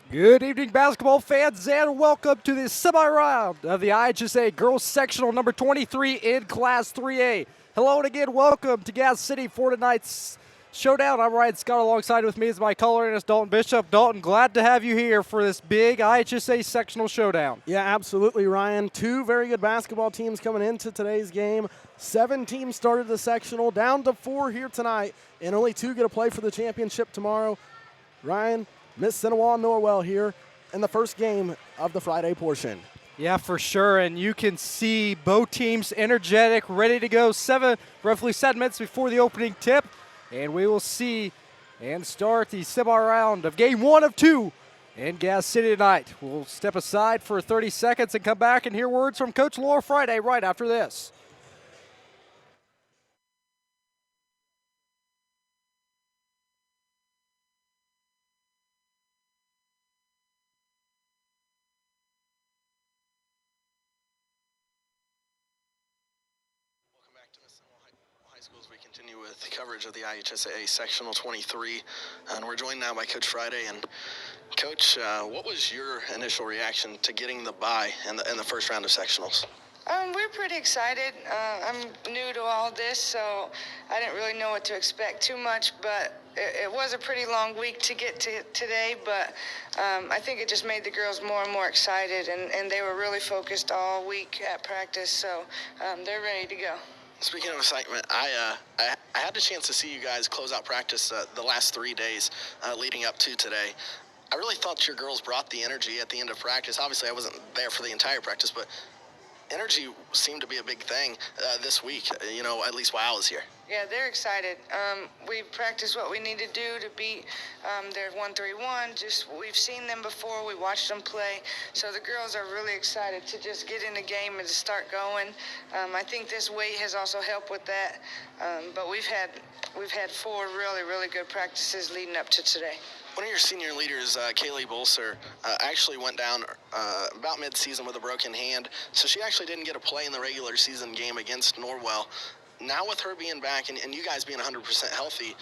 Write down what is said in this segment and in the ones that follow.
Good evening, basketball fans, and welcome to the semi-round of the IHSA Girls Sectional number 23 in Class 3A. Hello and again, welcome to Gas City for tonight's showdown. I'm Ryan Scott. Alongside with me is my color analyst, Dalton Bishop. Dalton, glad to have you here for this big IHSA Sectional showdown. Yeah, absolutely, Ryan. Two very good basketball teams coming into today's game. 7 teams started the sectional, down to 4 here tonight, and only 2 get to play for the championship tomorrow. Ryan, Mississinewa Norwell here in the first game of the Friday portion. Yeah, for sure, and you can see both teams energetic, ready to go. Roughly 7 minutes before the opening tip, and we will see and start the semi-round of game 1 of 2 in Gas City tonight. We'll step aside for 30 seconds and come back and hear words from Coach Laura Friday right after this. Schools. We continue with coverage of the IHSA Sectional 23, and we're joined now by Coach Friday. And Coach, what was your initial reaction to getting the bye in the first round of sectionals? We're pretty excited. I'm new to all this, so I didn't really know what to expect too much, but it was a pretty long week to get to today, but I think it just made the girls more and more excited, and they were really focused all week at practice, so they're ready to go. Speaking of excitement, I had the chance to see you guys close out practice the last 3 days leading up to today. I really thought your girls brought the energy at the end of practice. Obviously, I wasn't there for the entire practice, but energy seemed to be a big thing this week, at least while I was here. Yeah, they're excited. We practiced what we need to do to beat their 1-3-1. We've seen them before. We watched them play. So the girls are really excited to just get in the game and to start going. I think this weight has also helped with that. But we've had 4 really, really good practices leading up to today. One of your senior leaders, Kaylee Bolser, actually went down about mid-season with a broken hand, so she actually didn't get to play in the regular season game against Norwell. Now with her being back and you guys being 100% healthy,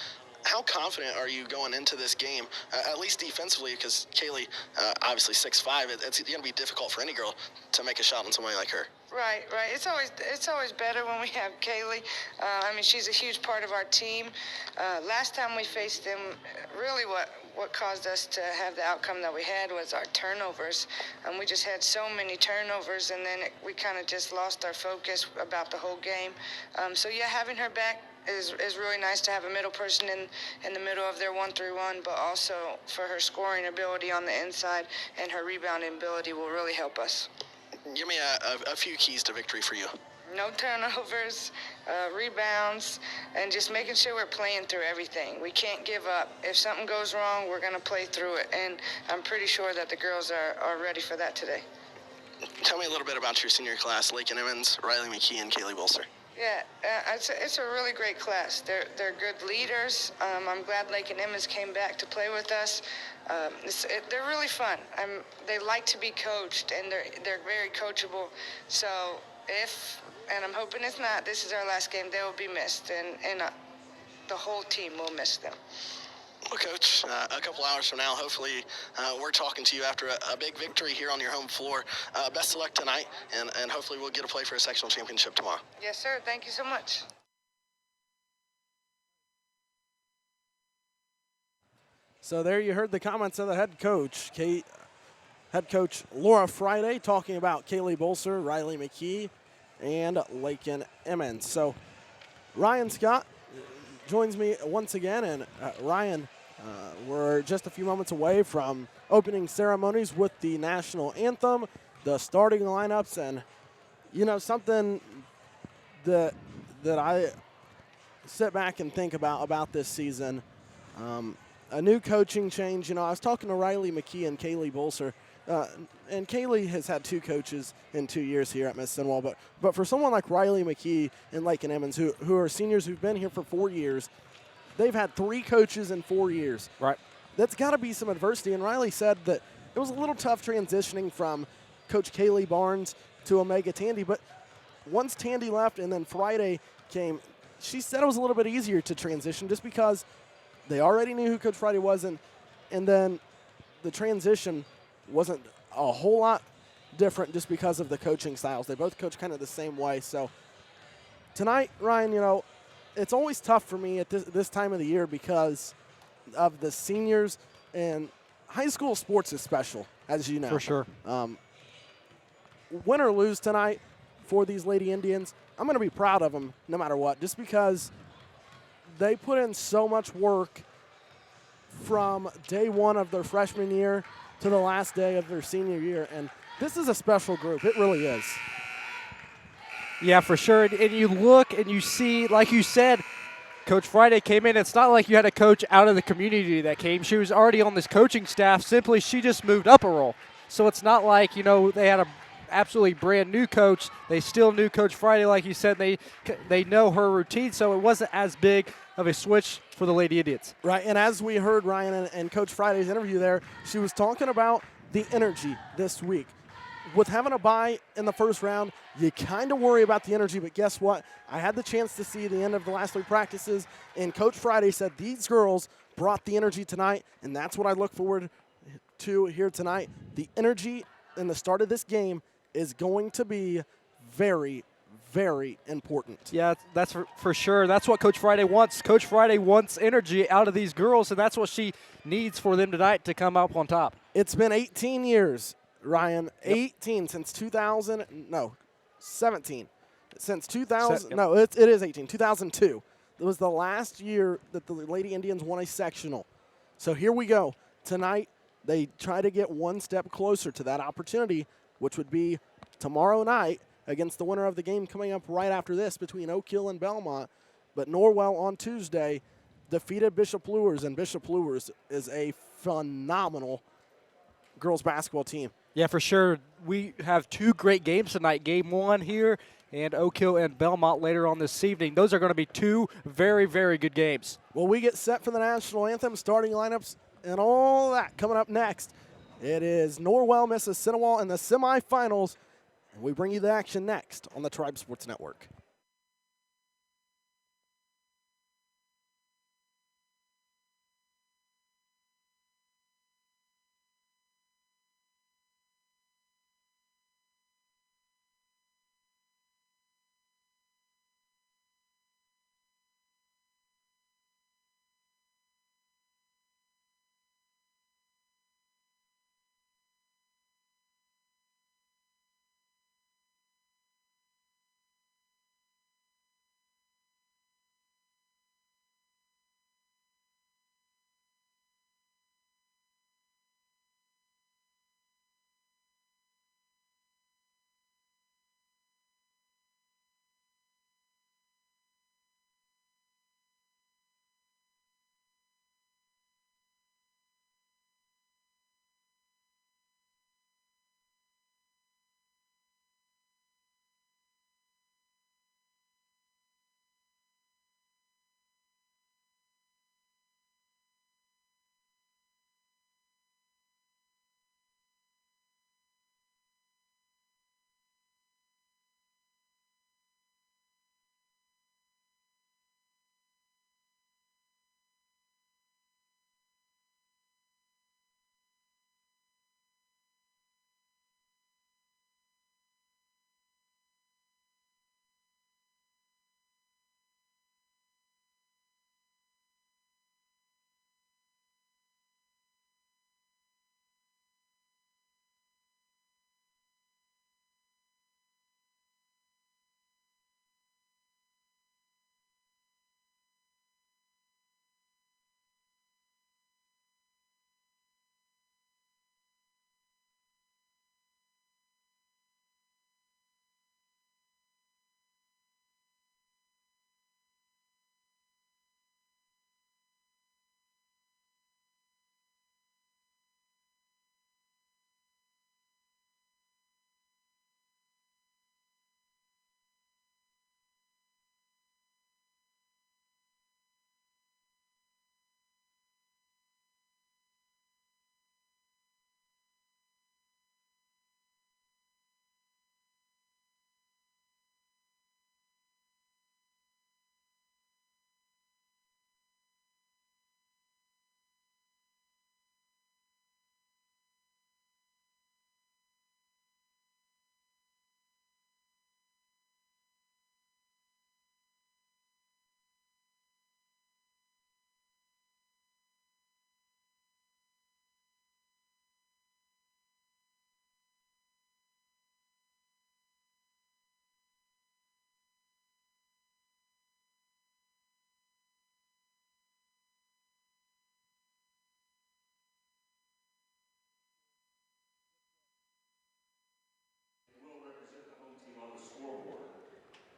how confident are you going into this game, at least defensively, because Kaylee, obviously 6'5", it's going to be difficult for any girl to make a shot on somebody like her. Right. It's always better when we have Kaylee. She's a huge part of our team. Last time we faced them, really what caused us to have the outcome that we had was our turnovers. We just had so many turnovers, and then we kind of just lost our focus about the whole game. Having her back is really nice to have a middle person in the middle of their 1-3-1, but also for her scoring ability on the inside and her rebounding ability will really help us. Give me a few keys to victory for you. No turnovers, rebounds, and just making sure we're playing through everything. We can't give up. If something goes wrong, we're going to play through it, and I'm pretty sure that the girls are ready for that today. Tell me a little bit about your senior class, Lakin Emmons, Riley McKee, and Kaylee Bolser. Yeah, it's a really great class. They're good leaders. I'm glad Lakin Emmons came back to play with us. They're really fun. They like to be coached, and they're very coachable. So and I'm hoping it's not, this is our last game, they will be missed, and the whole team will miss them. Well, Coach, a couple hours from now, hopefully we're talking to you after a big victory here on your home floor. Best of luck tonight, and hopefully we'll get to play for a sectional championship tomorrow. Yes, sir. Thank you so much. So there you heard the comments of the head coach, head coach Laura Friday, talking about Kaylee Bolser, Riley McKee, and Lakin Emmons. So Ryan Scott joins me once again, and Ryan, we're just a few moments away from opening ceremonies with the national anthem, the starting lineups, and something that I sit back and think about this season. A new coaching change. I was talking to Riley McKee and Kaylee Bolser, and Kaylee has had 2 coaches in 2 years here at Mississinewa. But for someone like Riley McKee and Lakin Emmons, who are seniors who've been here for 4 years, they've had 3 coaches in 4 years. Right. That's got to be some adversity. And Riley said that it was a little tough transitioning from Coach Kaylee Barnes to Omega Tandy. But once Tandy left and then Friday came, she said it was a little bit easier to transition just because they already knew who Coach Friday was, and then the transition wasn't a whole lot different just because of the coaching styles. They both coach kind of the same way. So tonight, Ryan, you know, it's always tough for me at this time of the year because of the seniors, and high school sports is special, as you know. For sure. Win or lose tonight for these Lady Indians, I'm going to be proud of them no matter what, just because they put in so much work from day one of their freshman year to the last day of their senior year. And this is a special group. It really is. Yeah, for sure. And you look and you see, like you said, Coach Friday came in. It's not like you had a coach out of the community that came. She was already on this coaching staff. Simply, she just moved up a role. So it's not like, you know, they had a absolutely brand new coach. They still knew Coach Friday, like you said. They know her routine, so it wasn't as big of a switch for the Lady Indians. Right, and as we heard Ryan and Coach Friday's interview there, she was talking about the energy this week. With having a bye in the first round, you kind of worry about the energy, but guess what? I had the chance to see the end of the last 3 practices, and Coach Friday said these girls brought the energy tonight, and that's what I look forward to here tonight. The energy in the start of this game is going to be very, very important. Yeah, that's for sure. That's what Coach Friday wants. Coach Friday wants energy out of these girls, and that's what she needs for them tonight to come up on top. It's been 18 years, Ryan. Yep. 18 since 2000. No, 17. Since 2000. Yep. No, it is 18. 2002. It was the last year that the Lady Indians won a sectional. So here we go. Tonight, they try to get one step closer to that opportunity, which would be tomorrow night against the winner of the game coming up right after this between Oak Hill and Belmont. But Norwell on Tuesday defeated Bishop Luers, and Bishop Luers is a phenomenal girls basketball team. Yeah, for sure. We have 2 great games tonight. Game 1 here and Oak Hill and Belmont later on this evening. Those are going to be 2 very, very good games. Well, we get set for the national anthem, starting lineups, and all that coming up next. It is Norwell, Mississinewa in the semifinals, and we bring you the action next on the Tribe Sports Network.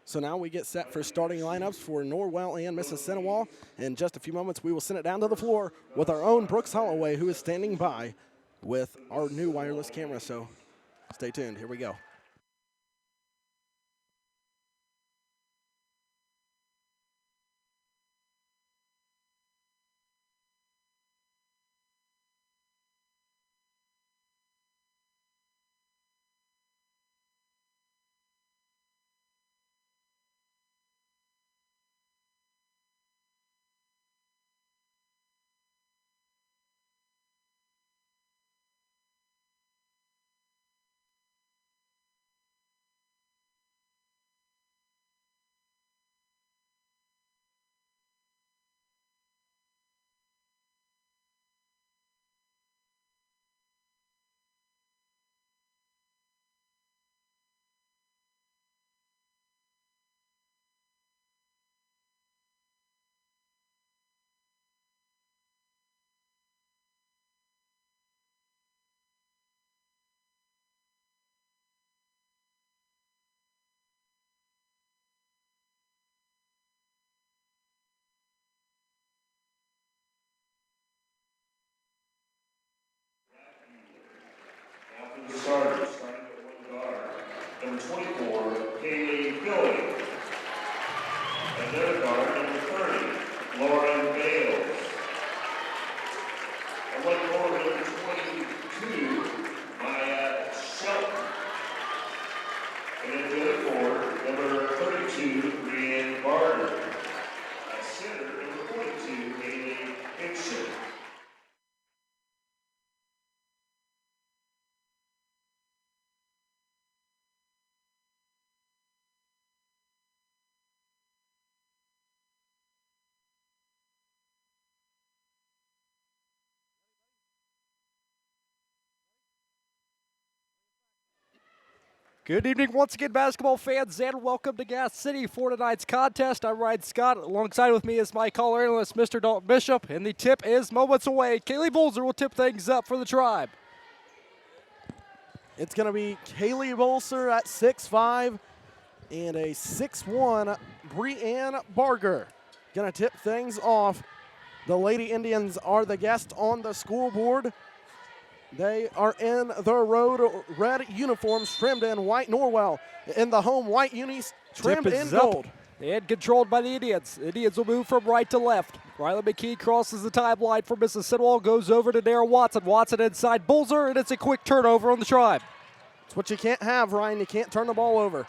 So now we get set for starting lineups for Norwell and Mississinewa. In just a few moments, we will send it down to the floor with our own Brooks Holloway, who is standing by with our new wireless camera. So stay tuned. Here we go. The starters, starting at one guard, number 24, Kaylee Philly. Another guard, number 30, Lauren Bales. At one forward, number 22, Maya Shelton. And then the other forward, number 32, Brianne Barter. At center, number 42, Haley Hickson. Good evening once again, basketball fans, and welcome to Gas City for tonight's contest. I'm Ryan Scott. Alongside with me is my caller analyst, Mr. Dalton Bishop, and the tip is moments away. Kaylee Bolzer will tip things up for the Tribe. It's going to be Kaylee Bolser at 6'5", and a 6'1", Brianne Barger. Going to tip things off. The Lady Indians are the guest on the scoreboard. They are in their road red uniforms trimmed in white. Norwell in the home white unis trimmed in gold. And controlled by the Indians. The Indians will move from right to left. Riley McKee crosses the timeline for Mississinewa, goes over to Darren Watson. Watson inside Bolzer, and it's a quick turnover on the Tribe. It's what you can't have, Ryan. You can't turn the ball over.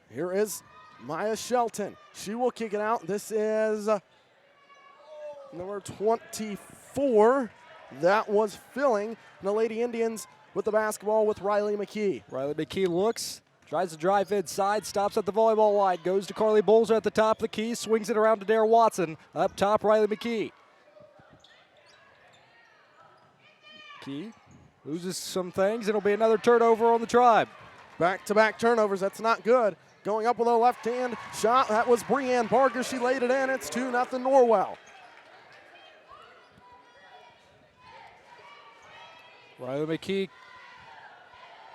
Here is Maya Shelton. She will kick it out. This is number 24. That was filling the Lady Indians with the basketball with Riley McKee. Riley McKee looks, tries to drive inside, stops at the volleyball line, goes to Carly Bolzer at the top of the key, swings it around to Darren Watson. Up top, Riley McKee. McKee loses some things. It'll be another turnover on the Tribe. Back-to-back turnovers. That's not good. Going up with a left-hand shot. That was Brianne Barger. She laid it in. It's 2-0 Norwell. Riley McKee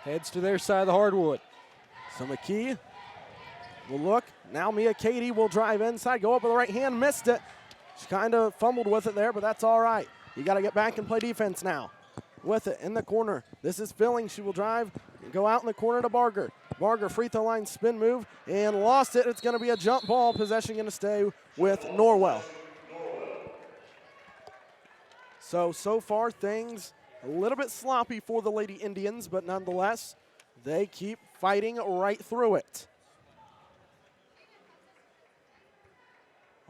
heads to their side of the hardwood. So McKee will look. Now Mia Katie will drive inside, go up with the right hand, missed it. She kind of fumbled with it there, but that's all right. You got to get back and play defense now. With it in the corner. This is filling. She will drive, go out in the corner to Barger. Barger, free throw line spin move, and lost it. It's going to be a jump ball. Possession going to stay with Norwell. So far things a little bit sloppy for the Lady Indians, but nonetheless, they keep fighting right through it.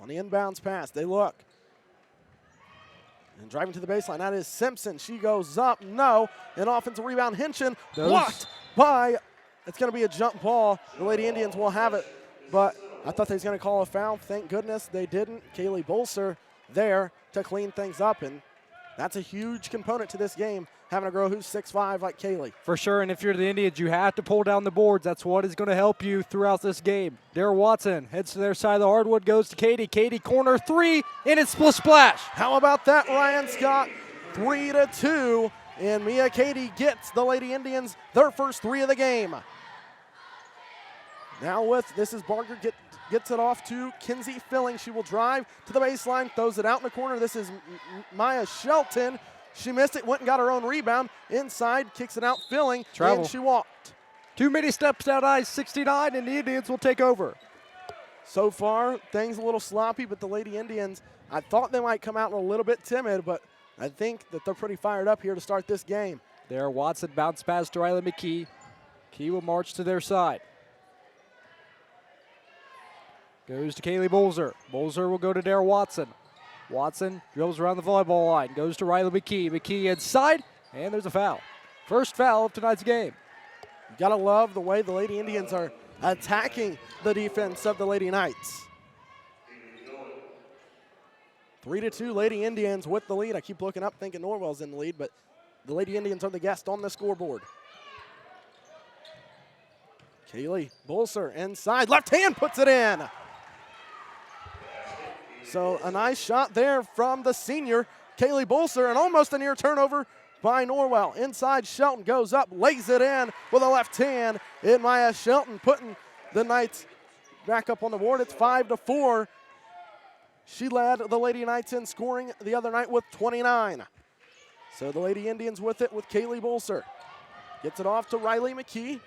On the inbounds pass, they look. And driving to the baseline, that is Simpson. She goes up, no. An offensive rebound, Hinchin, blocked by, it's going to be a jump ball. The Lady Indians will have it, but I thought they was going to call a foul. Thank goodness they didn't. Kaylee Bolser there to clean things up, and that's a huge component to this game, having a girl who's 6'5" like Kaylee. For sure, and if you're the Indians, you have to pull down the boards. That's what is going to help you throughout this game. Darren Watson heads to their side of the hardwood, goes to Katie. Katie corner three, and it's split splash. How about that, Ryan Scott? 3-2, and Mia Katie gets the Lady Indians their first three of the game. Now this is Barker gets it off to Kinsey Filling. She will drive to the baseline, throws it out in the corner. This is Maya Shelton. She missed it, went and got her own rebound. Inside, kicks it out, Filling, Travel. and she walked. Too many steps down I-69, and the Indians will take over. So far, things a little sloppy, but the Lady Indians, I thought they might come out a little bit timid, but I think that they're pretty fired up here to start this game. There, Watson bounce pass to Riley McKee. Key will march to their side. Goes to Kaylee Bolzer. Bolzer will go to Dara Watson. Watson dribbles around the volleyball line. Goes to Riley McKee. McKee inside, and there's a foul. First foul of tonight's game. You gotta love the way the Lady Indians are attacking the defense of the Lady Knights. 3-2 Lady Indians with the lead. I keep looking up thinking Norwell's in the lead, but the Lady Indians are the guest on the scoreboard. Kaylee Bolser inside, left hand puts it in. So a nice shot there from the senior, Kaylee Bolser, and almost a near turnover by Norwell. Inside, Shelton goes up, lays it in with a left hand. In Maya Shelton putting the Knights back up on the board. It's 5-4. She led the Lady Knights in scoring the other night with 29. So the Lady Indians with it with Kaylee Bolser. Gets it off to Riley McKee.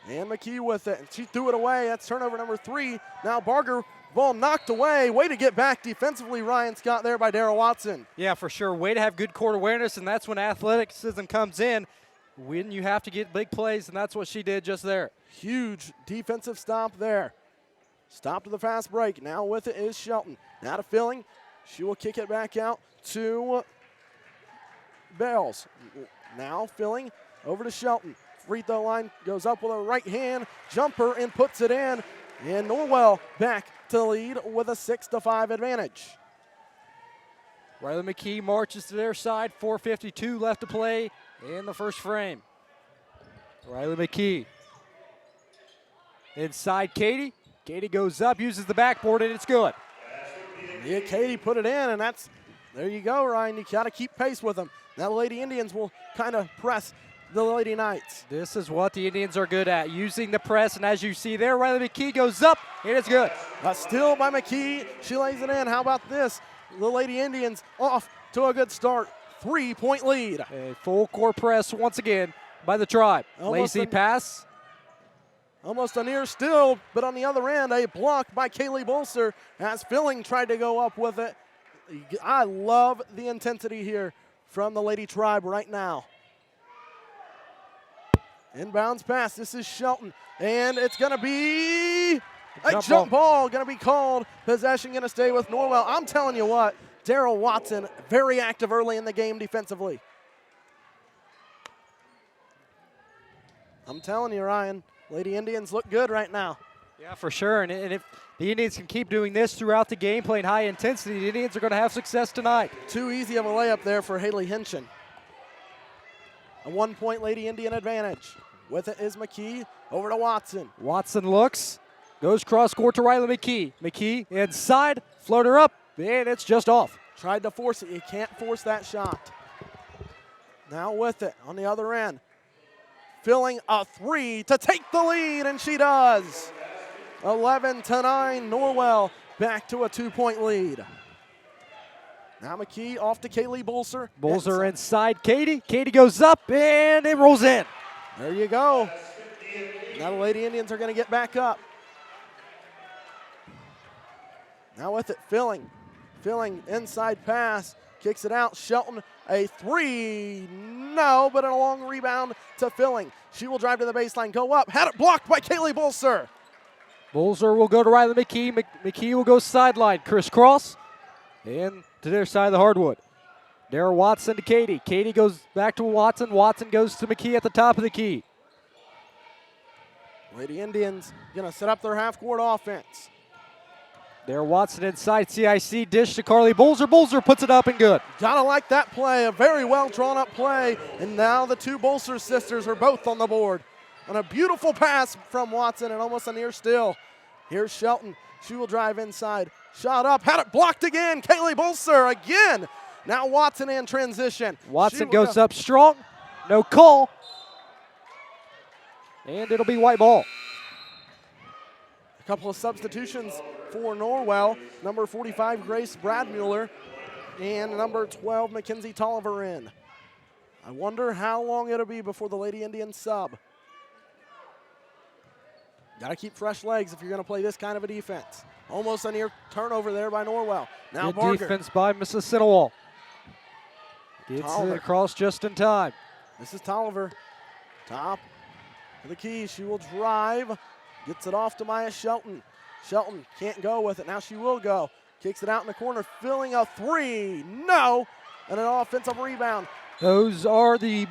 And McKee with it. She threw it away. That's turnover number 3. Now Barger, ball knocked away. Way to get back defensively, Ryan Scott, there by Dara Watson. Yeah, for sure. Way to have good court awareness, and that's when athleticism comes in. When you have to get big plays, and that's what she did just there. Huge defensive stop there. Stop to the fast break. Now with it is Shelton. Now to Filling. She will kick it back out to Bales. Now Filling over to Shelton. Free throw line goes up with a right hand jumper and puts it in. And Norwell back to lead with a 6-5 advantage. Riley McKee marches to their side. 4:52 left to play in the first frame. Riley McKee. Inside Katie. Katie goes up, uses the backboard, and it's good. Yeah, Katie put it in, and there you go, Ryan. You got to keep pace with them. Now the Lady Indians will kind of press the Lady Knights. This is what the Indians are good at, using the press, and as you see there, Riley McKee goes up, and it's good. A steal by McKee. She lays it in. How about this? The Lady Indians off to a good start. 3-point lead. A full court press once again by the Tribe. Lazy pass. Almost a near steal, but on the other end, a block by Kaylee Bolser as Filling tried to go up with it. I love the intensity here from the Lady Tribe right now. Inbounds pass. This is Shelton, and it's going to be a jump ball. Going to be called. Possession going to stay with Norwell. I'm telling you what, Daryl Watson, very active early in the game defensively. I'm telling you, Ryan, Lady Indians look good right now. Yeah, for sure. And if the Indians can keep doing this throughout the game, playing high intensity, the Indians are going to have success tonight. Too easy of a layup there for Haley Hinchin. A 1-point Lady Indian advantage. With it is McKee over to Watson. Watson looks, goes cross court to Riley McKee. McKee inside, floater up, and it's just off. Tried to force it. You can't force that shot. Now with it on the other end. Filling a 3 to take the lead, and she does. 11-9, Norwell back to a 2-point lead. Now McKee off to Kaylee Bolser. Bolser inside Katie. Katie goes up, and it rolls in. There you go. Now the Lady Indians are going to get back up. Now with it, Filling. Filling inside pass. Kicks it out. Shelton, a 3. No, but a long rebound to Filling. She will drive to the baseline, go up. Had it blocked by Kaylee Bolser. Bolser will go to Riley McKee. McKee will go sideline. Crisscross. And to their side of the hardwood. Dara Watson to Katie. Katie goes back to Watson. Watson goes to McKee at the top of the key. Lady Indians going to set up their half-court offense. Dara Watson inside CIC. Dish to Carly Bolser. Bolser puts it up and good. Gotta like that play. A very well drawn up play. And now the two Bolser sisters are both on the board. On a beautiful pass from Watson and almost a near steal. Here's Shelton. She will drive inside. Shot up. Had it blocked again. Kaylee Bolser again. Now Watson in transition. Watson goes up strong. No call. And it'll be white ball. A couple of substitutions for Norwell. Number 45, Grace Bradmuller, and number 12, Mackenzie Tolliver in. I wonder how long it'll be before the Lady Indians sub. Got to keep fresh legs if you're going to play this kind of a defense. Almost a near turnover there by Norwell. Now Good Barker. defense by Mississinewa. Gets Tolliver. it across just in time. This is Tolliver. Top of the key. She will drive. Gets it off to Maya Shelton. Shelton can't go with it. Now she will go. Kicks it out in the corner. Filling a three. No. And an offensive rebound. Those are the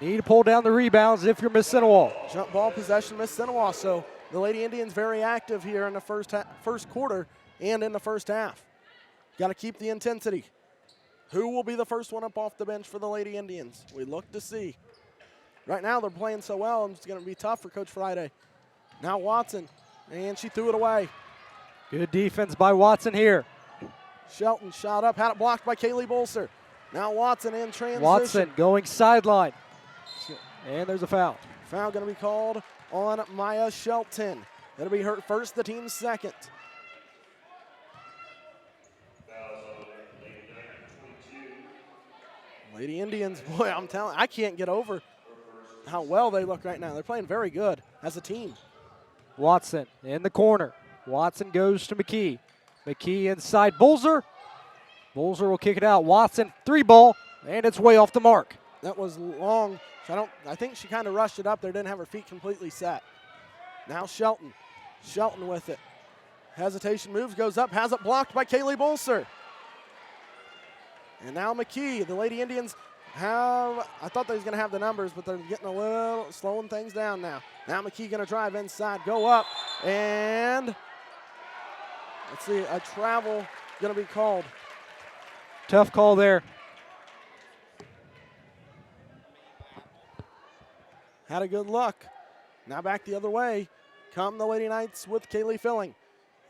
need to pull down the rebounds if you're Mississinewa. Jump ball possession, Mississinewa. So the Lady Indians very active here in the first quarter and in the first half. Got to keep the intensity. Who will be the first one up off the bench for the Lady Indians? We look to see. Right now they're playing so well, it's going to be tough for Coach Friday. Now Watson, and she threw it away. Good defense by Watson here. Shelton shot up, had it blocked by Kaylee Bolser. Now Watson in transition. Watson going sideline. And there's a foul. Foul going to be called on Maya Shelton. That'll be her first, the team's second. Lady Indians, boy, I'm telling, I can't get over how well they look right now. They're playing very good as a team. Watson in the corner. Watson goes to McKee. McKee inside Bolzer. Bolzer will kick it out. Watson, three ball, and it's way off the mark. That was long. I think she kind of rushed it up there, didn't have her feet completely set. Now Shelton. Shelton with it. Hesitation moves, goes up, has it blocked by Kaylee Bolser. And now McKee. The Lady Indians have, I thought they was going to have the numbers, but they're getting a little, slowing things down now. Now McKee going to drive inside, go up, and let's see, a travel going to be called. Tough call there. Had a good look. Now back the other way. Come the Lady Knights with Kaylee Filling.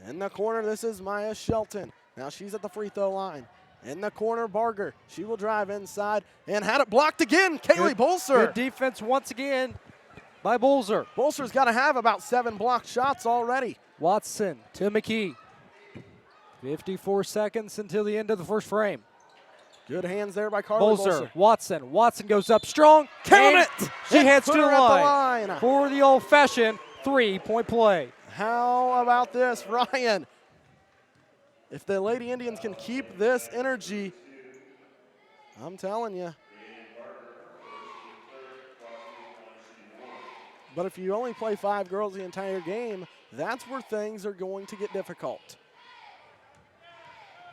In the corner, this is Maya Shelton. Now she's at the free throw line. In the corner, Barger. She will drive inside and had it blocked again. Kaylee Bolser. Good defense once again by Bolzer. Bolser's got to have about 7 blocked shots already. Watson to McKee. 54 seconds until the end of the first frame. Good hands there by Carly Bolser. Watson. Watson goes up strong. Count and it! She And heads put to the her at line for the old-fashioned three-point play. How about this, Ryan? If the Lady Indians can keep this energy, I'm telling you. But if you only play 5 girls the entire game, that's where things are going to get difficult.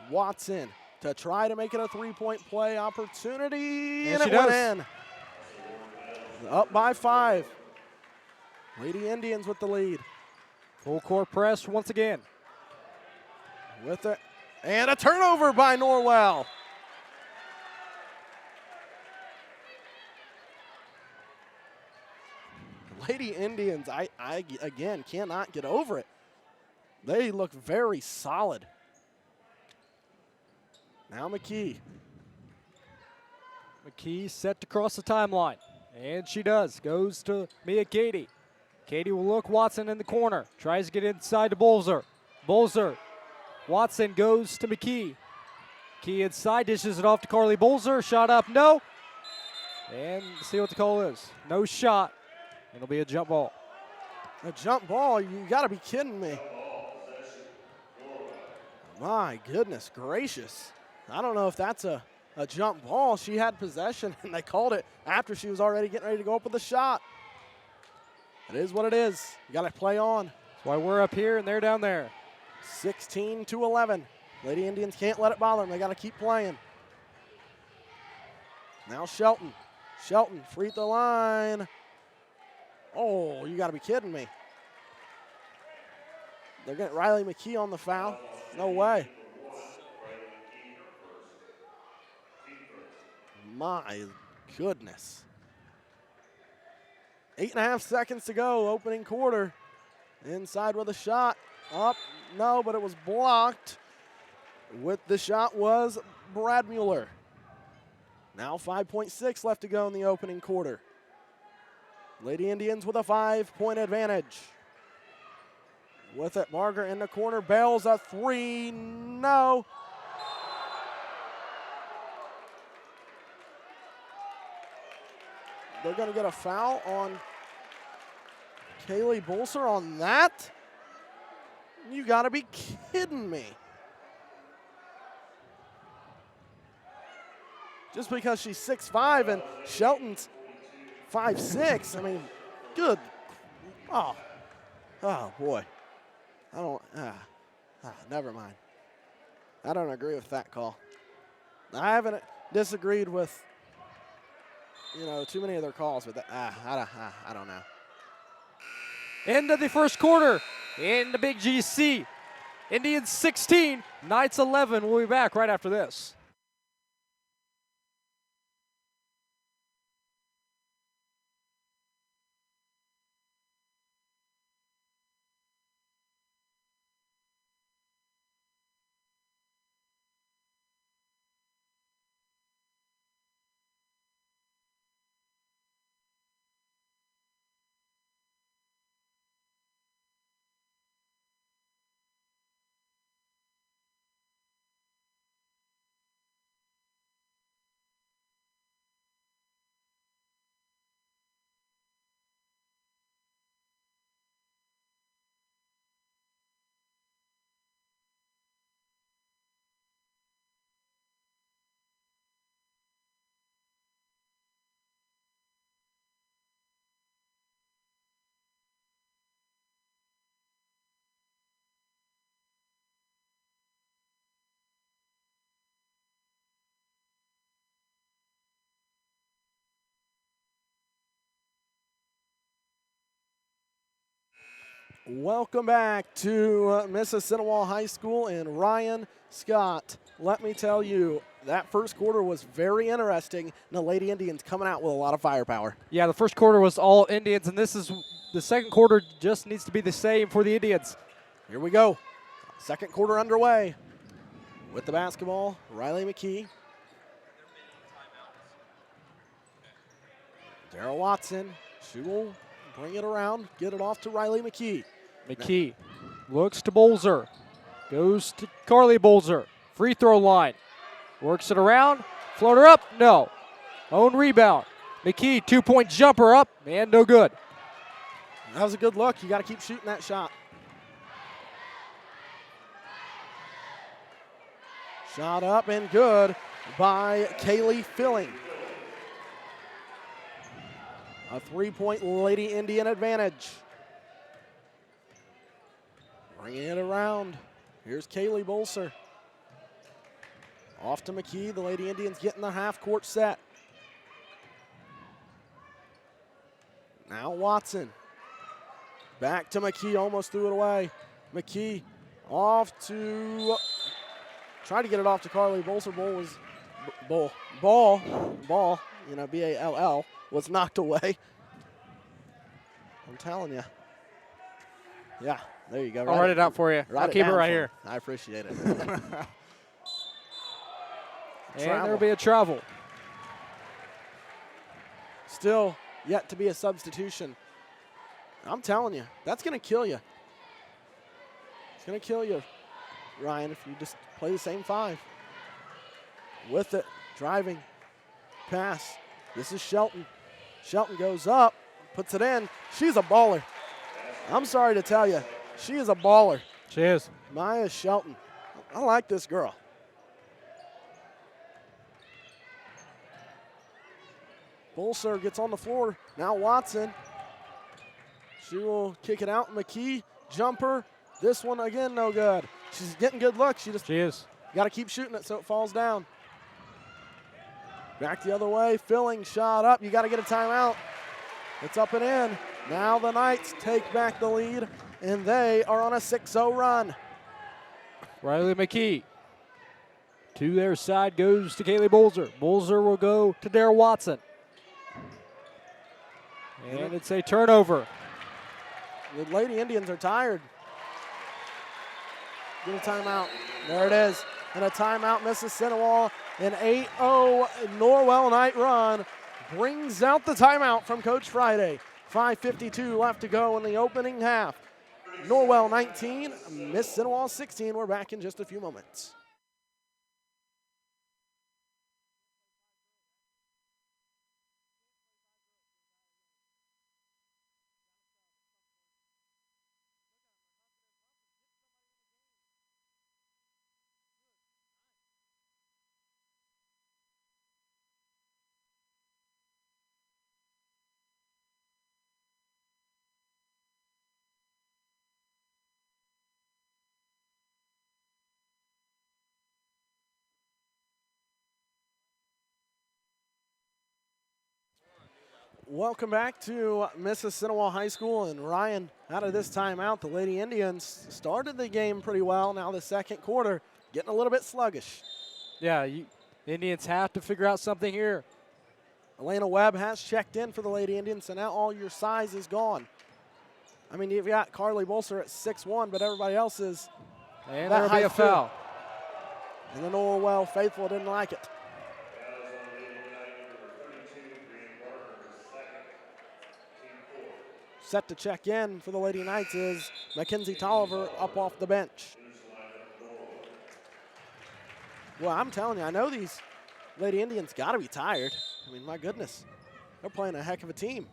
Watson to try to make it a three-point play opportunity, and it went in. Up by 5. Lady Indians with the lead. Full court press once again. With it, and a turnover by Norwell. Lady Indians, I again cannot get over it. They look very solid. Now McKee. McKee set to cross the timeline, and she does. Goes to Mia Katie. Katie will look Watson in the corner. Tries to get inside to Bolzer. Bolzer. Watson goes to McKee. McKee inside, dishes it off to Carly Bolzer. Shot up, no. And see what the call is. No shot. It'll be a jump ball. A jump ball? You got to be kidding me. My goodness gracious. I don't know if that's a jump ball. She had possession, and they called it after she was already getting ready to go up with a shot. It is what it is. You got to play on. That's why we're up here and they're down there. 16-11. Lady Indians can't let it bother them. They got to keep playing. Now Shelton. Shelton, free throw line. Oh, you got to be kidding me. They're getting Riley McKee on the foul. No way. My goodness. 8.5 seconds to go, opening quarter. Inside with a shot. Up, no, but it was blocked. With the shot was Bradmuller. Now 5.6 left to go in the opening quarter. Lady Indians with a 5-point advantage. With it, Margaret in the corner, bails a three, no. They're going to get a foul on Kaylee Bolser on that? You got to be kidding me. Just because she's 6'5" and Shelton's 5'6", I mean, good. Oh boy. I don't, never mind. I don't agree with that call. I haven't disagreed with, too many of their calls, but I don't know. End of the first quarter in the Big GC. Indians 16, Knights 11. We'll be back right after this. Welcome back to Mississinewa High School and Ryan Scott. Let me tell you, that first quarter was very interesting, and the Lady Indians coming out with a lot of firepower. Yeah, the first quarter was all Indians, and this is the second quarter just needs to be the same for the Indians. Here we go. Second quarter underway. With the basketball, Riley McKee. Daryl Watson. She will bring it around, get it off to Riley McKee. McKee looks to Bolzer. Goes to Carly Bolzer. Free throw line. Works it around. Floater up. No. Own rebound. McKee, 2-point jumper up. And no good. That was a good look. You got to keep shooting that shot. Shot up and good by Kaylee Filling. A 3-point Lady Indian advantage. Bringing it around. Here's Kaylee Bolser. Off to McKee. The Lady Indians getting the half-court set. Now Watson. Back to McKee. Almost threw it away. McKee off to... Trying to get it off to Carly Bolser. Ball, B-A-L-L, was knocked away. I'm telling you. Yeah, there you go. I'll write it out for you. I'll keep it right here. I appreciate it. And there'll be a travel. Still yet to be a substitution. I'm telling you, that's going to kill you. It's going to kill you, Ryan, if you just play the same five. With it, driving, pass. This is Shelton. Shelton goes up, puts it in. She's a baller. I'm sorry to tell you, she is a baller. She is. Maya Shelton. I like this girl. Bolser gets on the floor. Now Watson. She will kick it out. McKee, jumper. This one again, no good. She's getting good luck. She is. Got to keep shooting it so it falls down. Back the other way. Filling, shot up. You got to get a timeout. It's up and in. Now the Knights take back the lead, and they are on a 6-0 run. Riley McKee. To their side goes to Kaylee Bolzer. Bolzer will go to Dara Watson. And it's a turnover. The Lady Indians are tired. Get a timeout. There it is. And a timeout, Mississinewa. An 8-0 Norwell Knight run brings out the timeout from Coach Friday. 5:52 left to go in the opening half. Norwell 19, Mississinewa 16. We're back in just a few moments. Welcome back to Mississinewa High School. And Ryan, out of this timeout, the Lady Indians started the game pretty well. Now the second quarter, getting a little bit sluggish. Yeah, Indians have to figure out something here. Elena Webb has checked in for the Lady Indians, so now all your size is gone. I mean, you've got Carly Bolser at 6'1", but everybody else is And that there'll be height a foul. too. And the Norwell faithful didn't like it. Set to check in for the Lady Knights is Mackenzie Tolliver up off the bench. Well, I'm telling you, I know these Lady Indians got to be tired. I mean, my goodness. They're playing a heck of a team.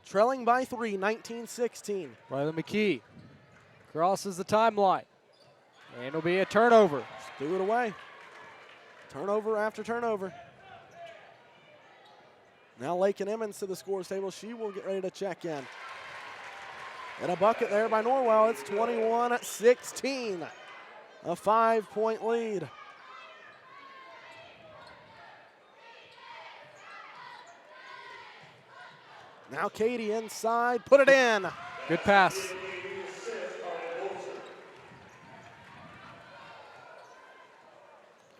Trailing by 3, 19-16. Riley McKee crosses the timeline. And it'll be a turnover. Just threw it away. Turnover after turnover. Now Lakin Emmons to the scores table. She will get ready to check in. And a bucket there by Norwell. It's 21-16. A 5-point lead. Now Katie inside. Put it in. Good pass.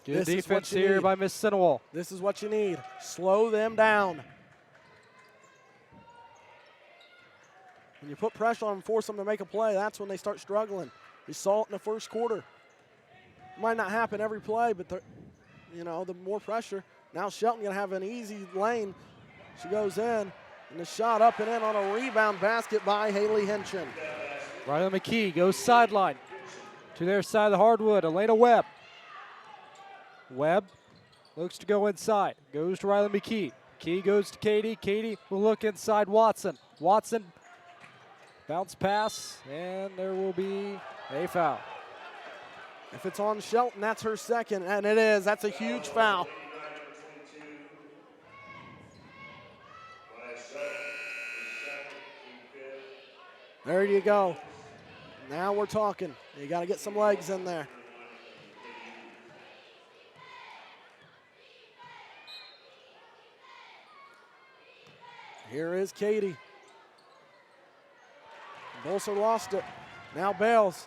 Good This is what defense you here need. by Mississinewa. This is what you need. Slow them down. When you put pressure on them, force them to make a play, that's when they start struggling. We saw it in the first quarter. Might not happen every play, but the more pressure. Now Shelton gonna have an easy lane. She goes in, and the shot up and in on a rebound basket by Haley Henshin. Riley McKee goes sideline to their side of the hardwood. Elena Webb. Webb looks to go inside. Goes to Riley McKee. McKee goes to Katie. Katie will look inside Watson. Watson bounce pass, and there will be a foul. If it's on Shelton, that's her second, and it is. That's a huge foul. There you go. Now we're talking. You got to get some legs in there. Here is Katie. Bolser lost it. Now Bales.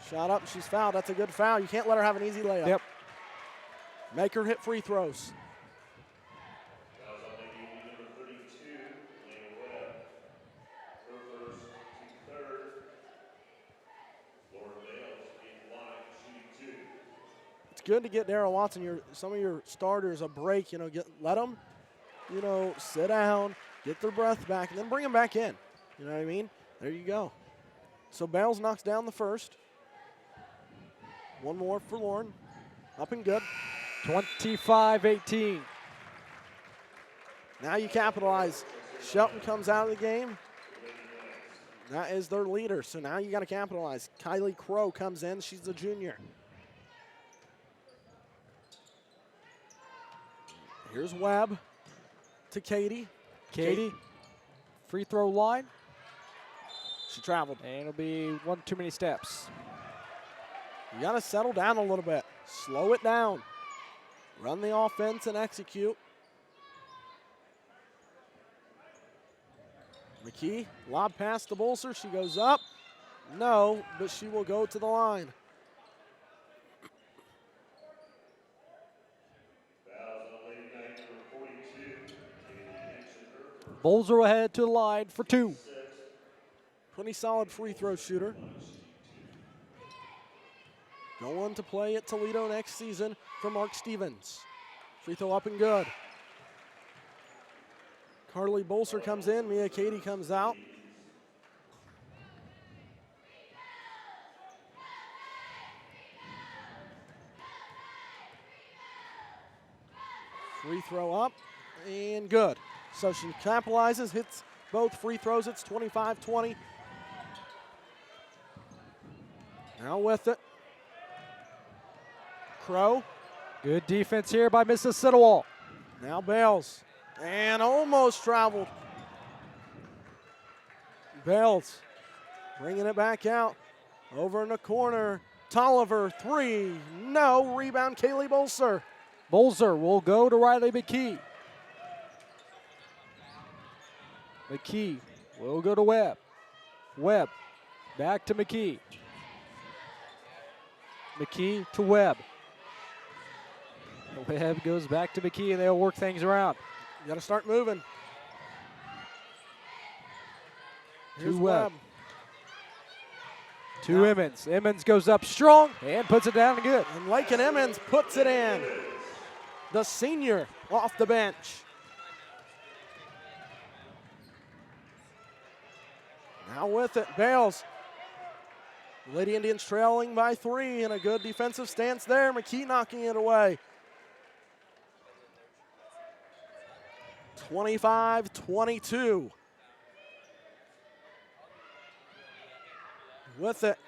Shot up, she's fouled. That's a good foul. You can't let her have an easy layup. Yep. Make her hit free throws. It's good to get Darrell Watson, some of your starters, a break. Let them, sit down, get their breath back, and then bring them back in. You know what I mean? There you go. So Bales knocks down the first. One more for Lauren. Up and good. 25-18. Now you capitalize. Shelton comes out of the game. That is their leader, so now you got to capitalize. Kylie Crow comes in. She's a junior. Here's Webb to Katie. Katie, free throw line. She traveled. And it'll be one too many steps. You got to settle down a little bit. Slow it down. Run the offense and execute. McKee, lob pass to Bolser. She goes up. No, but she will go to the line. Bolser will head to the line for two. Pretty solid free throw shooter. Going to play at Toledo next season for Mark Stevens. Free throw up and good. Carly Bolser comes in. Mia Katie comes out. throw up and good. So she capitalizes, hits both free throws. It's 25-20. Now with it. Crow. Good defense here by Mississinewa. Now Bales. And almost traveled. Bales bringing it back out. Over in the corner. Tolliver, three. No. Rebound, Kaylee Bolser. Bolser will go to Riley McKee. McKee will go to Webb. Webb back to McKee. McKee to Webb. Webb goes back to McKee and they'll work things around. You got to start moving. Here's To Webb. Webb. To Emmons. Emmons goes up strong and puts it down and good. And Lakin Emmons puts it in. The senior off the bench. Now with it, Bales. Lady Indians trailing by 3 and a good defensive stance there. McKee knocking it away. 25-22. With it.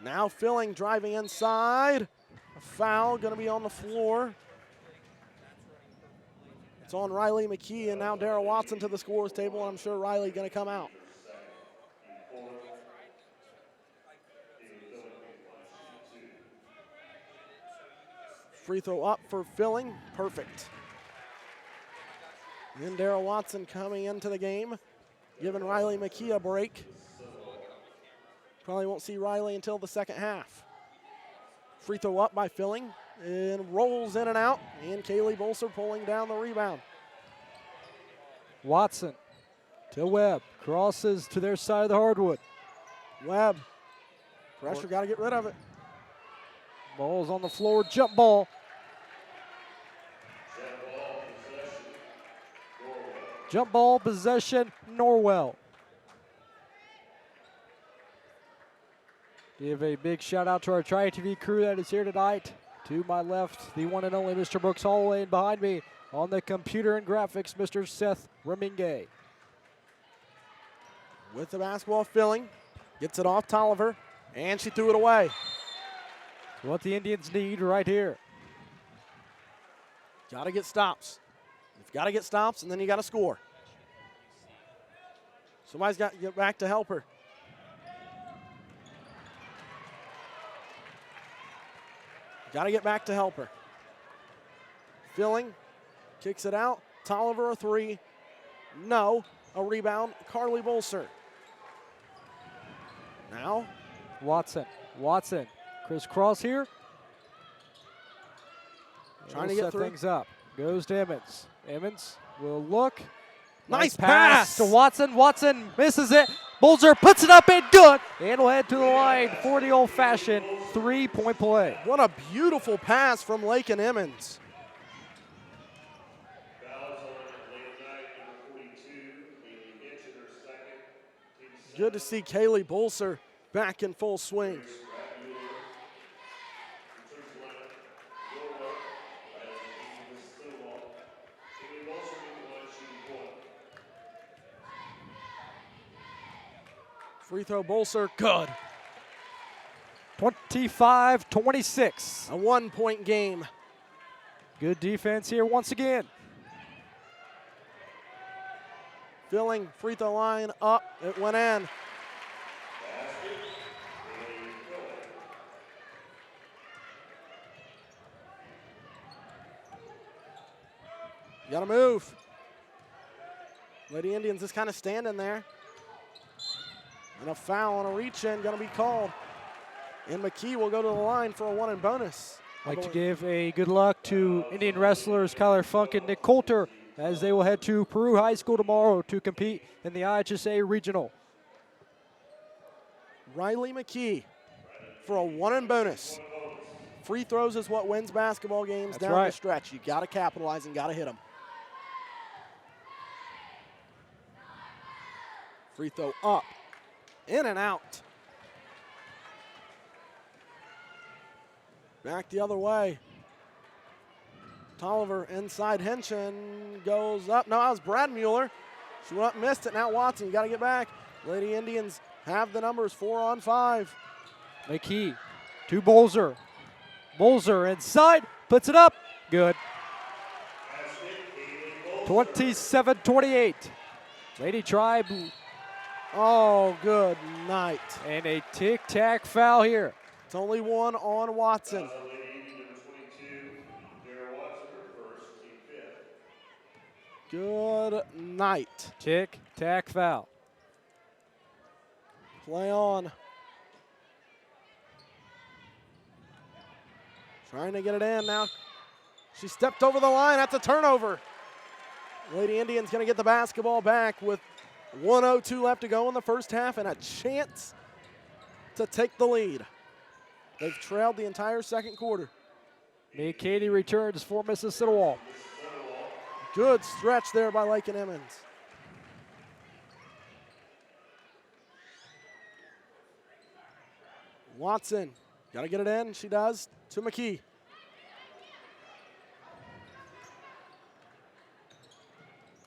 Now Filling driving inside. A foul going to be on the floor. It's on Riley McKee and now Darrell Watson to the scorer's table. I'm sure Riley going to come out. Free throw up for Filling. Perfect. And then Darrell Watson coming into the game, giving Riley McKee a break. Probably won't see Riley until the second half. Free throw up by Filling and rolls in and out. And Kaylee Bolser pulling down the rebound. Watson to Webb. Crosses to their side of the hardwood. Webb. Pressure, got to get rid of it. Ball's on the floor. Jump ball. Jump ball possession, Norwell. Give a big shout out to our TribeTV crew that is here tonight. To my left, the one and only Mr. Brooks Holloway, and behind me on the computer and graphics, Mr. Seth Remingay. With the basketball, Filling. Gets it off Tolliver, and she threw it away. What the Indians need right here. Got to get stops. You've got to get stops, and then you got to score. Somebody's got to get back to help her. Got to get back to help her. Filling, kicks it out. Tolliver, a three. No. A rebound, Carly Bolser. Now. Watson. Crisscross here. Trying to get set through. things up. Goes to Emmons. Emmons will look. Nice pass to Watson. Watson misses it. Bolser puts it up and good. And will head to the line for the old-fashioned three-point play. What a beautiful pass from Lakin Emmons. Good to see Kaylee Bolser back in full swing. Free throw, Bolser, good. 25-26. A 1-point game. Good defense here once again. Filling, free throw line up, it went in. You gotta move. Lady Indians just kind of standing there. And a foul and a reach-in gonna be called. And McKee will go to the line for a 1 and bonus. I'd like to give a good luck to Indian wrestlers Kyler Funk and Nick Coulter as they will head to Peru High School tomorrow to compete in the IHSA Regional. Riley McKee for a 1 and bonus. Free throws is what wins basketball games That's down right. the stretch. You gotta capitalize and gotta hit them. Free throw up, in and out. Back the other way. Tolliver inside Henshin goes up. No, that was Brad Mueller. She went up, missed it. Now Watson, you got to get back. Lady Indians have the numbers, 4-on-5. McKee to Bolzer. Bolzer inside, puts it up. Good. 27-28. Lady Tribe. Oh, good night. And a tic-tac foul here. It's only one on Watson. Lady number 22, Dara Watson, her first, team fifth. Good night. Tic-tac foul. Play on. Trying to get it in now. She stepped over the line. That's a turnover. Lady Indians going to get the basketball back with 1:02 left to go in the first half and a chance to take the lead. They've trailed the entire second quarter. Katie returns for Mississinewa. Good stretch there by Lake and Emmons. Watson, got to get it in. She does to McKee.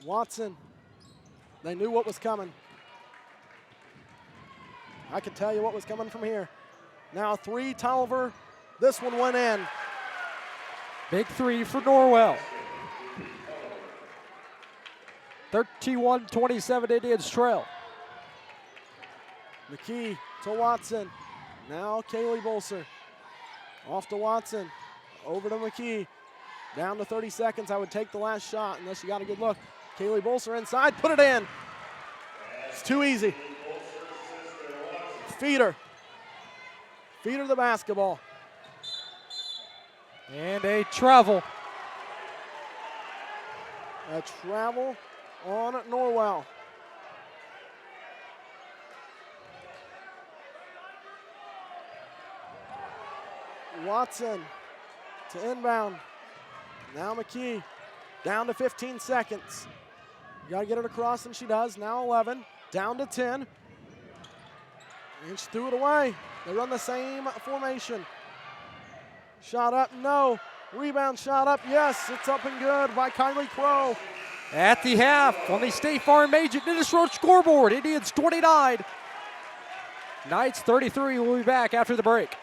Watson, they knew what was coming. I can tell you what was coming from here. Now 3, Tolliver. This one went in. Big 3 for Norwell. 31-27 Indians trail. McKee to Watson. Now Kaylee Bolser. Off to Watson. Over to McKee. Down to 30 seconds. I would take the last shot unless you got a good look. Kaylee Bolser inside. Put it in. It's too easy. Feed her. Feed her the basketball. And a travel. A travel on Norwell. Watson to inbound. Now McKee down to 15 seconds. You gotta get it across, and she does. Now 11, down to 10. And she threw it away. They run the same formation. Shot up, no. Rebound shot up, yes. It's up and good by Kylie Crow. At the half on the State Farm Agent Dennis Road scoreboard, Indians 29. Knights 33. We'll be back after the break.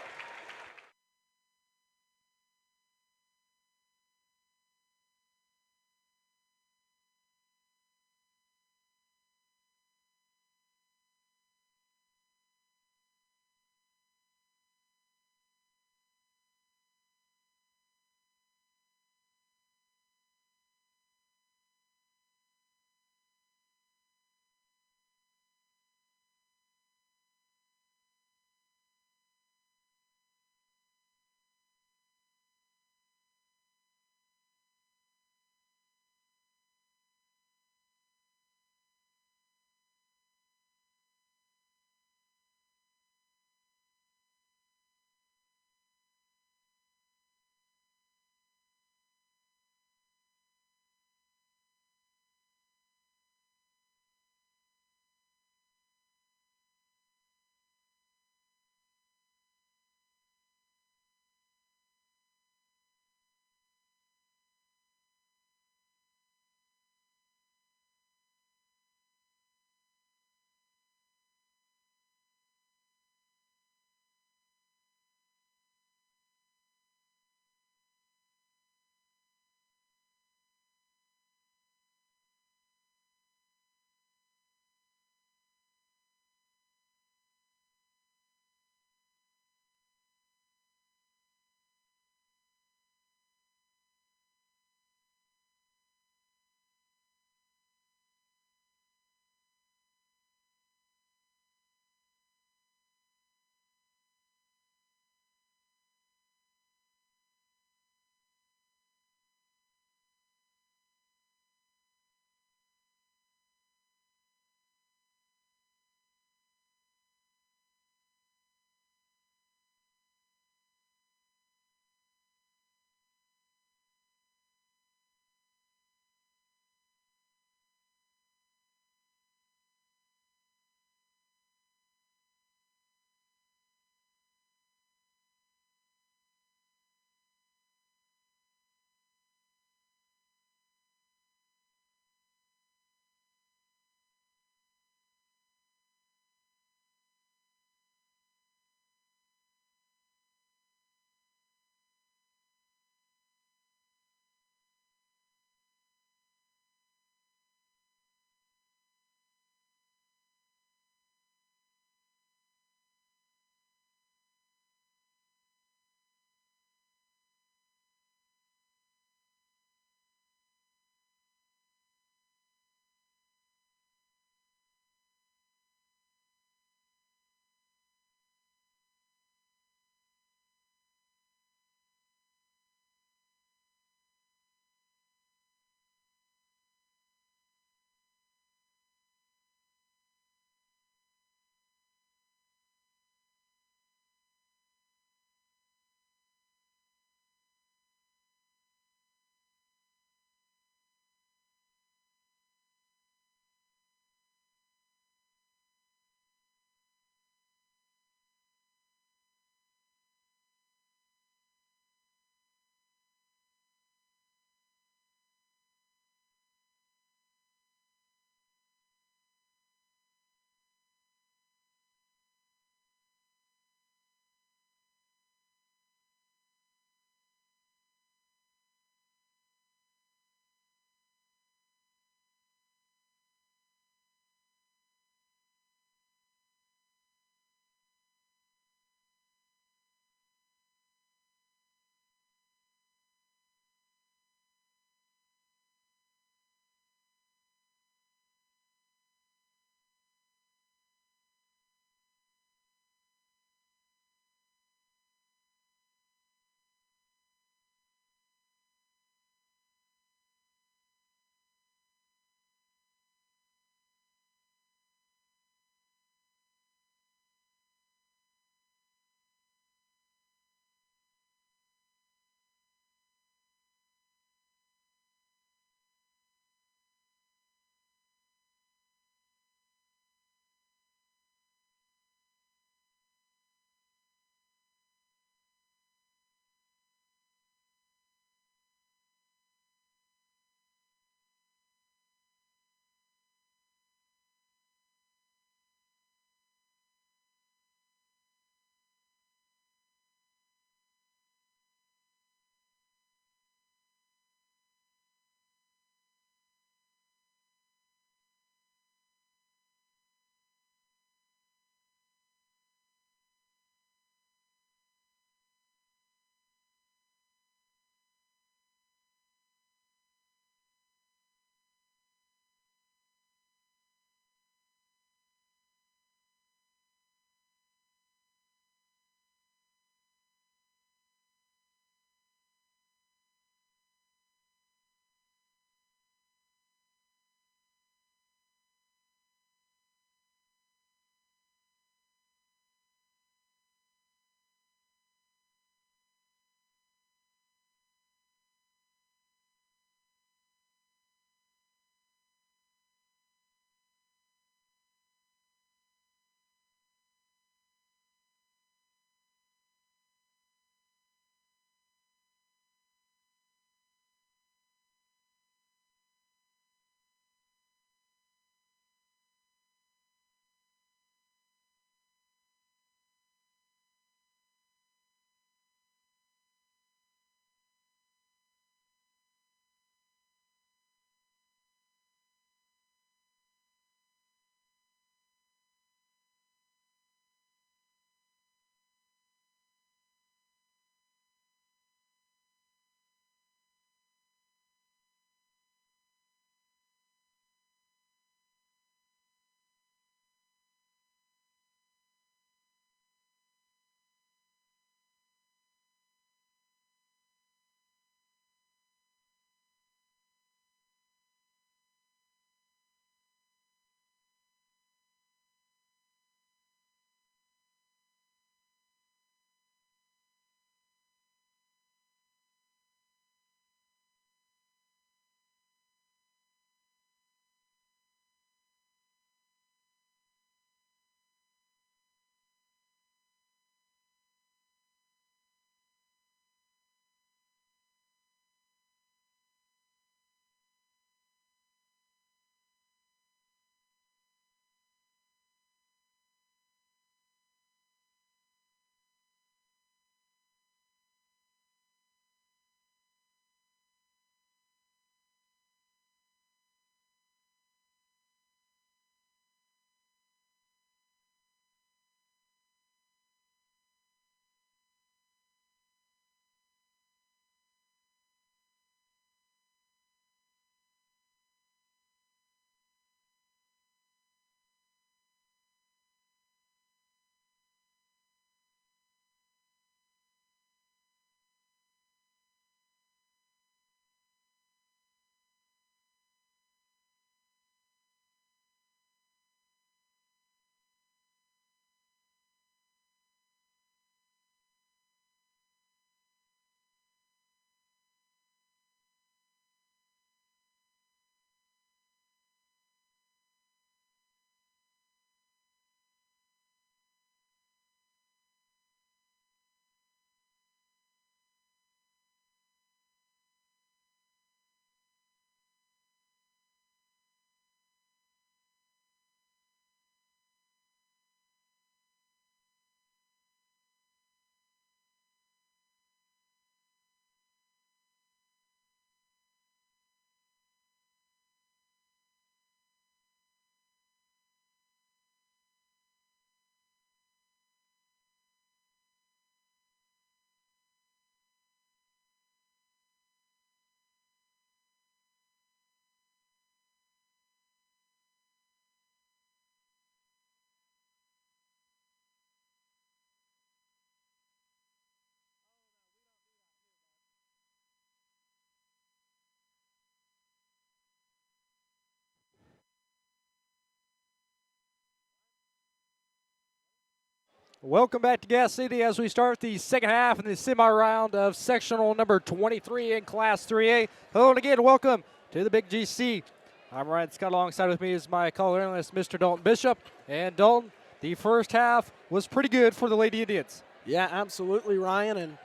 Welcome back to Gas City as we start the second half in the semi-round of sectional number 23 in Class 3A. Hello and again, welcome to the Big GC. I'm Ryan Scott. Alongside with me is my color analyst, Mr. Dalton Bishop. And Dalton, the first half was pretty good for the Lady Indians. Yeah, absolutely, Ryan. And,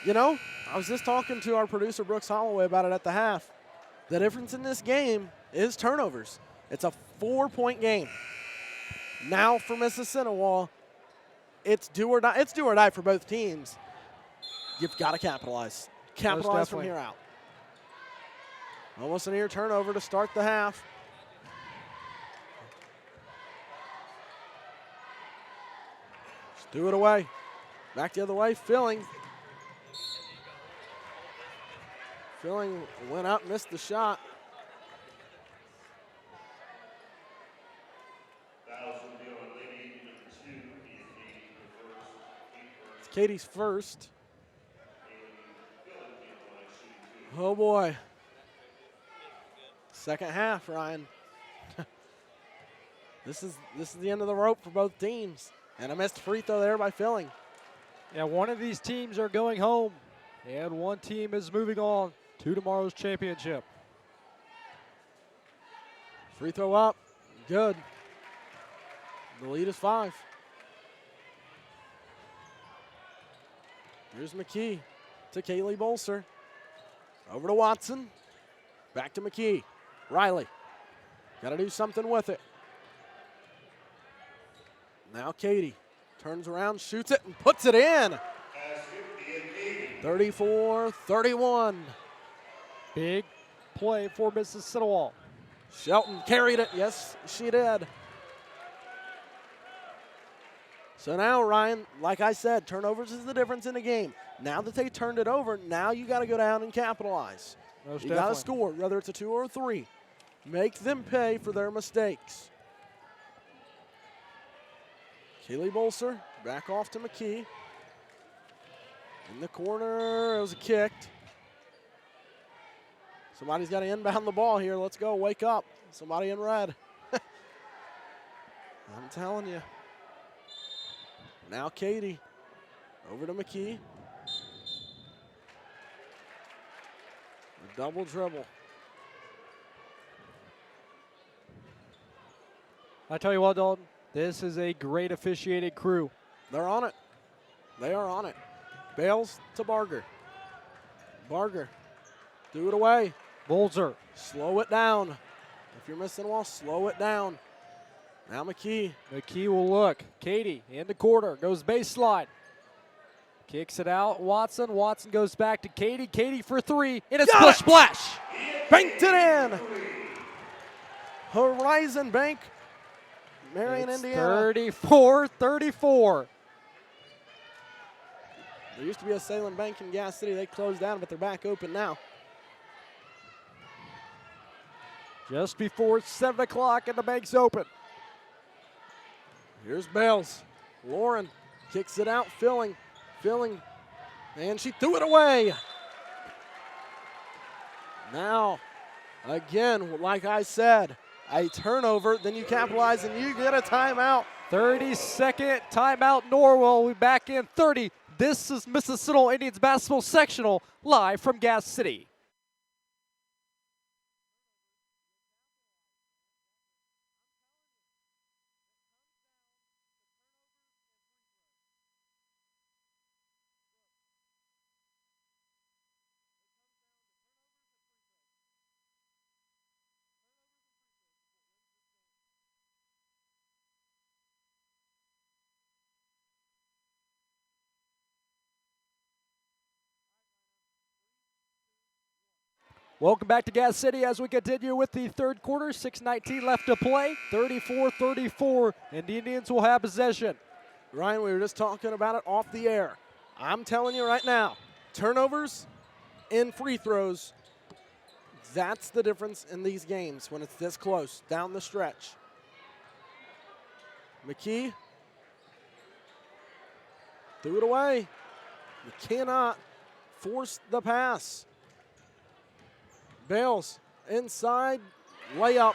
you know, I was just talking to our producer, Brooks Holloway, about it at the half. The difference in this game is turnovers. It's a 4-point game. Now for Mississinewa, it's do or die. It's do or die for both teams. You've got to capitalize. Capitalize from here out. Almost a near turnover to start the half. Just do it away. Back the other way, Filling. Filling went up, missed the shot. It's Katie's first. Oh boy. Second half, Ryan. This is the end of the rope for both teams. And a missed free throw there by Filling. Yeah, one of these teams are going home, and one team is moving on to tomorrow's championship. Free throw up. Good. The lead is 5. Here's McKee to Kaylee Bolser. Over to Watson. Back to McKee. Riley. Got to do something with it. Now Katie turns around, shoots it, and puts it in. 34-31. Big play for Mississinewa. Shelton carried it. Yes, she did. So now, Ryan, like I said, turnovers is the difference in the game. Now that they turned it over, now you got to go down and capitalize. You got to score, whether it's a 2 or a 3. Make them pay for their mistakes. Kaylee Bolser back off to McKee. In the corner, it was kicked. Somebody's got to inbound the ball here. Let's go, wake up. Somebody in red. I'm telling you. Now Katie, over to McKee. A double dribble. I tell you what, Dalton, this is a great officiated crew. They're on it. They are on it. Bales to Barger. Barger, do it away. Bolzer. Slow it down. If you're missing a wall, slow it down. Now McKee. McKee will look. Katie in the corner, goes baseline. Kicks it out, Watson. Watson goes back to Katie. Katie for 3, and it's splish splash. Banked it in. Horizon Bank. Marion, it's Indiana. 34-34. There used to be a Salem Bank in Gas City. They closed down, but they're back open now. Just before 7 o'clock and the bank's open. Here's Bales. Lauren kicks it out, Filling, and she threw it away. Now, again, like I said, a turnover, then you capitalize and you get a timeout. 30-second timeout. Norwell will be back in 30. This is Mississinewa Indians basketball sectional live from Gas City. Welcome back to Gas City as we continue with the third quarter. 6:19 left to play. 34-34, and the Indians will have possession. Ryan, we were just talking about it off the air. I'm telling you right now, turnovers and free throws, that's the difference in these games when it's this close, down the stretch. McKee threw it away. You cannot force the pass. Bales inside, layup.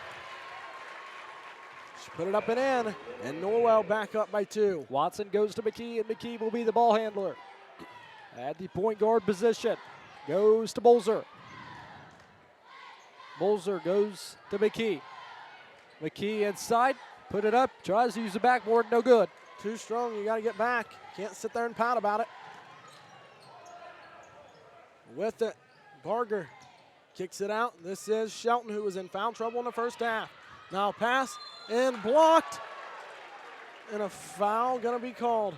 put it up and in, and Norwell back up by 2. Watson goes to McKee, and McKee will be the ball handler. At the point guard position, goes to Bolzer. Bolzer goes to McKee. McKee inside, put it up, tries to use the backboard, no good. Too strong, you got to get back. Can't sit there and pout about it. With it, Barger kicks it out. This is Shelton, who was in foul trouble in the first half. Now pass and blocked. And a foul going to be called.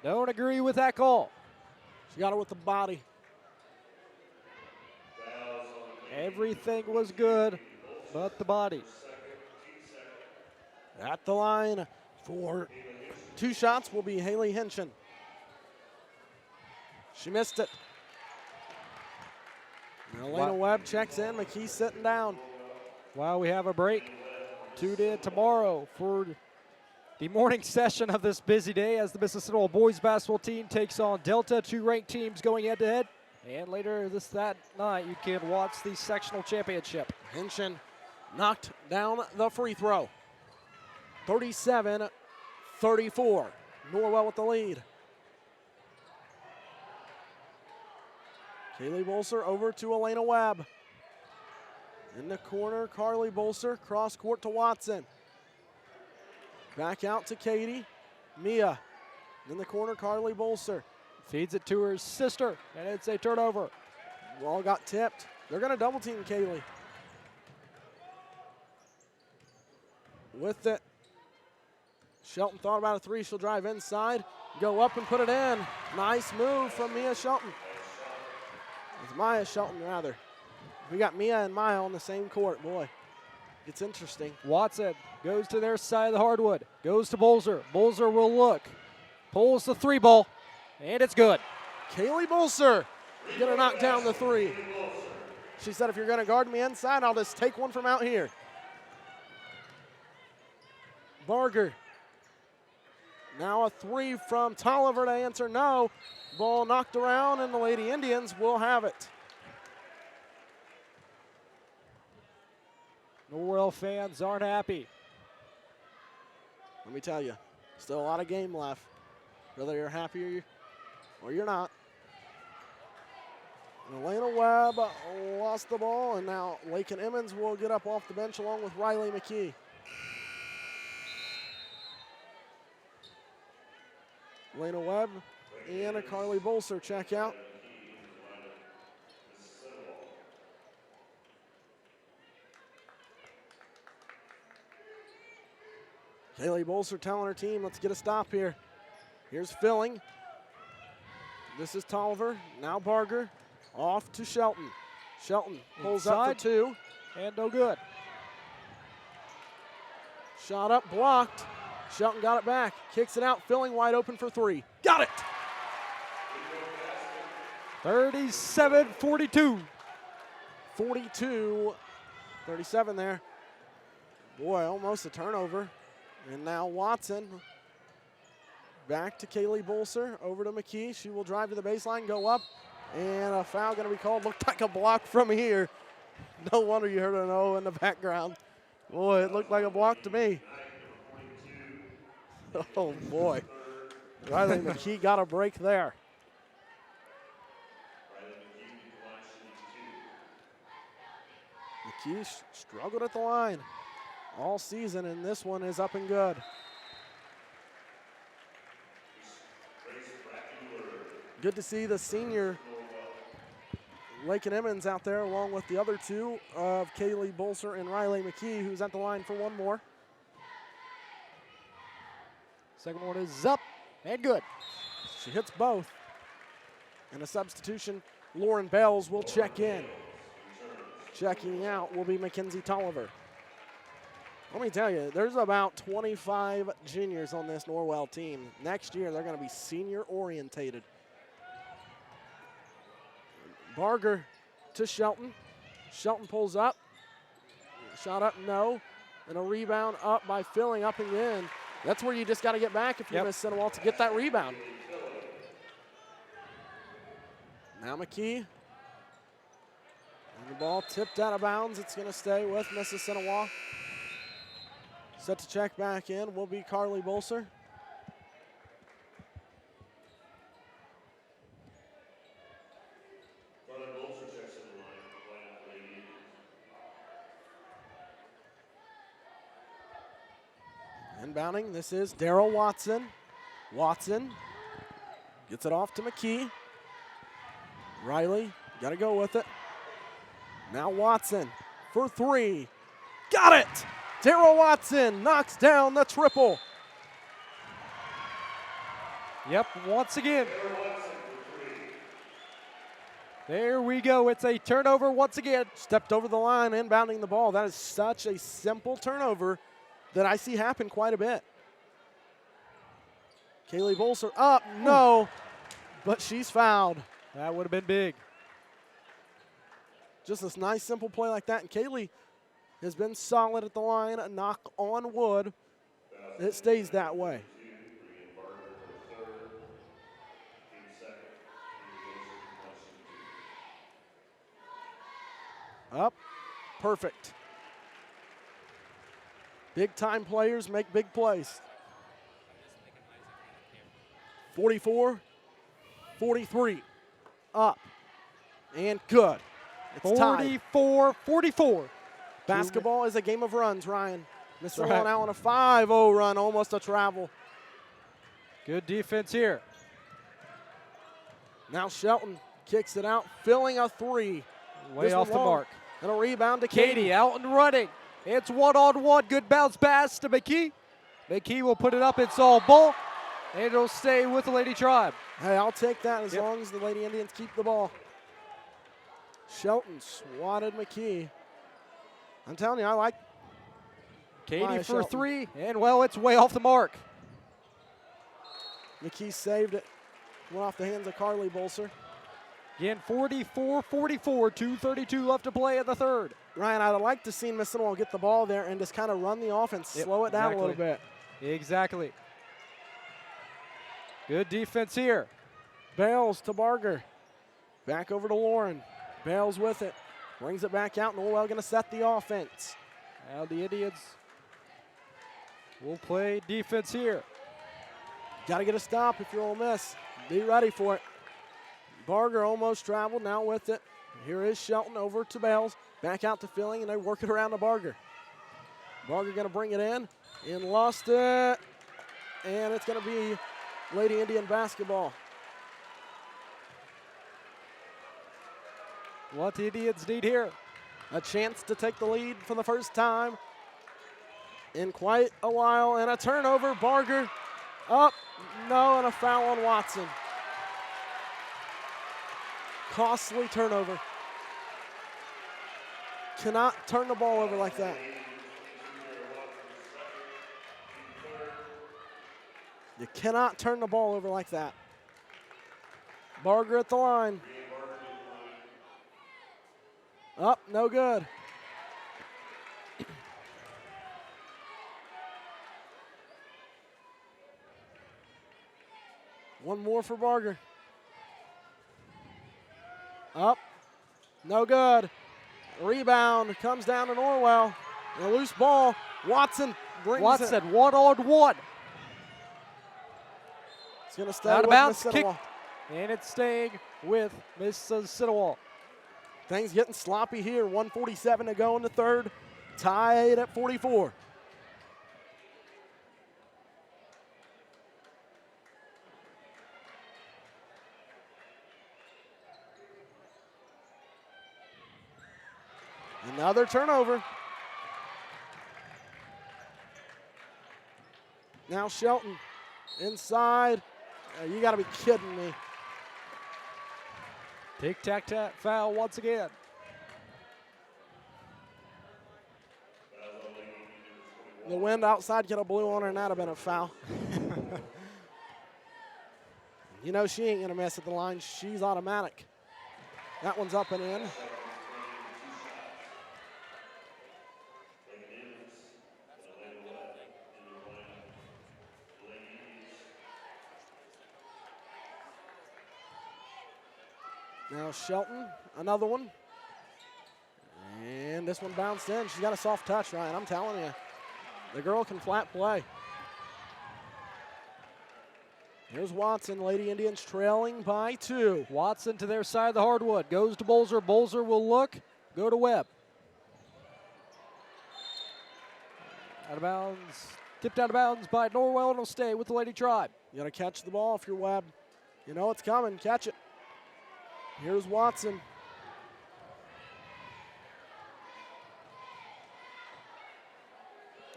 Don't agree with that call. She got it with the body. Everything was good, but the body. At the line for 2 shots will be Haley Henshin. She missed it. Now Elena Webb checks in. McKee sitting down. While we have a break, tune in tomorrow for the morning session of this busy day as the Mississinewa boys basketball team takes on Delta, 2 ranked teams going head-to-head. And later that night, you can watch the sectional championship. Henshin knocked down the free throw. 37-34. Norwell with the lead. Kaylee Bolser over to Elena Webb. In the corner, Carly Bolser, cross court to Watson. Back out to Katie. Mia. In the corner, Carly Bolser. Feeds it to her sister, and it's a turnover. Ball got tipped. They're going to double team Kaylee. With it. Shelton thought about a 3. She'll drive inside, go up and put it in. Nice move from Mia Shelton. It's Maya Shelton, rather. We got Mia and Maya on the same court. Boy, it's interesting. Watson goes to their side of the hardwood. Goes to Bolzer. Bolzer will look. Pulls the 3 ball, and it's good. Kaylee Bolser going to knock down the 3. She said, if you're going to guard me inside, I'll just take one from out here. Barger. Now a 3 from Tolliver to answer no. Ball knocked around, and the Lady Indians will have it. Norwell fans aren't happy. Let me tell you, still a lot of game left. Whether you're happy or you're not. And Elena Webb lost the ball, and now Lakin Emmons will get up off the bench along with Riley McKee. Elena Webb and Carly Bolser check out. Kaylee Bolser telling her team, let's get a stop here. Here's Filling. This is Tolliver. Now Barger. Off to Shelton. Shelton pulls inside, up for 2. And no good. Shot up, blocked. Shelton got it back. Kicks it out. Filling wide open for 3. Got it! 37-42. 42-37 there. Boy, almost a turnover. And now Watson back to Kaylee Bolser, over to McKee. She will drive to the baseline, go up, and a foul going to be called. Looked like a block from here. No wonder you heard an O in the background. Boy, it looked like a block to me. Oh, boy. Riley McKee got a break there. McKee struggled at the line all season, and this one is up and good. Good to see the senior Lakin Emmons out there along with the other 2 of Kaylee Bolser and Riley McKee, who's at the line for one more. Second one is up and good. She hits both. And a substitution, Lauren Bells will check in. Checking out will be Mackenzie Tolliver. Let me tell you, there's about 25 juniors on this Norwell team. Next year, they're going to be senior orientated. Barger to Shelton. Shelton pulls up. Shot up, no. And a rebound up by Filling up and in. That's where you just got to get back if you're Mississinewa to get that rebound. Now McKee. And the ball tipped out of bounds. It's going to stay with Mississinewa. Set to check back in will be Carly Bolser. Inbounding, this is Daryl Watson. Watson gets it off to McKee. Riley, got to go with it. Now Watson for three. Got it! Daryl Watson knocks down the triple. Yep, once again. There we go. It's a turnover once again. Stepped over the line, inbounding the ball. That is such a simple turnover that I see happen quite a bit. Kaylee Bolser up, no, but she's fouled. That would have been big. Just this nice, simple play like that. And Kaylee has been solid at the line. A knock on wood. It stays that way. Up, perfect. Big time players make big plays. 44-43, up, and good. It's tied. 44-44. Basketball is a game of runs, Ryan. Mississinewa right. now on a 5-0 run, almost a travel. Good defense here. Now Shelton kicks it out, filling a three. Way This off one the long. mark. And a rebound to Katie Katie. out and running. It's one-on-one. Good bounce pass to McKee. McKee will put it up. It's all ball. And it'll stay with the Lady Tribe. Hey, I'll take that as Yep. long as the Lady Indians keep the ball. Shelton swatted McKee. I'm telling you, I like Katie Maya for Shelton. three. And, well, it's way off the mark. McKee saved it. Went off the hands of Carly Bolser. Again, 44-44. 2:32 left to play in the third. Ryan, I'd like to see Mississinewa get the ball there and just kind of run the offense, Yep, slow it down a little bit. Exactly. Good defense here. Bales to Barger. Back over to Lauren. Bales with it. Brings it back out. Norwell going to set the offense. Now the Indians will play defense here. Got to get a stop if you're Ole Miss. Be ready for it. Barger almost traveled, now with it. Here is Shelton over to Bales. Back out to Filling, and they work it around to Barger. Barger going to bring it in. And lost it. And it's going to be Lady Indian basketball. What the Indians need here. A chance to take the lead for the first time in quite a while. And a turnover. Barger up. No, and a foul on Watson. Costly turnover. Cannot turn the ball over like that. You cannot turn the ball over like that. Barger at the line. Up, no good. One more for Barger. Up, no good. Rebound comes down to Norwell. And a loose ball. Watson brings it. Watson, one-on-one. It's going to stay Out of with bounds, kick. Mississinewa. And it's staying with Mississinewa. Things getting sloppy here. 1:47 to go in the third. Tied at 44. Another turnover. Now Shelton inside. You got to be kidding me. Tic-tac-tac foul once again. The wind outside could have blew on her, and that would have been a foul. You know she ain't going to mess at the line. She's automatic. That one's up and in. Now Shelton, another one. And this one bounced in. She's got a soft touch, Ryan, I'm telling you. The girl can flat play. Here's Watson. Lady Indians trailing by 2. Watson to their side of the hardwood. Goes to Bolzer. Bolzer will look. Go to Webb. Out of bounds. Tipped out of bounds by Norwell, and it'll stay with the Lady Tribe. You got to catch the ball if you're Webb. You know it's coming. Catch it. Here's Watson.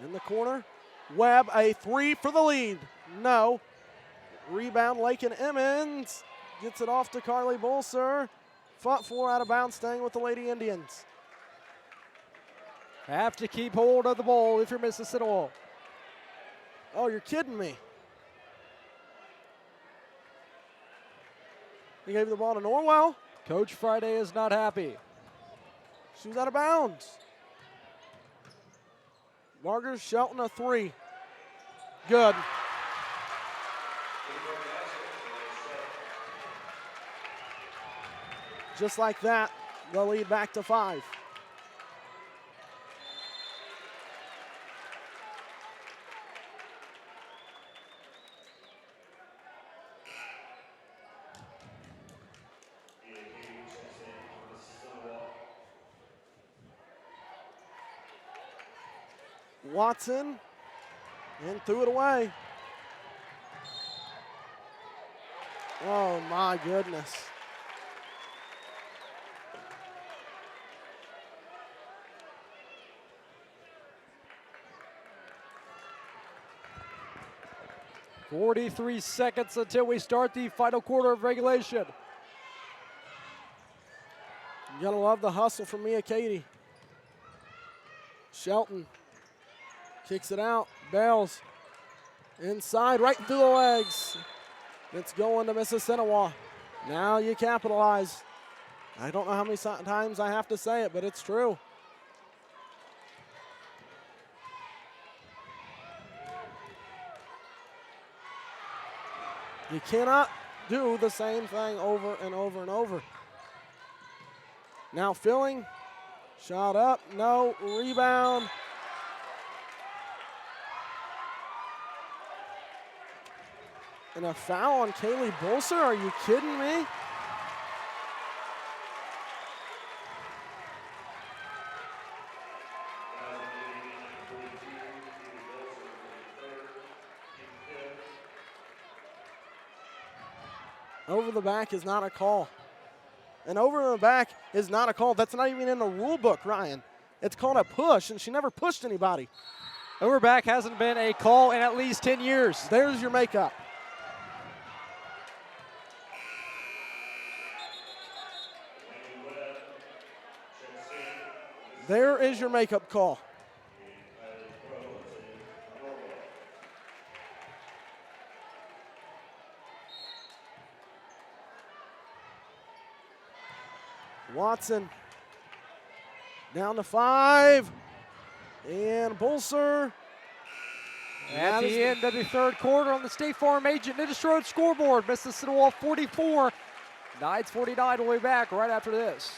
In the corner. Webb, a 3 for the lead. No. Rebound, Lakin Emmons. Gets it off to Carly Bolser. Fought 4 out of bounds, staying with the Lady Indians. Have to keep hold of the ball if you're Mississinewa. Oh, you're kidding me. He gave the ball to Norwell. Coach Friday is not happy. She was out of bounds. Margaret Shelton, a 3. Good. Just like that, the lead back to 5. Watson, and threw it away. Oh my goodness. .43 seconds until we start the final quarter of regulation. You gotta love the hustle from Mia Katie. Shelton kicks it out, bails. Inside, right through the legs. It's going to Mississinewa. Now you capitalize. I don't know how many times I have to say it, but it's true. You cannot do the same thing over and over and over. Now filling, shot up, no, rebound. And a foul on Kaylee Bolser, are you kidding me? Over the back is not a call. And over the back is not a call. That's not even in the rule book, Ryan. It's called a push, and she never pushed anybody. Overback hasn't been a call in at least 10 years. There's your makeup. There is your makeup call. Watson down to 5. And Bolser. At the end of the third quarter on the State Farm Agent Nidish Road scoreboard, Mississinewa 44, Knights 49. We'll be back right after this.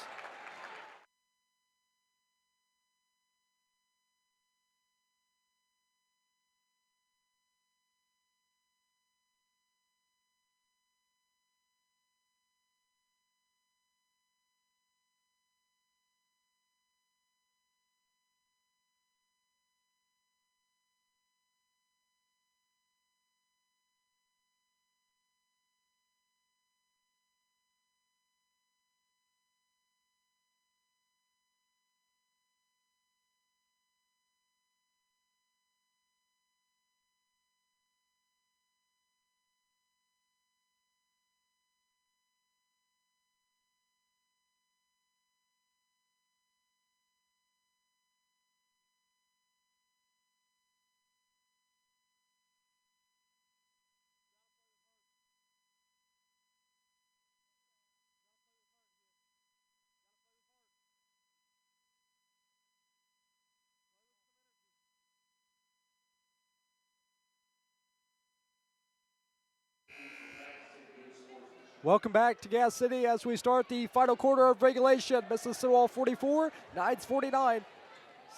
Welcome back to Gas City as we start the final quarter of regulation. Mississinewa 44, Knights 49.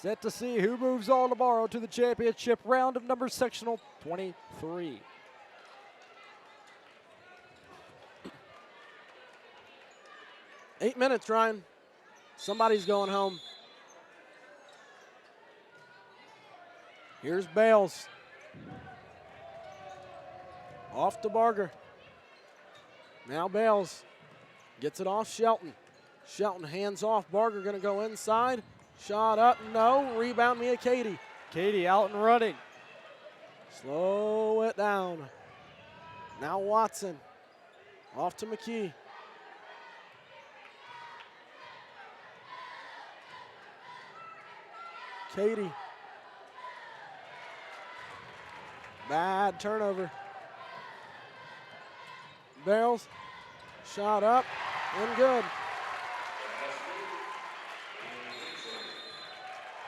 Set to see who moves on tomorrow to the championship round of number sectional 23. Eight minutes, Ryan. Somebody's going home. Here's Bales. Off to Barger. Now Bales gets it off Shelton. Shelton hands off. Barger going to go inside. Shot up, no. Rebound, Mia Katie. Katie out and running. Slow it down. Now Watson. Off to McKee. Katie. Bad turnover. Barrels. Shot up and good.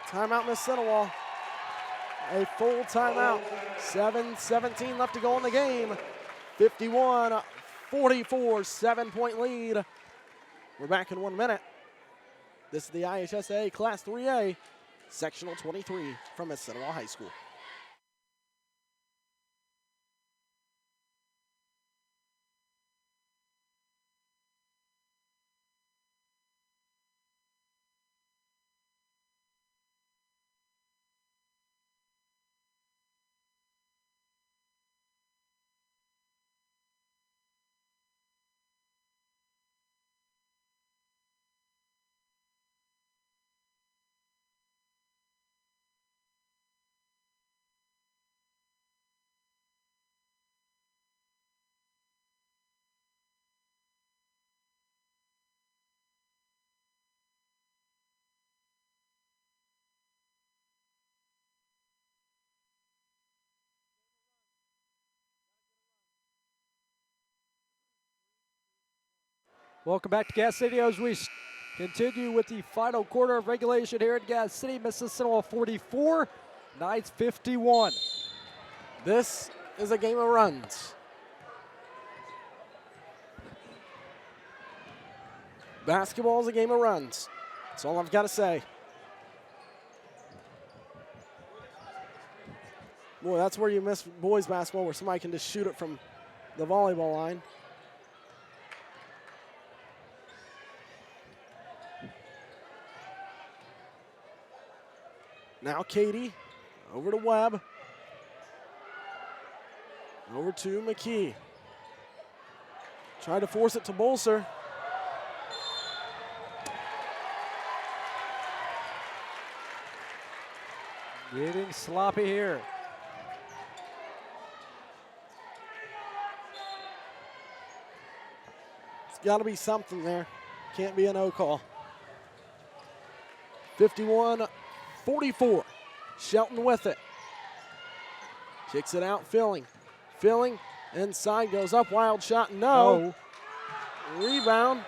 Timeout, Mississinewa. A full timeout. 7:17 left to go in the game. 51-44, 7-point lead. We're back in 1 minute. This is the IHSA Class 3A, Sectional 23 from Mississinewa High School. Welcome back to Gas City as we continue with the final quarter of regulation here in Gas City. Mississinewa 44, Knights 51. This is a game of runs. Basketball is a game of runs. That's all I've got to say. Boy, that's where you miss boys basketball, where somebody can just shoot it from the volleyball line. Now Katie, over to Webb. Over to McKee. Tried to force it to Bolser. Getting sloppy here. It's got to be something there. Can't be a no call. 51-44. Shelton with it. Kicks it out, Filling. Filling, inside, goes up, wild shot, no. Rebound.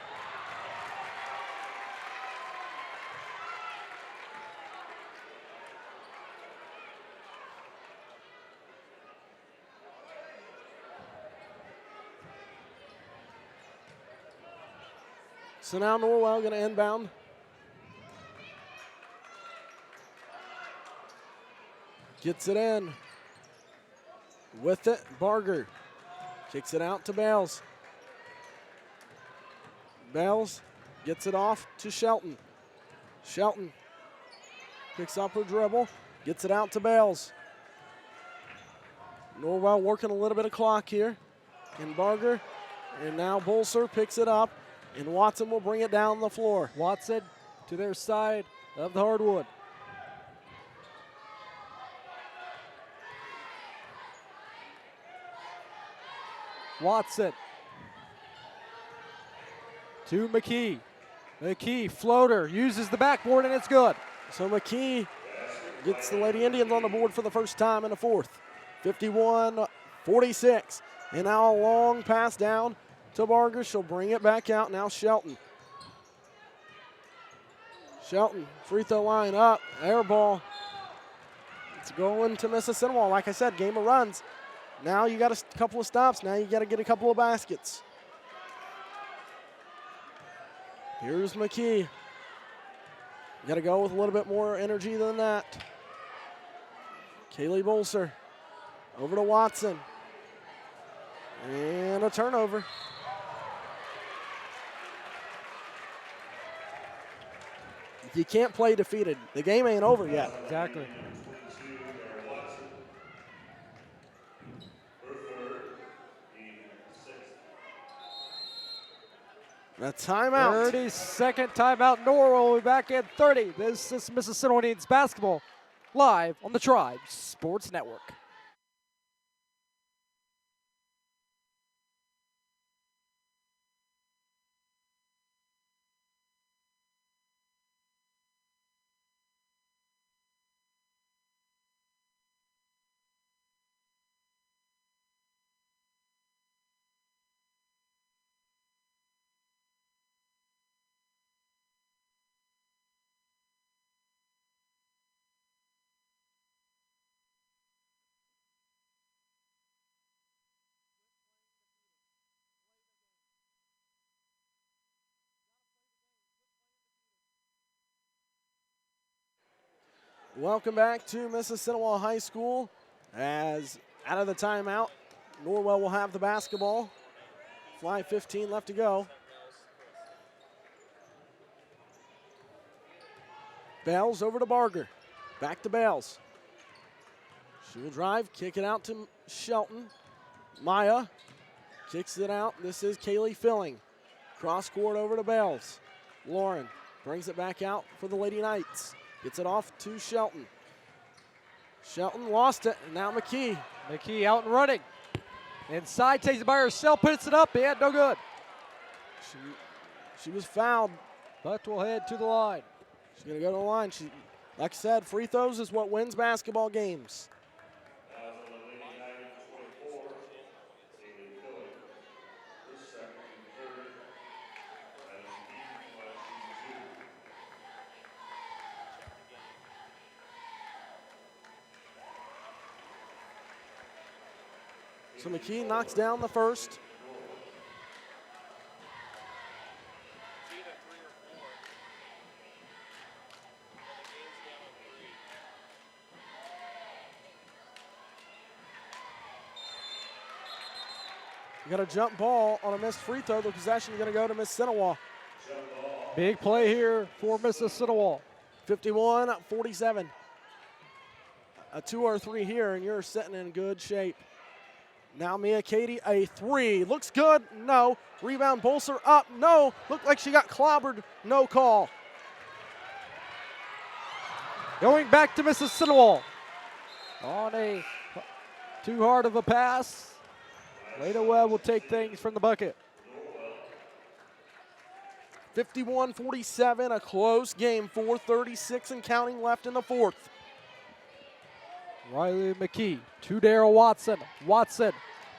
So now Norwell going to inbound. Gets it in. With it, Barger. Kicks it out to Bales. Bales gets it off to Shelton. Shelton picks up her dribble. Gets it out to Bales. Norwell working a little bit of clock here. And Barger. And now Bolser picks it up. And Watson will bring it down the floor. Watson to their side of the hardwood. Watson to McKee. McKee, floater, uses the backboard, and it's good. So McKee gets the Lady Indians on the board for the first time in the fourth. 51-46. And now a long pass down to Barger. She'll bring it back out. Now Shelton. Shelton, free throw line up, air ball. It's going to Mississinewa. Like I said, game of runs. Now you got a couple of stops. Now you got to get a couple of baskets. Here's McKee. You got to go with a little bit more energy than that. Kaylee Bolser over to Watson. And a turnover. You can't play defeated. The game ain't over yet. Exactly. A timeout. 30-second timeout. Norwell will be back in 30. This is Mississinewa Needs basketball live on the Tribe Sports Network. Welcome back to Mississinewa High School. As out of the timeout, Norwell will have the basketball. 5:15 left to go. Bales over to Barger. Back to Bales. She will drive, kick it out to Shelton. Maya kicks it out. This is Kaylee Filling. Cross court over to Bales. Lauren brings it back out for the Lady Knights. Gets it off to Shelton. Shelton lost it, and now McKee. McKee out and running. Inside, takes it by herself, puts it up, and no good. She was fouled. But will head to the line. She's going to go to the line. Like I said, free throws is what wins basketball games. So McKee knocks down the first. You got a jump ball on a missed free throw. The possession is going to go to Mississinewa. Big play here for Mississinewa. 51-47. A 2 or 3 here, and you're sitting in good shape. Now Mia Katie, a 3. Looks good. No. Rebound, Bolser up. No. Looked like she got clobbered. No call. Going back to Mississinewa. On a too hard of a pass. Leda Webb will take things from the bucket. 51-47, a close game. 4:36 and counting left in the fourth. Riley McKee to Daryl Watson. Watson,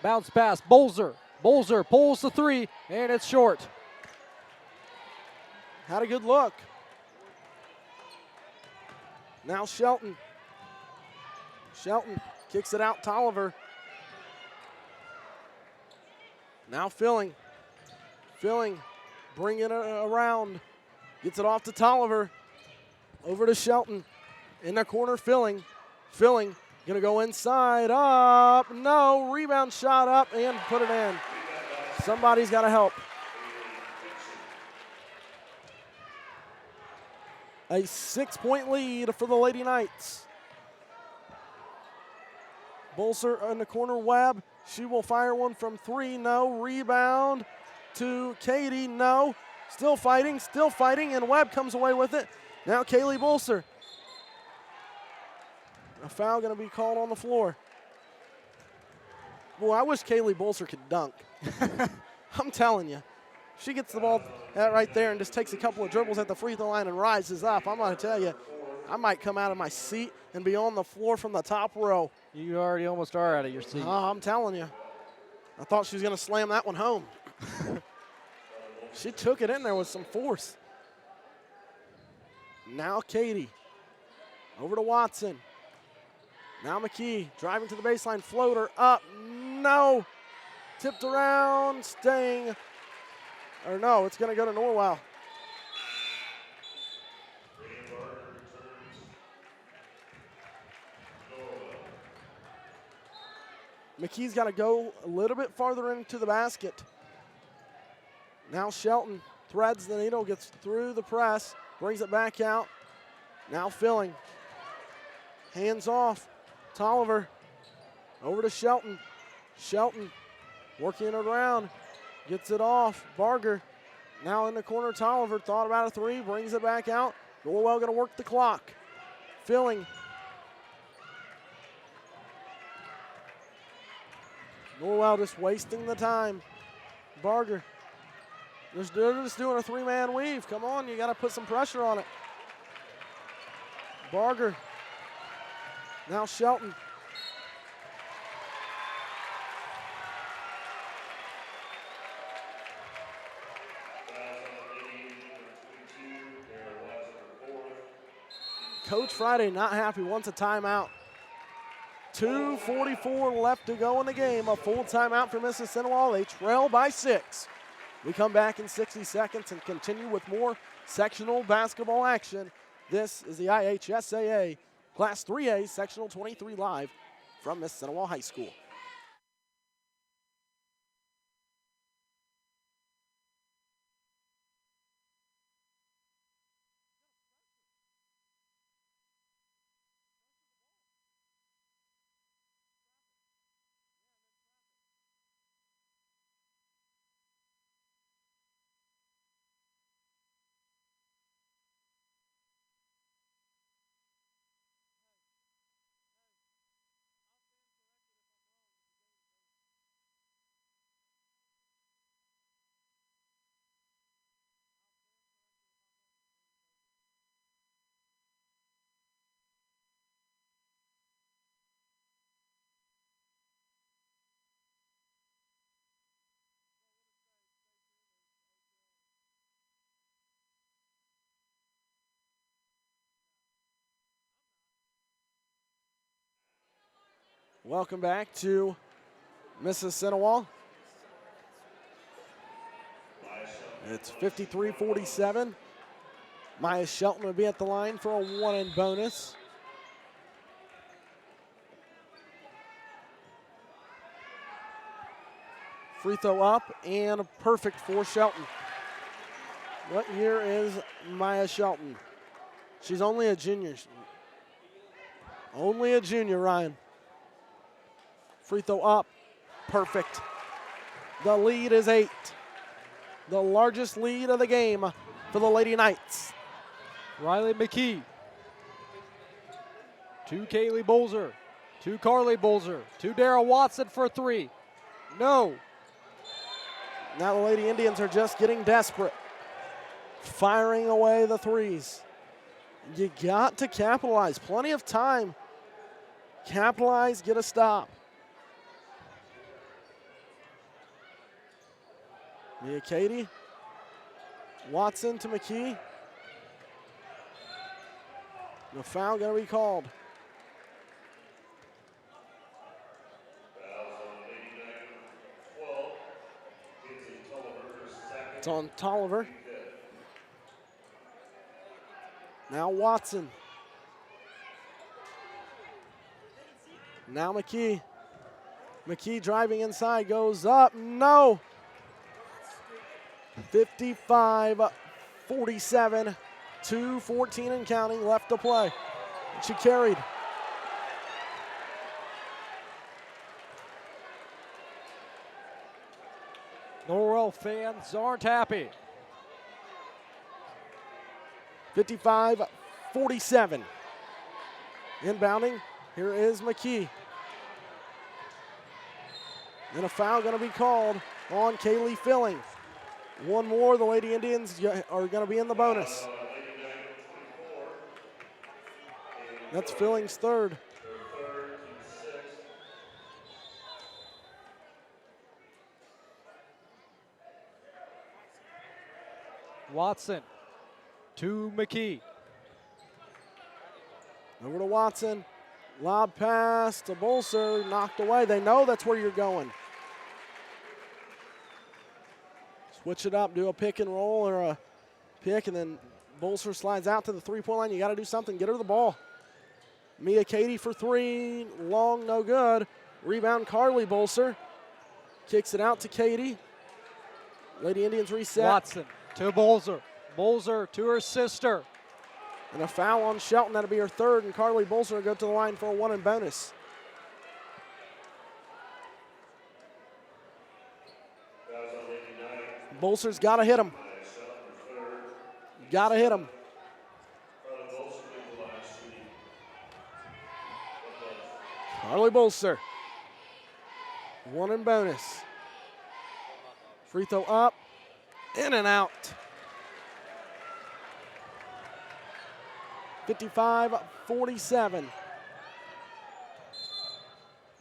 bounce pass, Bolser. Bolser pulls the 3, and it's short. Had a good look. Now Shelton. Shelton kicks it out, Tolliver. Now Filling. Filling, bringing it around. Gets it off to Tolliver. Over to Shelton. In the corner, Filling. Filling, gonna go inside, up, no, rebound shot up and put it in. Somebody's gotta help. A 6-point lead for the Lady Knights. Bolser in the corner, Webb. She will fire one from 3, no, rebound to Katie, no. Still fighting, and Webb comes away with it. Now Kaylee Bolser. A foul going to be called on the floor. Boy, I wish Kaylee Bolser could dunk. I'm telling you. She gets the ball right there and just takes a couple of dribbles at the free throw line and rises up. I'm going to tell you, I might come out of my seat and be on the floor from the top row. You already almost are out of your seat. I'm telling you. I thought she was going to slam that one home. She took it in there with some force. Now Katie. Over to Watson. Now McKee driving to the baseline, floater up, no. Tipped around, staying, or no, it's going to go to Norwell. McKee's got to go a little bit farther into the basket. Now Shelton threads the needle, gets through the press, brings it back out. Now Filling. Hands off. Tolliver over to Shelton. Shelton working it around, gets it off. Barger now in the corner. Tolliver thought about a three, brings it back out. Norwell going to work the clock. Filling. Norwell just wasting the time. Barger. They're just doing a three-man weave. Come on, you got to put some pressure on it. Barger. Now Shelton. Coach Friday not happy, wants a timeout. 2:44 left to go in the game. A full timeout for Mississinewa. They trail by 6. We come back in 60 seconds and continue with more sectional basketball action. This is the IHSAA Class 3A Sectional 23 live from Mississinewa High School. Welcome back to Mississinewa. It's 53-47. Maya Shelton will be at the line for a 1-in bonus. Free throw up and perfect for Shelton. What year is Maya Shelton? She's only a junior. Only a junior, Ryan. Free throw up, perfect. The lead is 8. The largest lead of the game for the Lady Knights. Riley McKee. To Kaylee Bolzer. To Carly Bolzer. To Dara Watson for 3. No. Now the Lady Indians are just getting desperate. Firing away the threes. You got to capitalize. Plenty of time. Capitalize, get a stop. Mia Katie. Watson to McKee. The foul going to be called. It's on Tolliver. Now Watson. Now McKee. McKee driving inside, goes up, no. 55-47, 2:14 and counting left to play. She carried. Norwell fans aren't happy. 55-47. Inbounding, here is McKee. And a foul going to be called on Kaylee Filling. One more, the Lady Indians are going to be in the bonus. That's Filling's third. Watson to McKee. Over to Watson. Lob pass to Bolser, knocked away. They know that's where you're going. Switch it up, do a pick and roll or a pick, and then Bolser slides out to the three-point line. You got to do something, get her the ball. Mia Katie for 3, long, no good. Rebound, Carly Bolser. Kicks it out to Katie. Lady Indians reset. Watson to Bolzer. Bolzer to her sister. And a foul on Shelton. That'll be her third, and Carly Bolser will go to the line for a 1 and bonus. Bolser's got to hit him. Got to hit him. Carly Bolser. 1 and bonus. Free throw up, in and out. 55-47.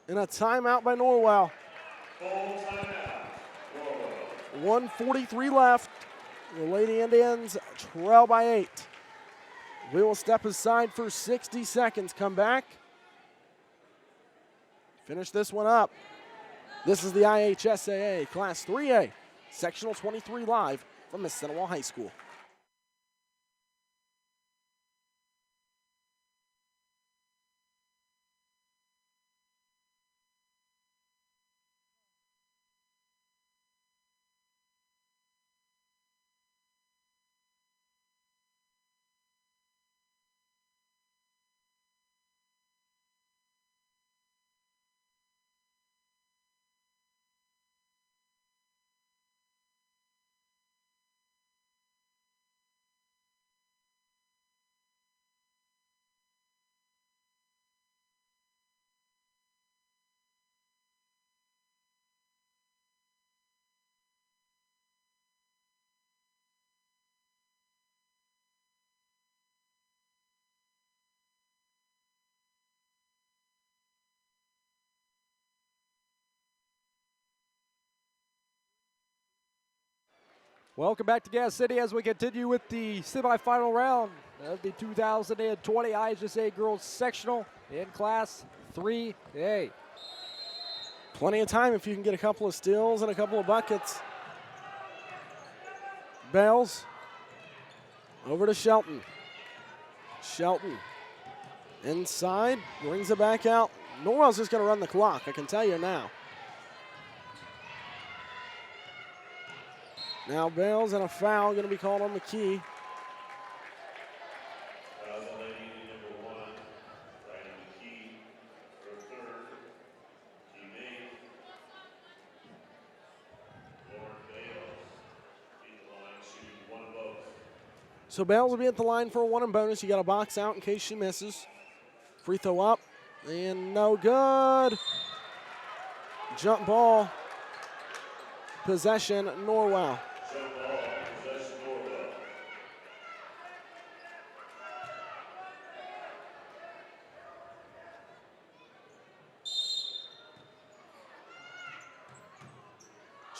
And a timeout by Norwell. 1:43 left. The Lady Indians trail by 8. We will step aside for 60 seconds. Come back. Finish this one up. This is the IHSAA Class 3A, Sectional 23 live from Mississinewa High School. Welcome back to Gas City as we continue with the semifinal round of the 2020 IHSA Girls Sectional in Class 3A. Plenty of time if you can get a couple of steals and a couple of buckets. Bales over to Shelton. Shelton inside, brings it back out. Norwell's just going to run the clock, I can tell you now. Now Bales and a foul going to be called on McKee. So Bales will be at the line for a 1 and bonus. You got a box out in case she misses. Free throw up and no good. Jump ball. Possession Norwell.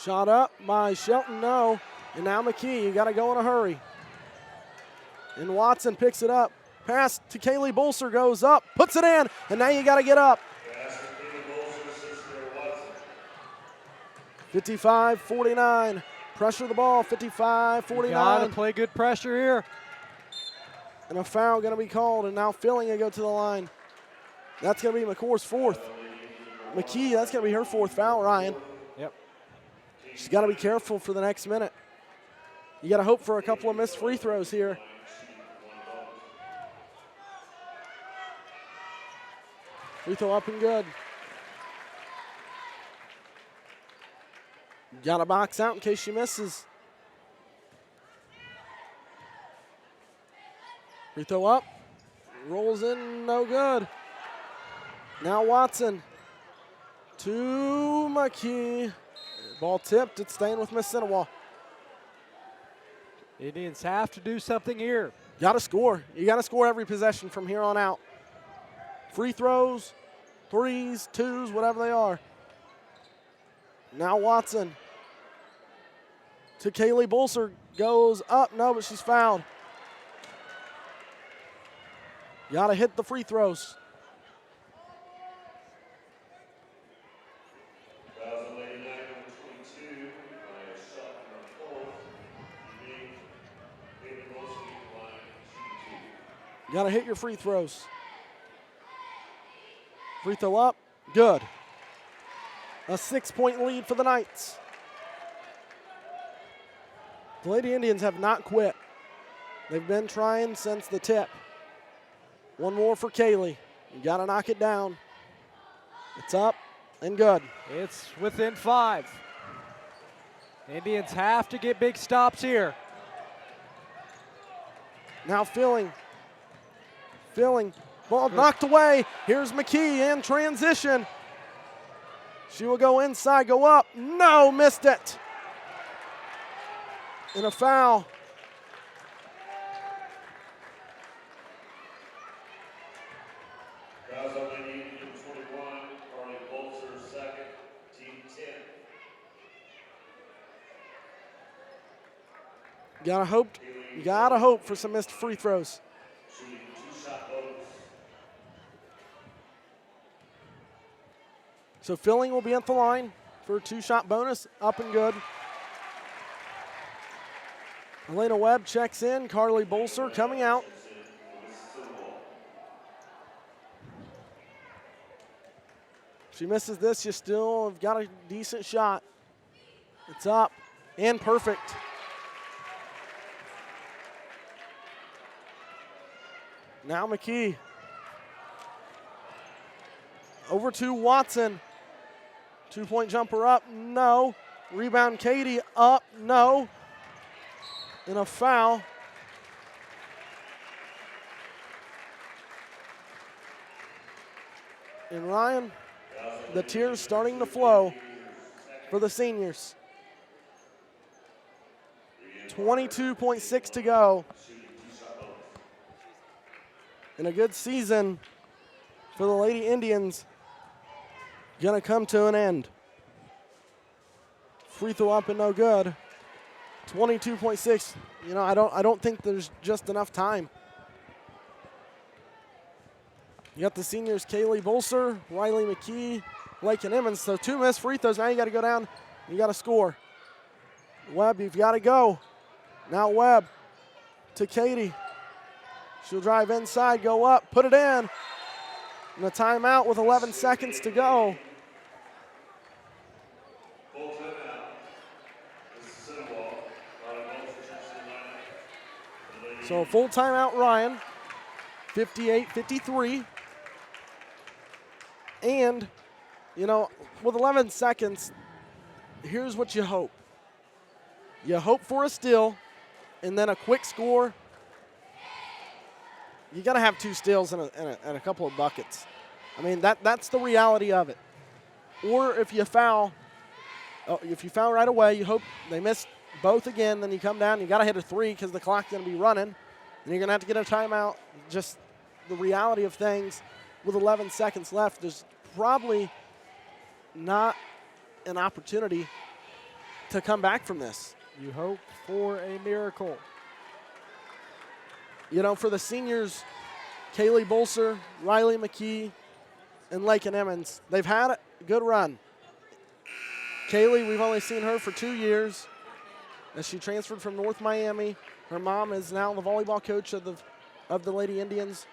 Shot up by Shelton, no. And now McKee, you got to go in a hurry. And Watson picks it up. Pass to Kaylee Bolser goes up, puts it in, and now you got to get up. 55-49. Pressure the ball, 55-49. Got to play good pressure here. And a foul going to be called, and now Filling will go to the line. That's going to be McCour's fourth. McKee, that's going to be her fourth foul, Ryan. Yep. She's got to be careful for the next minute. You got to hope for a couple of missed free throws here. Free throw up and good. Got a box out in case she misses. Free throw up. Rolls in, no good. Now Watson to McKee. Ball tipped, it's staying with Mississinewa. Indians have to do something here. Got to score. You got to score every possession from here on out. Free throws, threes, twos, whatever they are. Now Watson to Kaylee Bolser, goes up, no, but she's fouled. Got to hit the free throws. Got to hit your free throws. Free throw up, good. A 6-point lead for the Knights. The Lady Indians have not quit. They've been trying since the tip. One more for Kaylee. You got to knock it down. It's up and good. It's within 5. Indians have to get big stops here. Now Filling. Ball knocked away. Here's McKee in transition. She will go inside, go up. No, missed it. And a foul. Fouls on Lady Indian 21, Carly Bolzer second, team 10. You gotta hope for some missed free throws. Shooting 2-shot bonus. So Filling will be at the line for a 2-shot bonus, up and good. Elena Webb checks in, Carly Bolser coming out. If she misses this, you still have got a decent shot. It's up and perfect. Now McKee. Over to Watson. 2-point jumper up, no. Rebound Katie up, no. And a foul. And Ryan, the tears starting to flow for the seniors. 22.6 to go. And a good season for the Lady Indians gonna come to an end. Free throw up and no good. 22.6. You know, I don't think there's just enough time. You got the seniors Kaylee Bolser, Riley McKee, Lakin Emmons. So 2 missed free throws. Now you got to go down. You got to score. Webb, you've got to go. Now Webb to Katie. She'll drive inside, go up, put it in. And a timeout with 11 seconds to go. Full timeout. Mississinewa. Carly Bolzer checks in line. So a full timeout, Ryan. 58-53. And, you know, with 11 seconds, here's what you hope. You hope for a steal and then a quick score. You got to have 2 steals and a couple of buckets. I mean, that's the reality of it. Or if you foul right away, you hope they miss both again, then you come down, you got to hit a 3 because the clock's going to be running, and you're going to have to get a timeout. Just the reality of things. With 11 seconds left, there's probably not an opportunity to come back from this. You hope for a miracle. You know, for the seniors, Kaylee Bolser, Riley McKee, and Lakin Emmons, they've had a good run. Kaylee, we've only seen her for 2 years as she transferred from North Miami. Her mom is now the volleyball coach of the Lady Indians.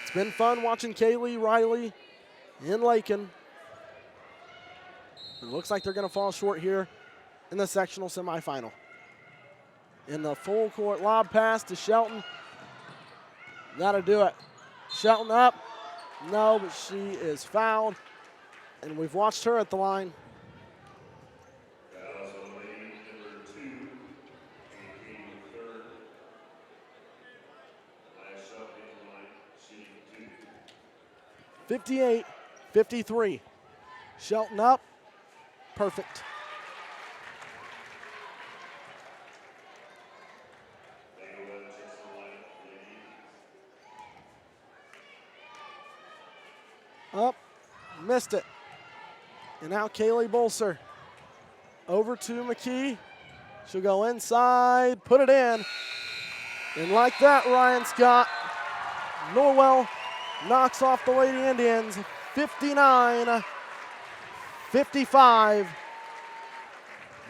It's been fun watching Kaylee, Riley, and Lakin. It looks like they're going to fall short here in the sectional semifinal. In the full court lob pass to Shelton. That'll do it. Shelton up. No, but she is fouled. And we've watched her at the line. Fouls on Lady number 2, and Katie third. Last shot in line, shooting 2. 58-53. Shelton up. Perfect. Up, missed it. And now Kaylee Bolser over to McKee. She'll go inside, put it in. And like that, Ryan Scott, Norwell knocks off the Lady Indians 59-55.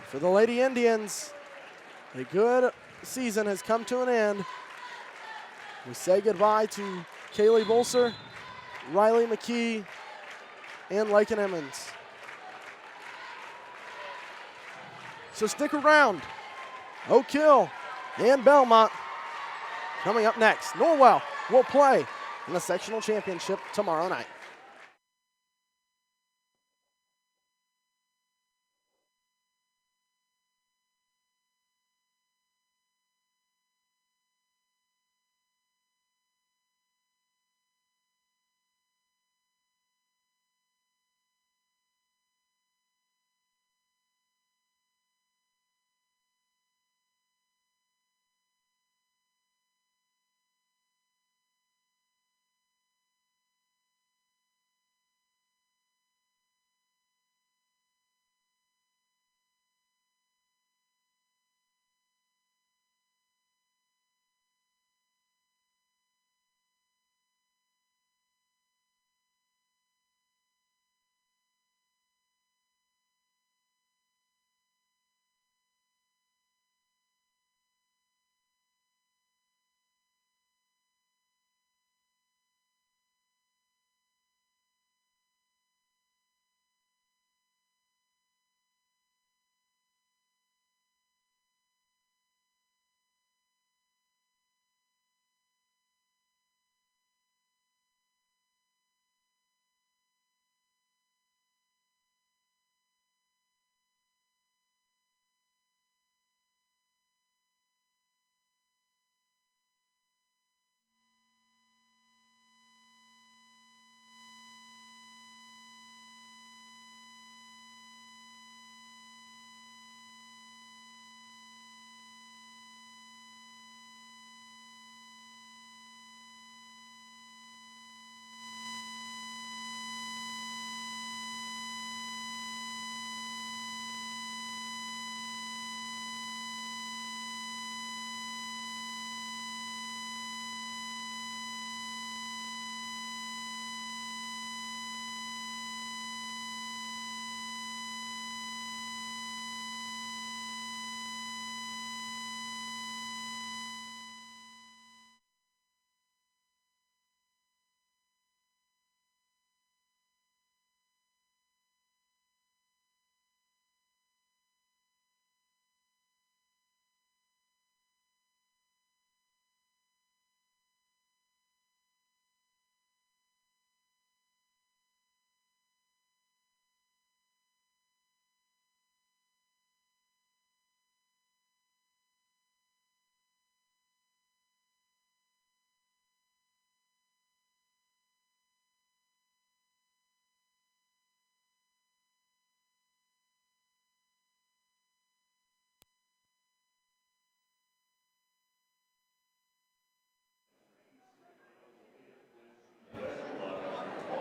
For the Lady Indians, a good season has come to an end. We say goodbye to Kaylee Bolser Riley McKee, and Lakin Emmons. So stick around. Oak Hill and Belmont coming up next. Norwell will play in the sectional championship tomorrow night.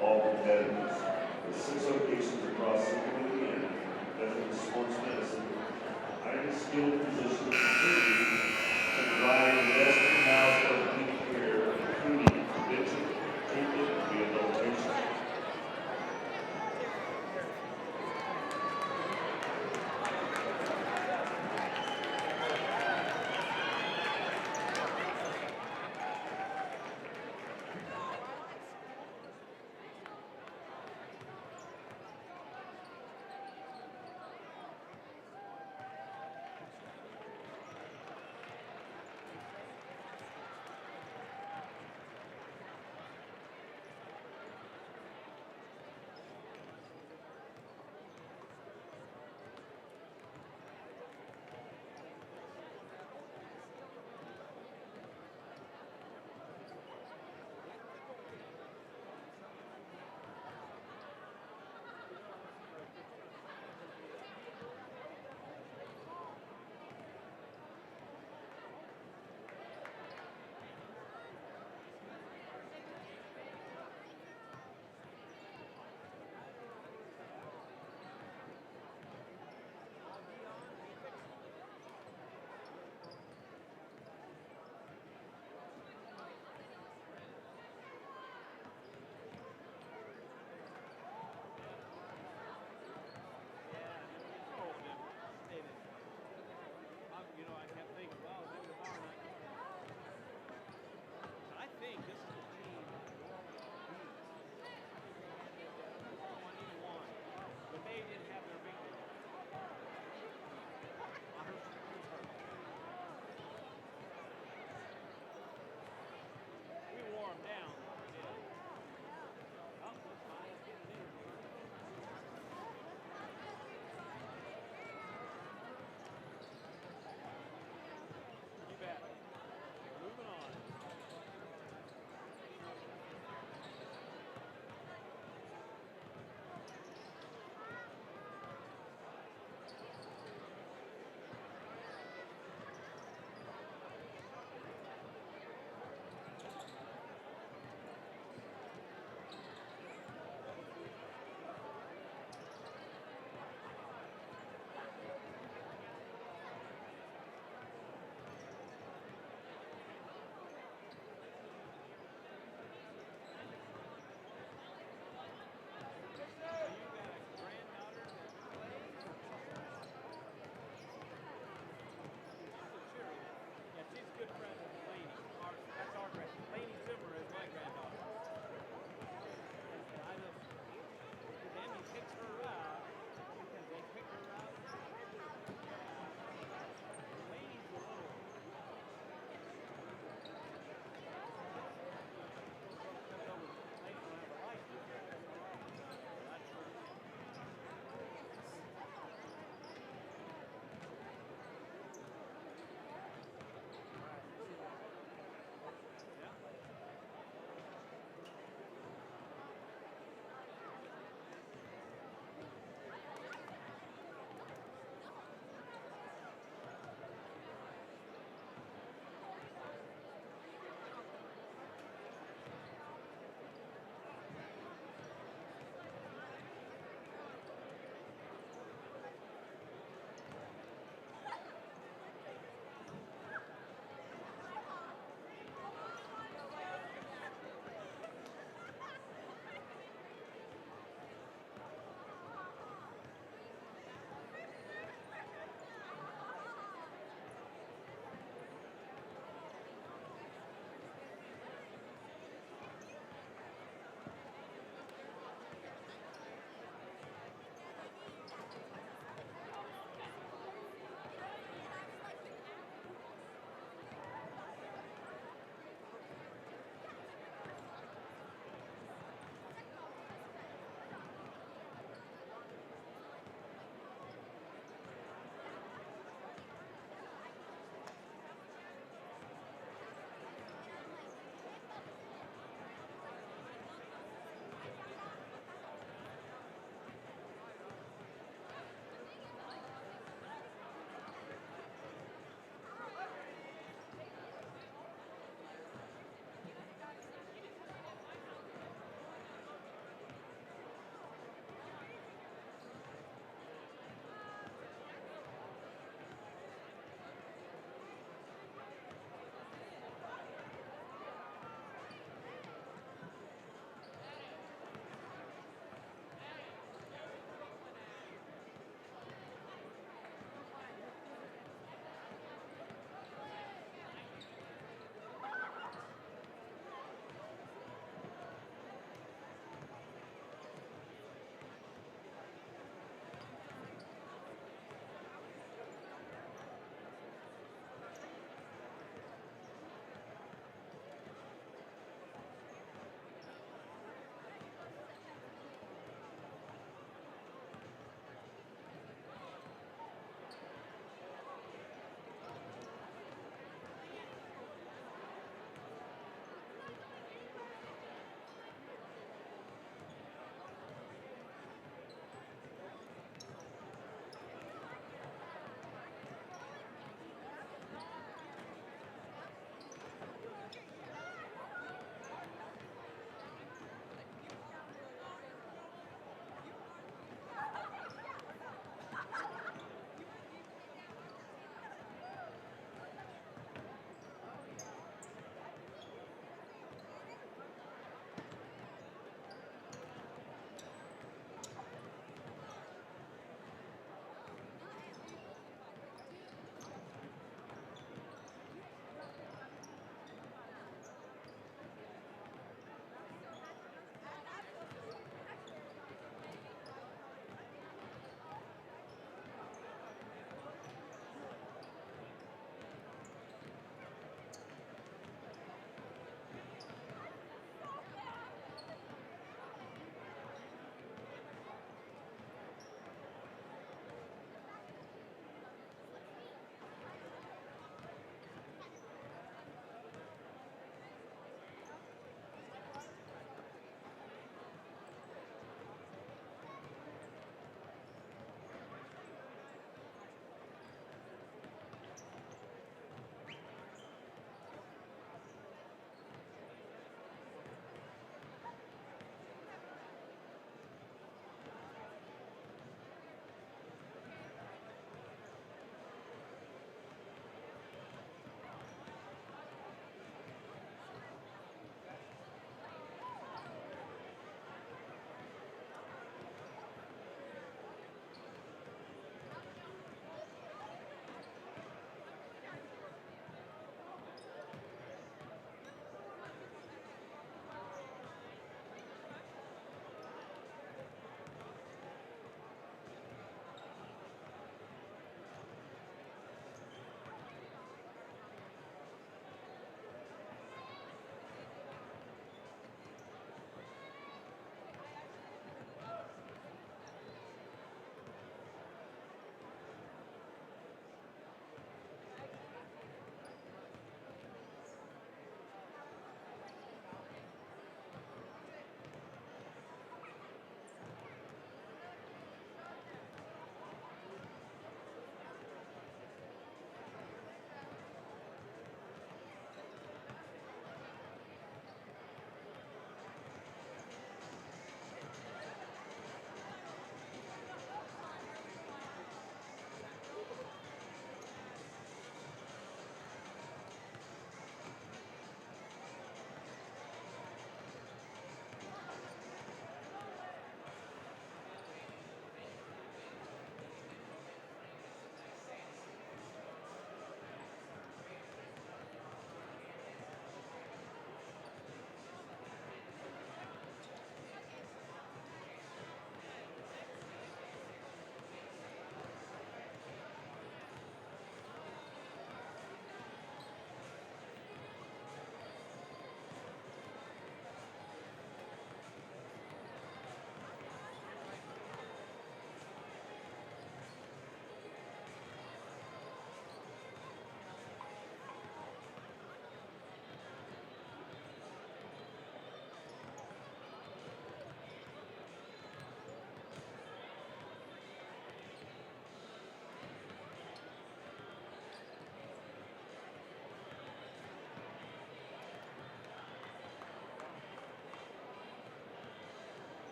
All competitors, with 6 locations across Central Indiana, veteran sports medicine, highly skilled physicians to provide the best in-house orthopedic care, including prevention, treatment, and rehabilitation.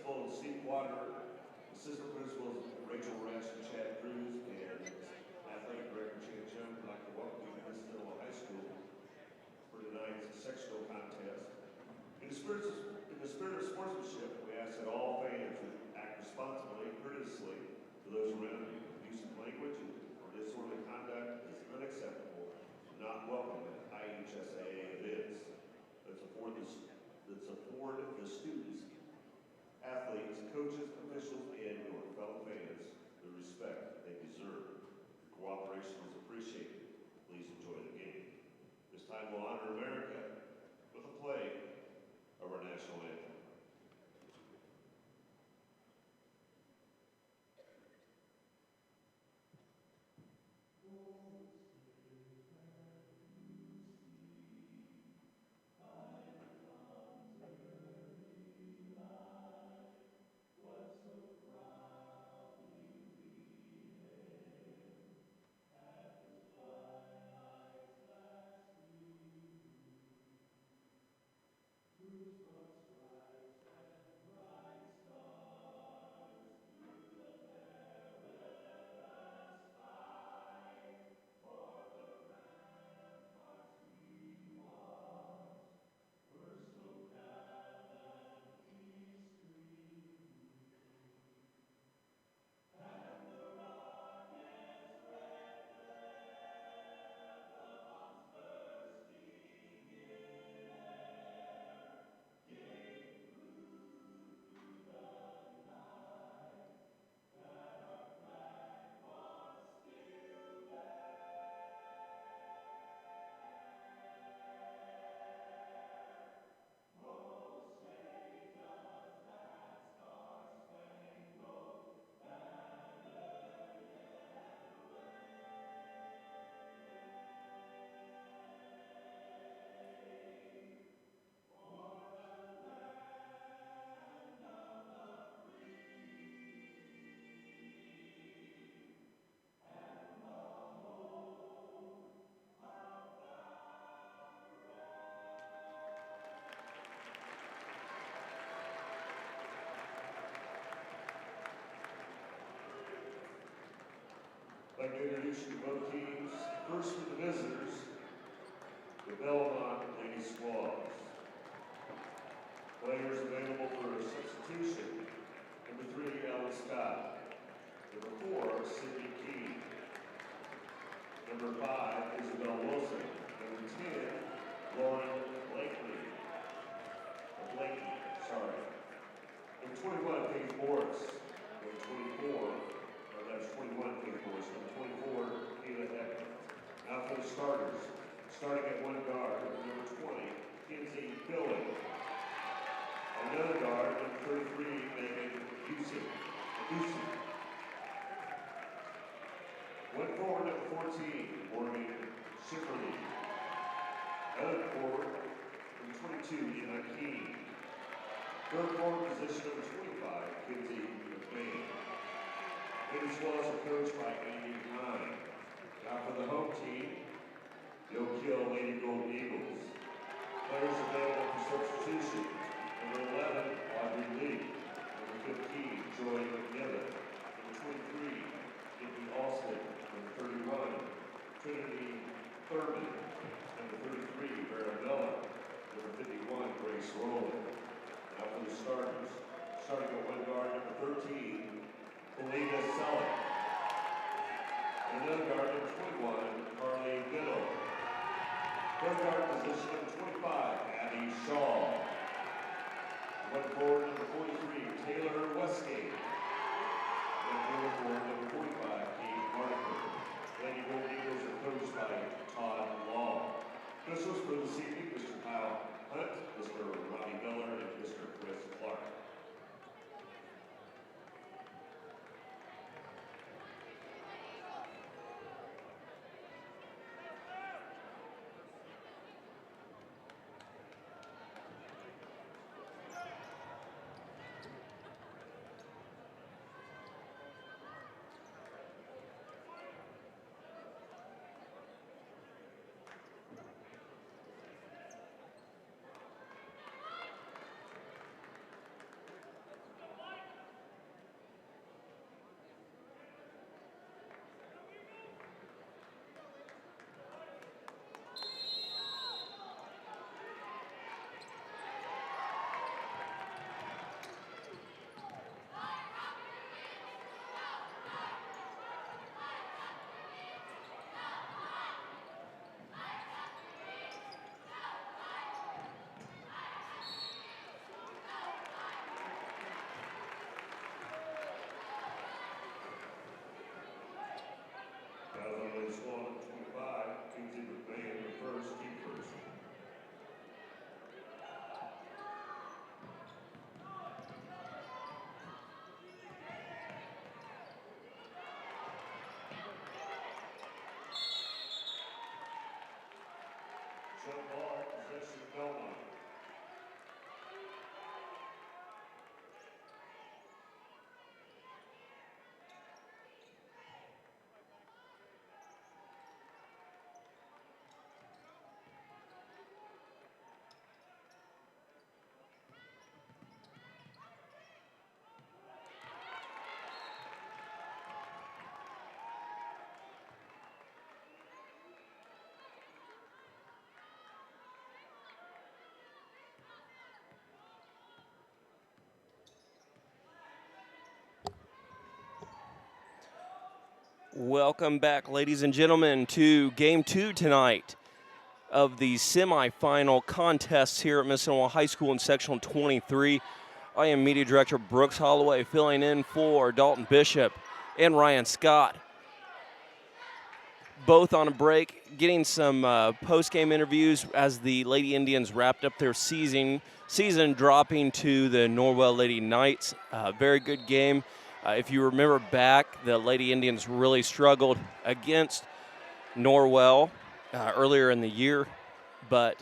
Principal Steve Water, Assistant Principals Rachel Resch and Chad Cruz, and Athletic Director Chan Jones would like to welcome you to Mississinewa High School for tonight's sectional contest. In the spirit of sportsmanship, we ask that all fans act responsibly and courteously to those around you. Abusive language or disorderly conduct is unacceptable and not welcome at IHSAA events. Let's afford the students, athletes, coaches, officials, and your fellow fans the respect they deserve. Your cooperation is appreciated. Please enjoy the game. This time we'll honor America with a play of our national anthem. I'd like to introduce you to both teams. First for the visitors, the Belmont Lady Squaws. Players available for substitution. Number 3, Ellen Scott. Number 4, Sydney Key. Number 5, Isabel Wilson. Number 10, Lauren Blakely. Number 21, Faith Morris. Number 24, that's 21, Faith Morris. Number 24, Kayla Heck. Now for the starters. Starting at one guard, number 20, Kinsey Billing. Another guard, number 33, Megan Busey. One forward, number 14, Morgan Shipperly. Another forward, number 22, Emma Keene. Third forward position, number 25, Kinsey McBain. Lady Squaws are coached by Andy Hine. Now for the home team, the Oak Hill Lady Golden Eagles. Players available for substitution. Number 11, Audrey Lee. Number 15, Joy McNiven. Number 23, Nikki Alston. Number 31, Trinity Thurman. Number 33, Vera Miller. Number 51, Grace Rowland. Now for the starters. Starting at one guard, number 13, Belinda Selleck. Another guard, number 21, Carly Biddle. Third guard position, number 25, Abby Shaw. One forward, number 43, Taylor Westgate. One forward, number 45, Kate Martin. Lady Golden Eagles are coached by Todd Long. Officials for this evening, Mr. Kyle Hunt, Mr. Ronnie Miller, and Mr. Chris Clark. Jump ball, possession Belmont. Welcome back, ladies and gentlemen, to Game 2 tonight of the semifinal contests here at Mississinewa High School in Sectional 23. I am Media Director Brooks Holloway, filling in for Dalton Bishop and Ryan Scott. Both on a break, getting some post-game interviews as the Lady Indians wrapped up their season dropping to the Norwell Lady Knights. Very good game. If you remember back, the Lady Indians really struggled against Norwell earlier in the year, but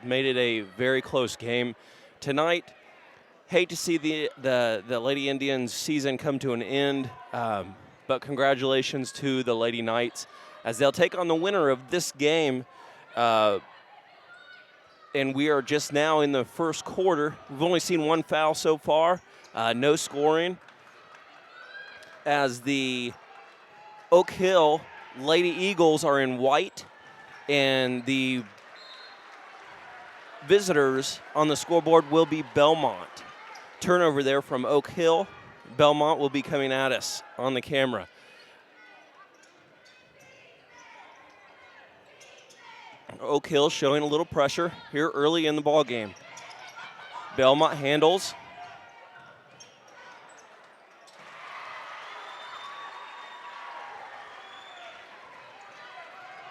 made it a very close game. Tonight, hate to see the Lady Indians season come to an end, but congratulations to the Lady Knights as they'll take on the winner of this game. And we are just now in the first quarter. We've only seen one foul so far, no scoring, as the Oak Hill Lady Eagles are in white, and the visitors on the scoreboard will be Belmont. Turnover there from Oak Hill. Belmont will be coming at us on the camera. Oak Hill showing a little pressure here early in the ball game. Belmont handles.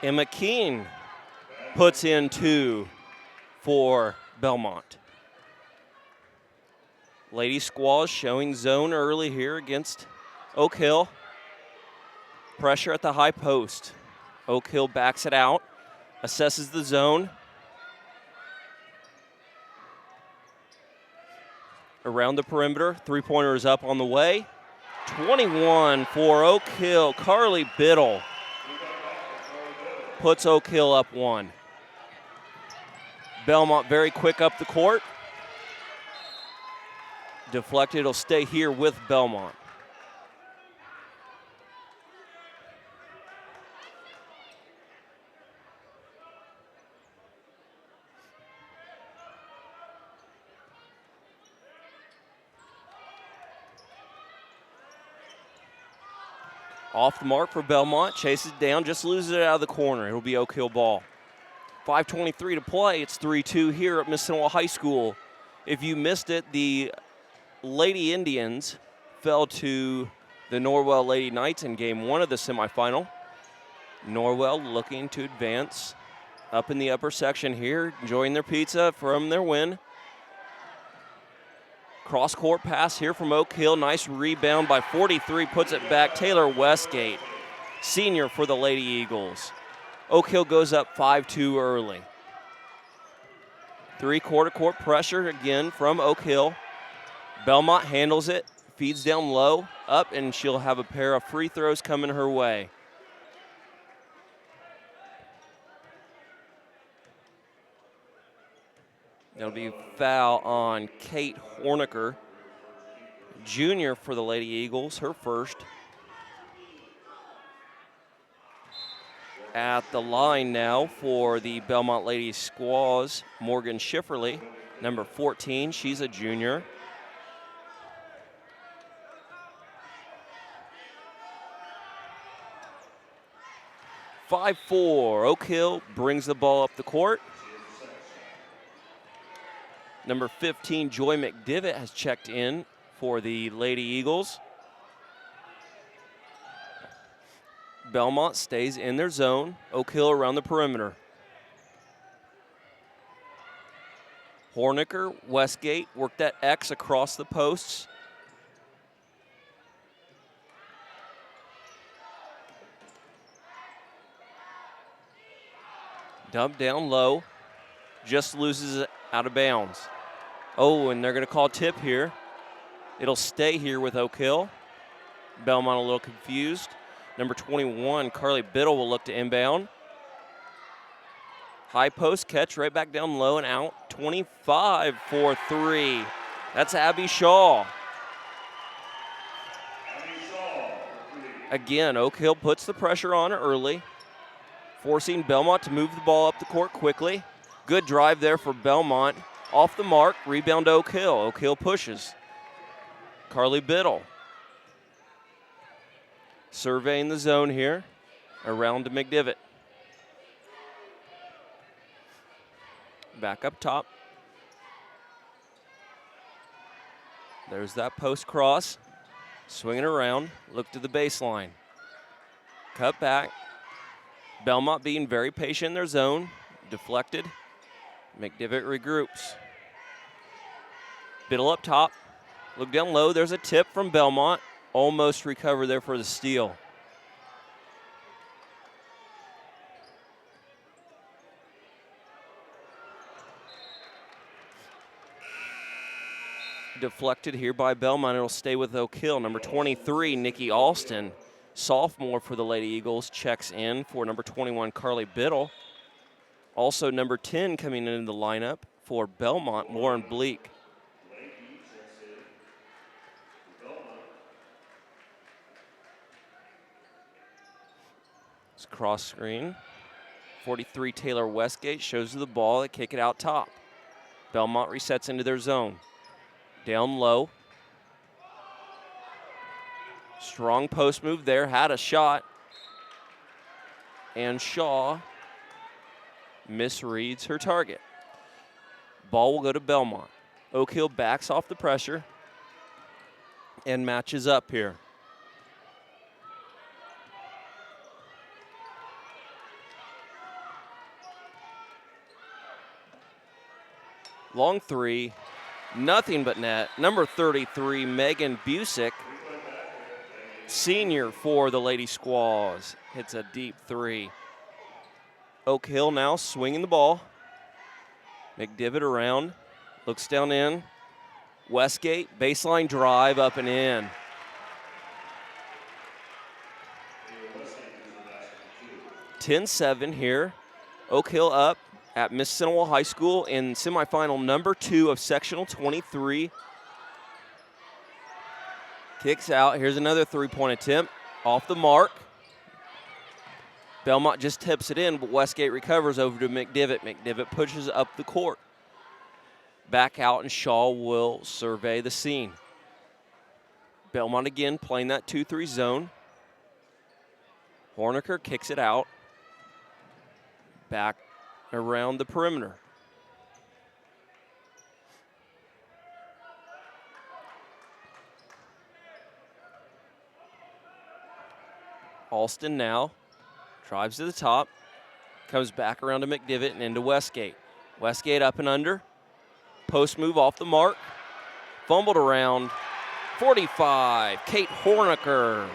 Emma Keene puts in 2 for Belmont. Lady Squaws showing zone early here against Oak Hill. Pressure at the high post. Oak Hill backs it out, assesses the zone. Around the perimeter, three-pointer is up on the way. 21 for Oak Hill. Carly Biddle puts Oak Hill up 1. Belmont very quick up the court. Deflected, it'll stay here with Belmont. Off the mark for Belmont, chases down, just loses it out of the corner. It'll be Oak Hill ball. 5:23 to play. It's 3-2 here at Mississinewa High School. If you missed it, the Lady Indians fell to the Norwell Lady Knights in game 1 of the semifinal. Norwell looking to advance up in the upper section here, enjoying their pizza from their win. Cross-court pass here from Oak Hill. Nice rebound by 43, puts it back. Taylor Westgate, senior for the Lady Eagles. Oak Hill goes up 5-2 early. Three-quarter court pressure again from Oak Hill. Belmont handles it, feeds down low, up, and she'll have a pair of free throws coming her way. That'll be foul on Kate Horniker, junior for the Lady Eagles, her first. At the line now for the Belmont Lady Squaws, Morgan Schifferly, number 14, she's a junior. (5-4), Oak Hill brings the ball up the court. Number 15, Joy McDivitt, has checked in for the Lady Eagles. Belmont stays in their zone. Oak Hill around the perimeter. Horniker, Westgate, work that X across the posts. Dump down low. just loses it out of bounds. Oh, and they're going to call tip here. It'll stay here with Oak Hill. Belmont a little confused. Number 21, Carly Biddle will look to inbound. High post catch right back down low and out. 25 for 3. That's Abby Shaw. Again, Oak Hill puts the pressure on early, forcing Belmont to move the ball up the court quickly. Good drive there for Belmont. Off the mark, rebound to Oak Hill. Oak Hill pushes. Carly Biddle. Surveying the zone here, around to McDivitt. Back up top. There's that post cross. Swinging around, look to the baseline. Cut back. Belmont being very patient in their zone. Deflected. McDivitt regroups. Biddle up top. Look down low. There's a tip from Belmont. Almost recovered there for the steal. Deflected here by Belmont. It'll stay with Oak Hill. Number 23, Nikki Alston, sophomore for the Lady Eagles, checks in for number 21, Carly Biddle. Also number 10 coming into the lineup for Belmont, Lauren Bleak. It's cross screen. 43, Taylor Westgate shows the ball. They kick it out top. Belmont resets into their zone. Down low. Strong post move there, had a shot. And Shaw misreads her target. Ball will go to Belmont. Oak Hill backs off the pressure and matches up here. Long three. Nothing but net. Number 33, Megan Busick, senior for the Lady Squaws, hits a deep three. Oak Hill now swinging the ball. McDivitt around, looks down in. Westgate, baseline drive up and in. (10-7) here. Oak Hill up at Mississinewa High School in semifinal number 2 of Sectional 23. Kicks out. Here's another three-point attempt. Off the mark. Belmont just tips it in, but Westgate recovers over to McDivitt. McDivitt pushes up the court. Back out, and Shaw will survey the scene. Belmont again playing that 2-3 zone. Horniker kicks it out. Back around the perimeter. Alston now drives to the top, comes back around to McDivitt and into Westgate. Westgate up and under. Post move off the mark. Fumbled around. 45, Kate Horniker.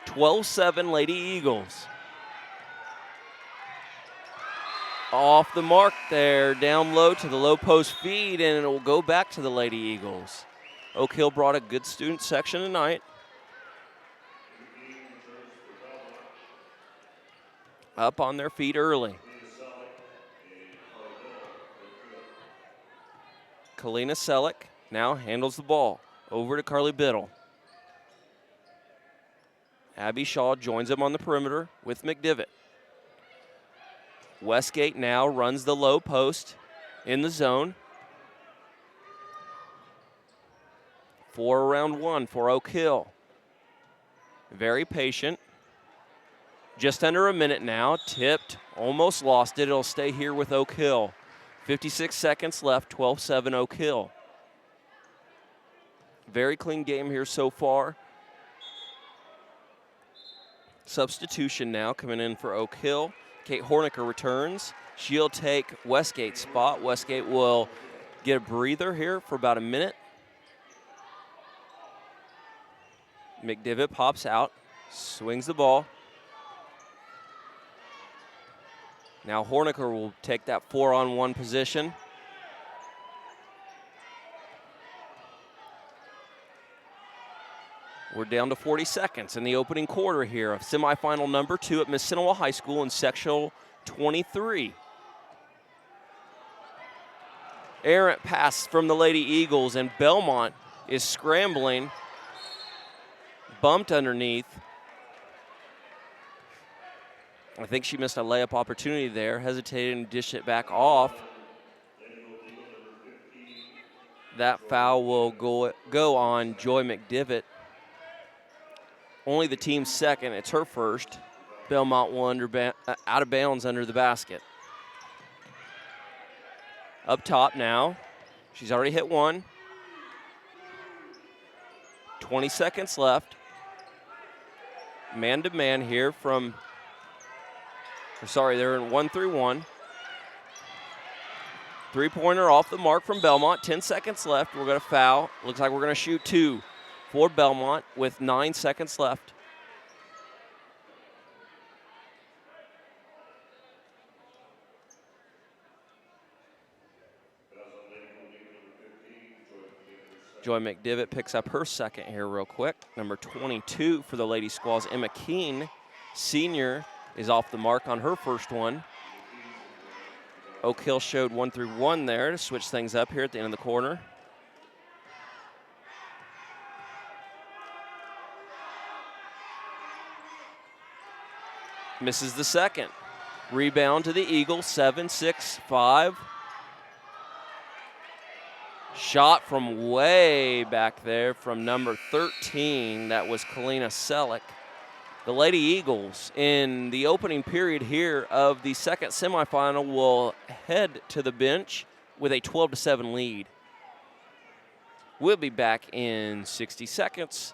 12-7 Lady Eagles. Off the mark there, down low to the low post feed, and it will go back to the Lady Eagles. Oak Hill brought a good student section tonight. Up on their feet early. Kalina Selleck now handles the ball. Over to Carly Biddle. Abby Shaw joins him on the perimeter with McDivitt. Westgate now runs the low post in the zone. 4-around-1 for Oak Hill. Very patient. Just under a minute now. Tipped, almost lost it. It'll stay here with Oak Hill. 56 seconds left, 12-7 Oak Hill. Very clean game here so far. Substitution now coming in for Oak Hill. Kate Horniker returns. She'll take Westgate's spot. Westgate will get a breather here for about a minute. McDivitt pops out, swings the ball. Now Horniker will take that 4-on-1 position. We're down to 40 seconds in the opening quarter here of semifinal number 2 at Mississinewa High School in Sectional 23. Errant pass from the Lady Eagles, and Belmont is scrambling. Bumped underneath. I think she missed a layup opportunity there, hesitated and dished it back off. That foul will go on Joy McDivitt. Only the team's second, it's her first. Belmont will out of bounds under the basket. Up top now, she's already hit one. 20 seconds left. Man-to-man here from, they're in 1-3-1. Three-pointer off the mark from Belmont, 10 seconds left. We're gonna foul. Looks like we're gonna shoot 2 for Belmont with 9 seconds left. Joy McDivitt picks up her second here real quick. Number 22 for the Lady Squalls, Emma Keene, senior, is off the mark on her first one. Oak Hill showed 1-3-1 there to switch things up here at the end of the quarter. Misses the second. Rebound to the Eagles, 7-6-5. Shot from way back there from number 13. That was Kalina Selleck. The Lady Eagles in the opening period here of the second semifinal will head to the bench with a 12-7 lead. We'll be back in 60 seconds.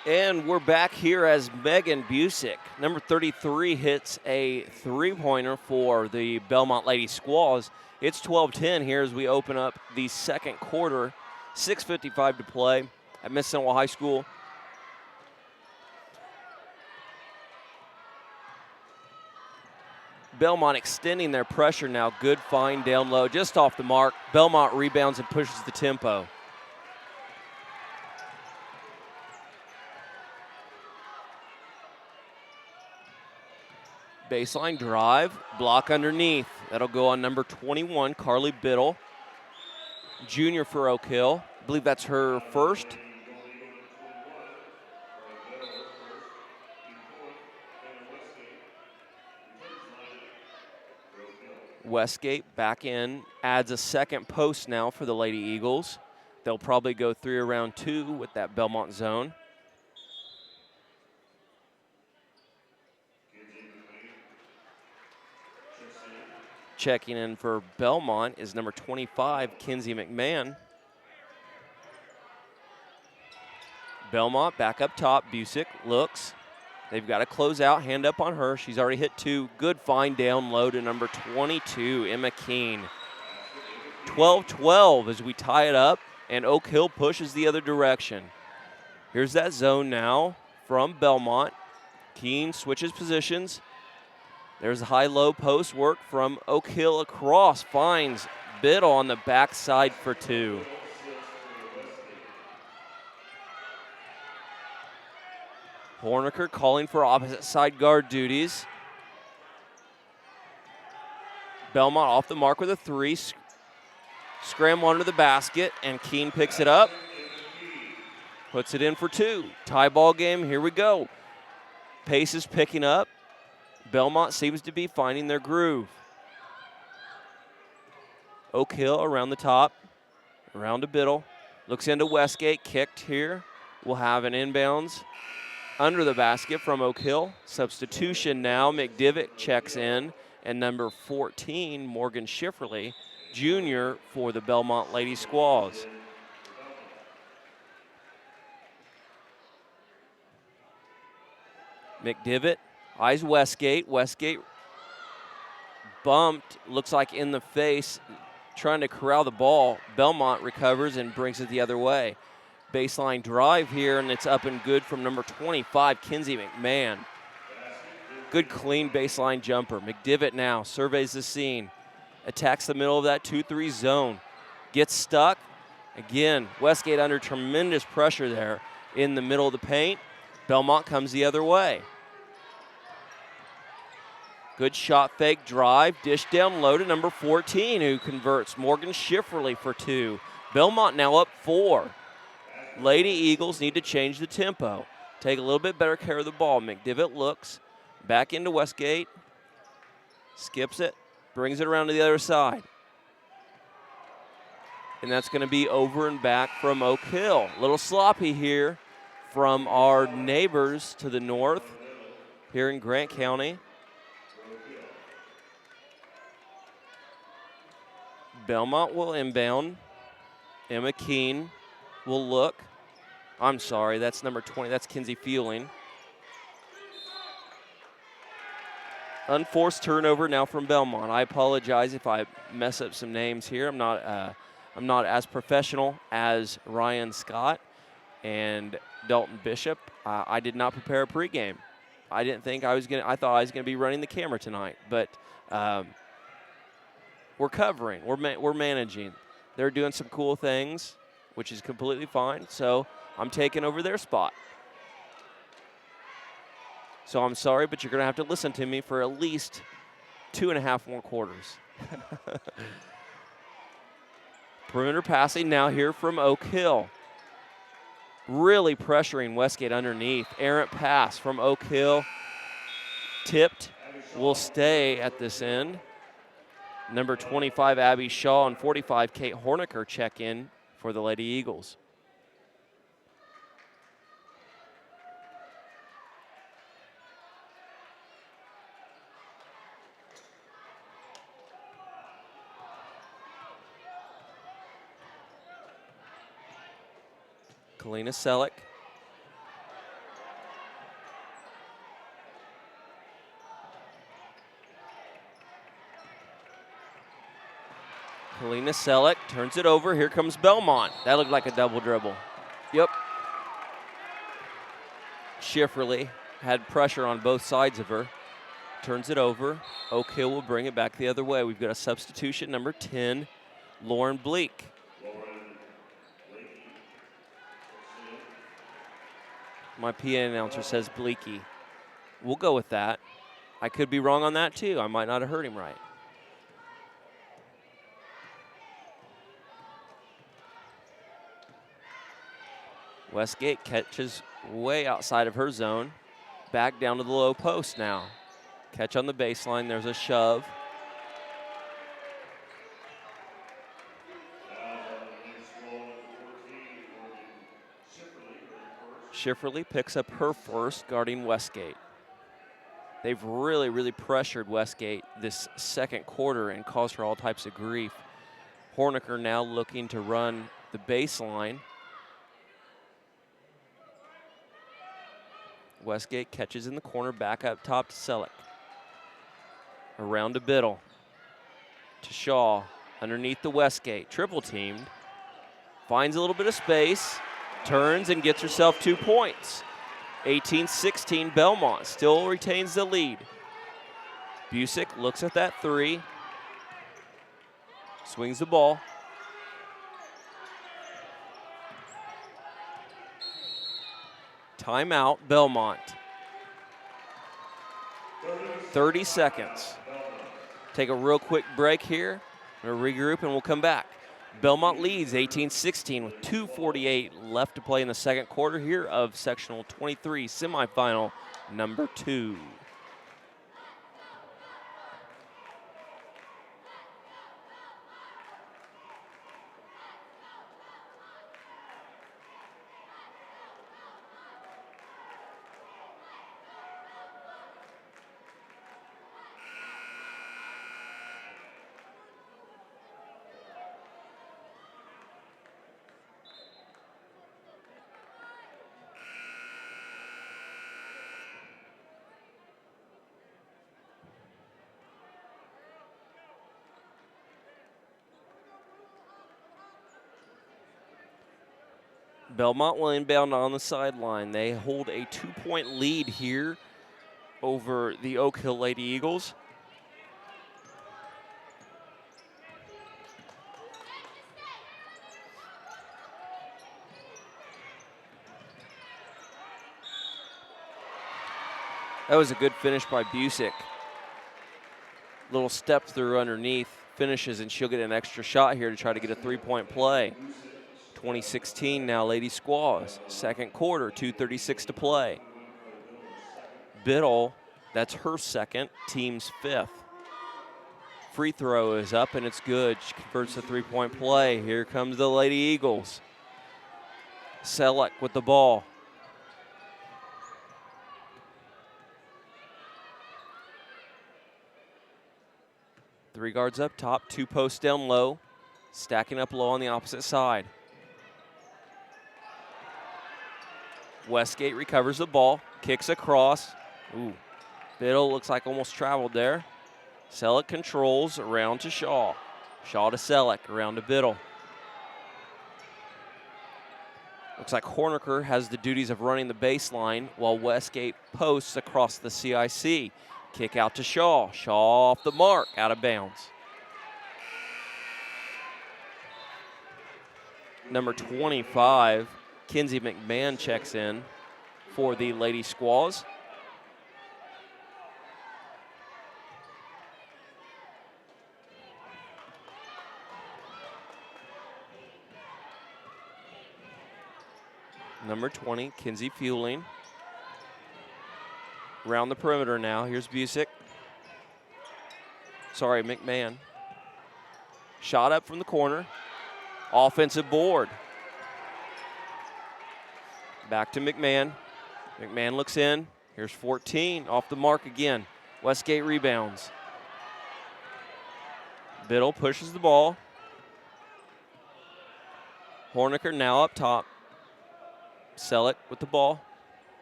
And we're back here as Megan Busick, number 33, hits a three-pointer for the Belmont Lady Squalls. It's 12-10 here as we open up the second quarter. 6:55 to play at Mississinewa High School. Belmont extending their pressure now. Good find down low, just off the mark. Belmont rebounds and pushes the tempo. Baseline drive, block underneath. That'll go on number 21, Carly Biddle, junior for Oak Hill. I believe that's her first. Westgate back in, adds a second post now for the Lady Eagles. They'll probably go 3 around 2 with that Belmont zone. Checking in for Belmont is number 25, Kinsey McMahon. Belmont back up top. Busick looks. They've got to close out. Hand up on her. She's already hit 2. Good find down low to number 22, Emma Keene. 12-12 as we tie it up, and Oak Hill pushes the other direction. Here's that zone now from Belmont. Keene switches positions. There's a high-low post work from Oak Hill across. Finds Biddle on the backside for 2. Horniker calling for opposite side guard duties. Belmont off the mark with a 3. Scramble under the basket, and Keene picks it up. Puts it in for 2. Tie ball game, here we go. Pace is picking up. Belmont seems to be finding their groove. Oak Hill around the top, around to Biddle. Looks into Westgate, kicked here. We'll have an inbounds under the basket from Oak Hill. Substitution now, McDivitt checks in, and number 14, Morgan Schifferly, junior for the Belmont Lady Squaws. McDivitt eyes Westgate. Westgate bumped, looks like in the face, trying to corral the ball. Belmont recovers and brings it the other way. Baseline drive here, and it's up and good from number 25, Kinsey McMahon. Good clean baseline jumper. McDivitt now surveys the scene. Attacks the middle of that 2-3 zone. Gets stuck. Again, Westgate under tremendous pressure there in the middle of the paint. Belmont comes the other way. Good shot fake drive. Dish down low to number 14 who converts. Morgan Schifferly for 2. Belmont now up 4. Lady Eagles need to change the tempo. Take a little bit better care of the ball. McDivitt looks back into Westgate. Skips it. Brings it around to the other side. And that's going to be over and back from Oak Hill. A little sloppy here from our neighbors to the north here in Grant County. Belmont will inbound. Emma Keene will look. I'm sorry, that's number 20. That's Kinsey Fueling. Unforced turnover now from Belmont. I apologize if I mess up some names here. I'm not as professional as Ryan Scott and Dalton Bishop. I did not prepare a pregame. I thought I was gonna be running the camera tonight, but we're covering. We're managing. They're doing some cool things, which is completely fine. So I'm taking over their spot. So I'm sorry, but you're going to have to listen to me for at least 2.5 more quarters. Perimeter passing now here from Oak Hill. Really pressuring Westgate underneath. Errant pass from Oak Hill. Tipped. Will stay at this end. Number 25, Abby Shaw, and 45, Kate Horniker check in for the Lady Eagles. Kalina Selleck. Kalina Selleck turns it over. Here comes Belmont. That looked like a double dribble. Yep. Schifferly had pressure on both sides of her. Turns it over. Oak Hill will bring it back the other way. We've got a substitution, number 10, Lauren Bleak. My PA announcer says Bleaky. We'll go with that. I could be wrong on that too. I might not have heard him right. Westgate catches way outside of her zone. Back down to the low post now. Catch on the baseline. There's a shove. Schifferly picks up her first, guarding Westgate. They've really pressured Westgate this second quarter and caused her all types of grief. Horniker now looking to run the baseline. Westgate catches in the corner, back up top to Selleck. Around to Biddle. To Shaw, underneath the Westgate, triple teamed. Finds a little bit of space, turns and gets herself 2 points. 18-16 Belmont still retains the lead. Busick looks at that three. Swings the ball. Timeout, Belmont. 30 seconds. Take a real quick break here. We'll regroup and we'll come back. Belmont leads 18-16 with 2:48 left to play in the second quarter here of Sectional 23 semifinal number 2. Belmont will inbound on the sideline. They hold a 2-point lead here over the Oak Hill Lady Eagles. That was a good finish by Busick. Little step through underneath, finishes, and she'll get an extra shot here to try to get a 3-point play. 2016 now, Lady Squaws. Second quarter, 2:36 to play. Biddle, that's her second, team's 5th. Free throw is up and it's good. She converts a 3-point play. Here comes the Lady Eagles. Selleck with the ball. Three guards up top, 2 posts down low, stacking up low on the opposite side. Westgate recovers the ball, kicks across. Ooh, Biddle looks like almost traveled there. Selleck controls, around to Shaw. Shaw to Selleck, around to Biddle. Looks like Horniker has the duties of running the baseline while Westgate posts across the CIC. Kick out to Shaw. Shaw off the mark, out of bounds. Number 25, Kinsey McMahon checks in for the Lady Squaws. Number 20, Kinsey Fueling. Around the perimeter now. Here's Busick. Sorry, McMahon. Shot up from the corner. Offensive board. Back to McMahon. McMahon looks in. Here's 14. Off the mark again. Westgate rebounds. Biddle pushes the ball. Horniker now up top. Selleck with the ball.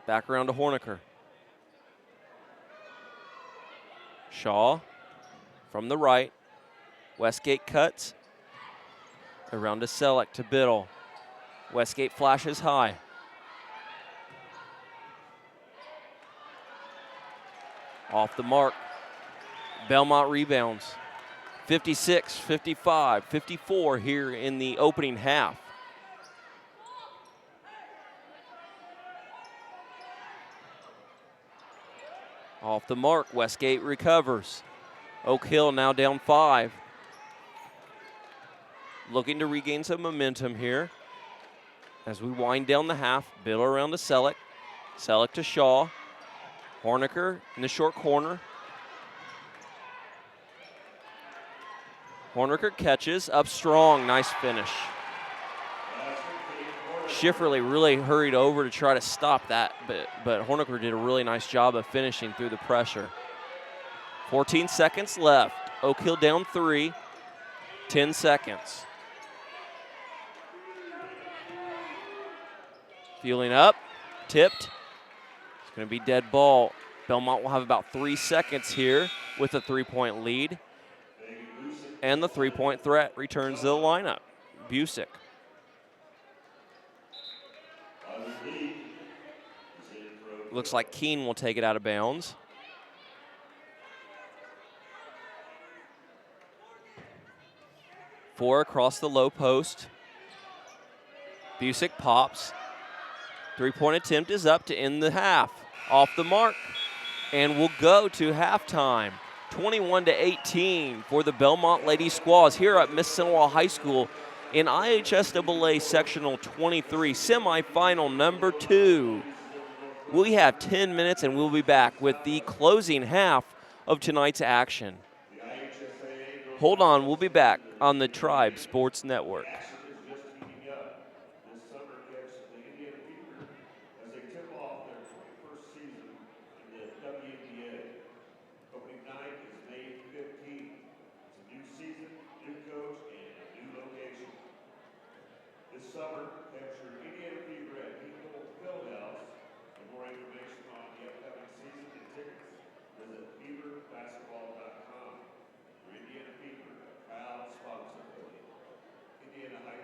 Back around to Horniker. Shaw from the right. Westgate cuts. Around to Selleck to Biddle. Westgate flashes high. Off the mark. Belmont rebounds. 56, 55, 54 here in the opening half. Off the mark, Westgate recovers. Oak Hill now down 5. Looking to regain some momentum here. As we wind down the half, Biddle around to Selleck. Selleck to Shaw. Horniker in the short corner. Horniker catches, up strong, nice finish. Schifferle really hurried over to try to stop that, but Horniker did a really nice job of finishing through the pressure. 14 seconds left. Oak Hill down 3, 10 seconds. Fueling up, tipped. It's going to be dead ball. Belmont will have about 3 seconds here with a 3-point lead. And the 3-point threat returns to the lineup. Busick. Looks like Keene will take it out of bounds. Four across the low post. Busick pops. 3-point attempt is up to end the half. Off the mark. And we'll go to halftime. 21-18 for the Belmont Lady Squaws here at Mississinewa High School in IHSAA Sectional 23, semifinal number 2. We have 10 minutes and we'll be back with the closing half of tonight's action. Hold on, we'll be back on the Tribe Sports Network. Indiana High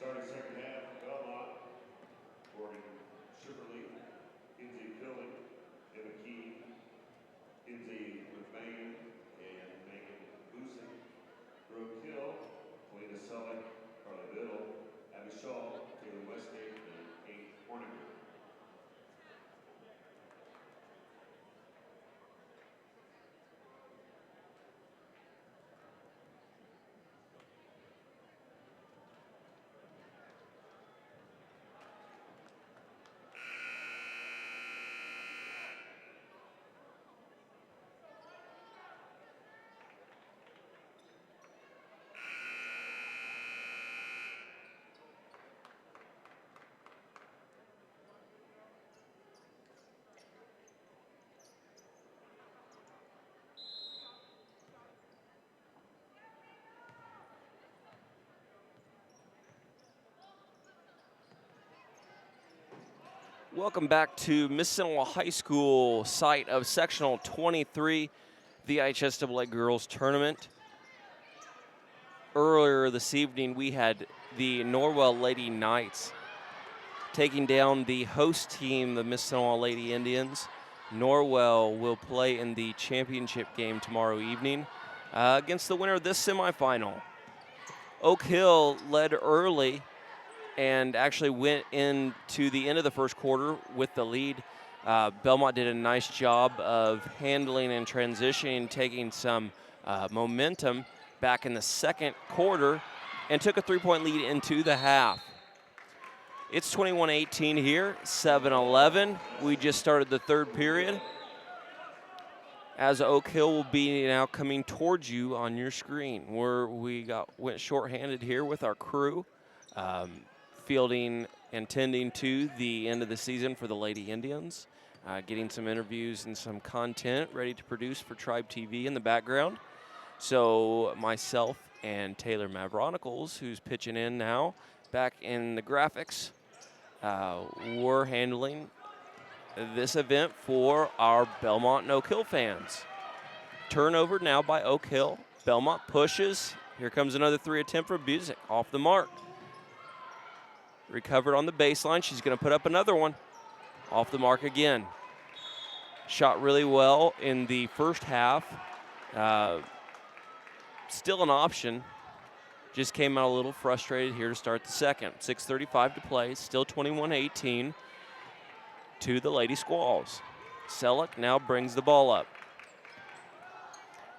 Starting second half, Belmont, Morgan Shipperly, Kinsey Pilling, Emma Key, Kinsey McMahon, and Megan Boosing. Brooke Hill, Kalina Selleck, Carly Biddle, Abby Shaw, Taylor Westgate, and Kate Horniger. Welcome back to Mississinewa High School, site of Sectional 23, the IHSAA Girls Tournament. Earlier this evening, we had the Norwell Lady Knights taking down the host team, the Mississinewa Lady Indians. Norwell will play in the championship game tomorrow evening against the winner of this semifinal. Oak Hill led early and actually went into the end of the first quarter with the lead. Belmont did a nice job of handling and transitioning, taking some momentum back in the second quarter, and took a three-point lead into the half. It's 21-18 here, 7-11. We just started the third period, as Oak Hill will be now coming towards you on your screen, where we went shorthanded here with our crew. Fielding and tending to the end of the season for the Lady Indians, getting some interviews and some content ready to produce for TribeTV in the background. So myself and Taylor Mavronicles, who's pitching in now, back in the graphics, we're handling this event for our Belmont and Oak Hill fans. Turnover now by Oak Hill. Belmont pushes. Here comes another three attempt for Busick, off the mark. Recovered on the baseline. She's going to put up another one. Off the mark again. Shot really well in the first half. Still an option. Just came out a little frustrated here to start the second. 6:35 to play. Still 21-18 to the Lady Squalls. Selleck now brings the ball up.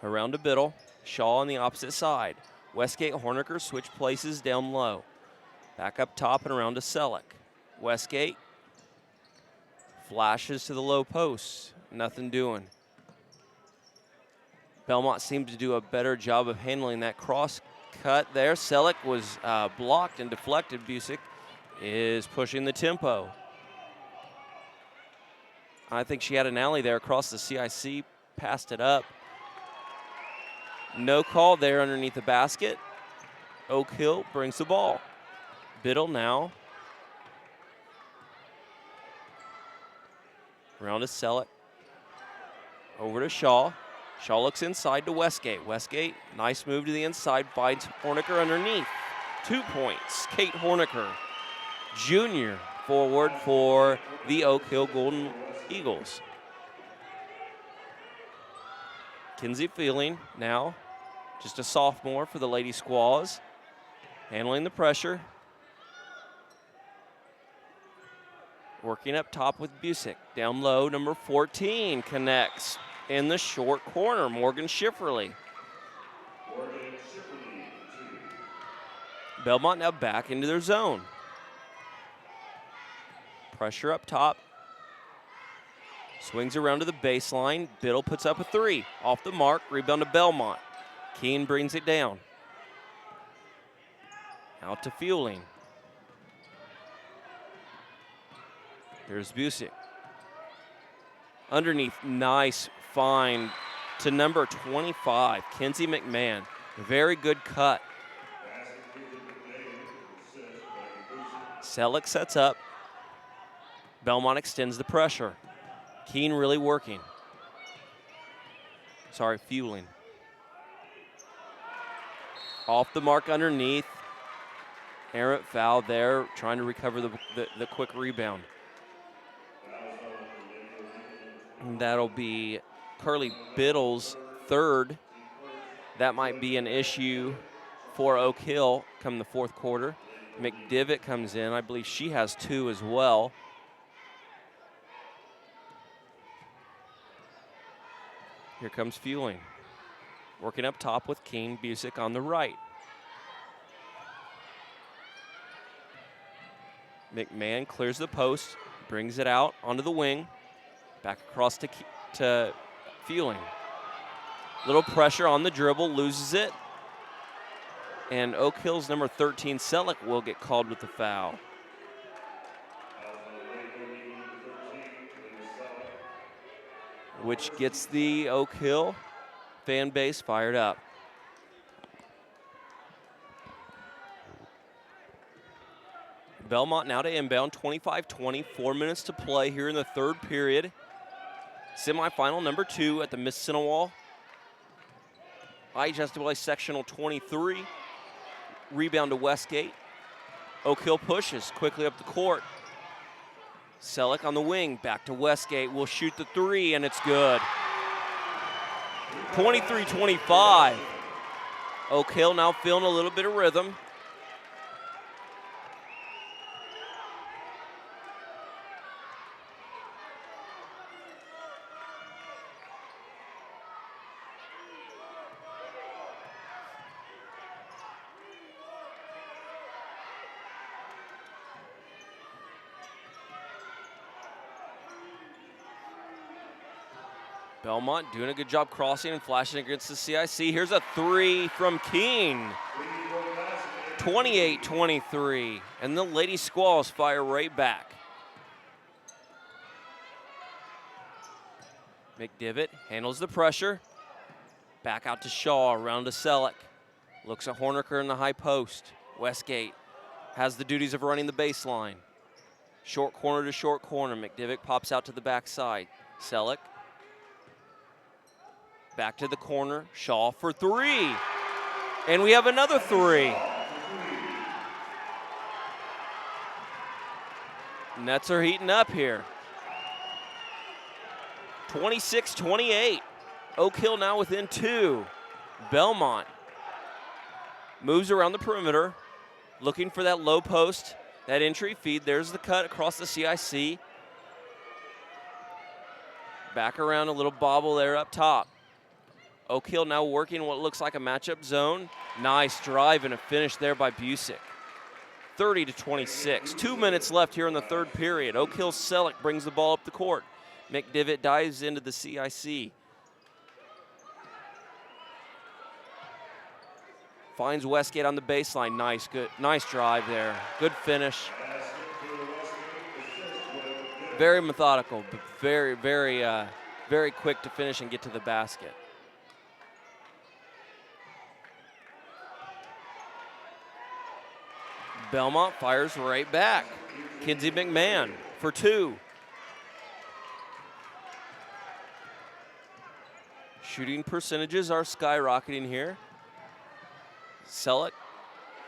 Around to Biddle. Shaw on the opposite side. Westgate Horniker switch places down low. Back up top and around to Selleck. Westgate flashes to the low post. Nothing doing. Belmont seemed to do a better job of handling that cross cut there. Selleck was blocked and deflected. Busick is pushing the tempo. I think she had an alley there across the CIC, passed it up. No call there underneath the basket. Oak Hill brings the ball. Biddle now. Around to Selleck. Over to Shaw. Shaw looks inside to Westgate. Westgate, nice move to the inside, finds Horniker underneath. 2 points. Kate Horniker, junior forward for the Oak Hill Golden Eagles. Kinsey Feeling now, just a sophomore for the Lady Squaws, handling the pressure. Working up top with Busick. Down low, number 14 connects in the short corner. Morgan Schifferly. Belmont now back into their zone. Pressure up top. Swings around to the baseline. Biddle puts up a three. Off the mark, rebound to Belmont. Keene brings it down. Out to Fueling. Here's Busick. Underneath, nice find to number 25, Kinsey McMahon. Very good cut. Selleck sets up. Belmont extends the pressure. Keene really working. Sorry, Fueling. Off the mark underneath. Errant foul there, trying to recover the quick rebound. And that'll be Carly Biddle's third. That might be an issue for Oak Hill come the fourth quarter. McDivitt comes in. I believe she has 2 as well. Here comes Fueling. Working up top with King, Busick on the right. McMahon clears the post, brings it out onto the wing. Back across to Fueling. Little pressure on the dribble, loses it. And Oak Hill's number 13, Selleck, will get called with the foul. Which gets the Oak Hill fan base fired up. Belmont now to inbound, 25-20, 4 minutes to play here in the third period. Semifinal number 2 at the Mississinewa IHSAA Sectional 23. Rebound to Westgate. Oak Hill pushes quickly up the court. Selleck on the wing, back to Westgate, will shoot the 3, and it's good. 23-25. Oak Hill now feeling a little bit of rhythm. Belmont doing a good job crossing and flashing against the CIC. Here's a 3 from Keene. 28-23. And the Lady Squalls fire right back. McDivitt handles the pressure. Back out to Shaw, around to Selleck. Looks at Horniker in the high post. Westgate has the duties of running the baseline. Short corner to short corner. McDivitt pops out to the backside. Selleck. Back to the corner, Shaw for 3. And we have another 3. Nets are heating up here. 26-28. Oak Hill now within 2. Belmont moves around the perimeter, looking for that low post, that entry feed. There's the cut across the CIC. Back around, a little bobble there up top. Oak Hill now working what looks like a matchup zone. Nice drive and a finish there by Busick. 30-26. 2 minutes left here in the third period. Oak Hill Selleck brings the ball up the court. McDivitt dives into the CIC. Finds Westgate on the baseline. Nice drive there. Good finish. Very methodical, but very quick to finish and get to the basket. Belmont fires right back. Kinsey McMahon for 2. Shooting percentages are skyrocketing here. Selleck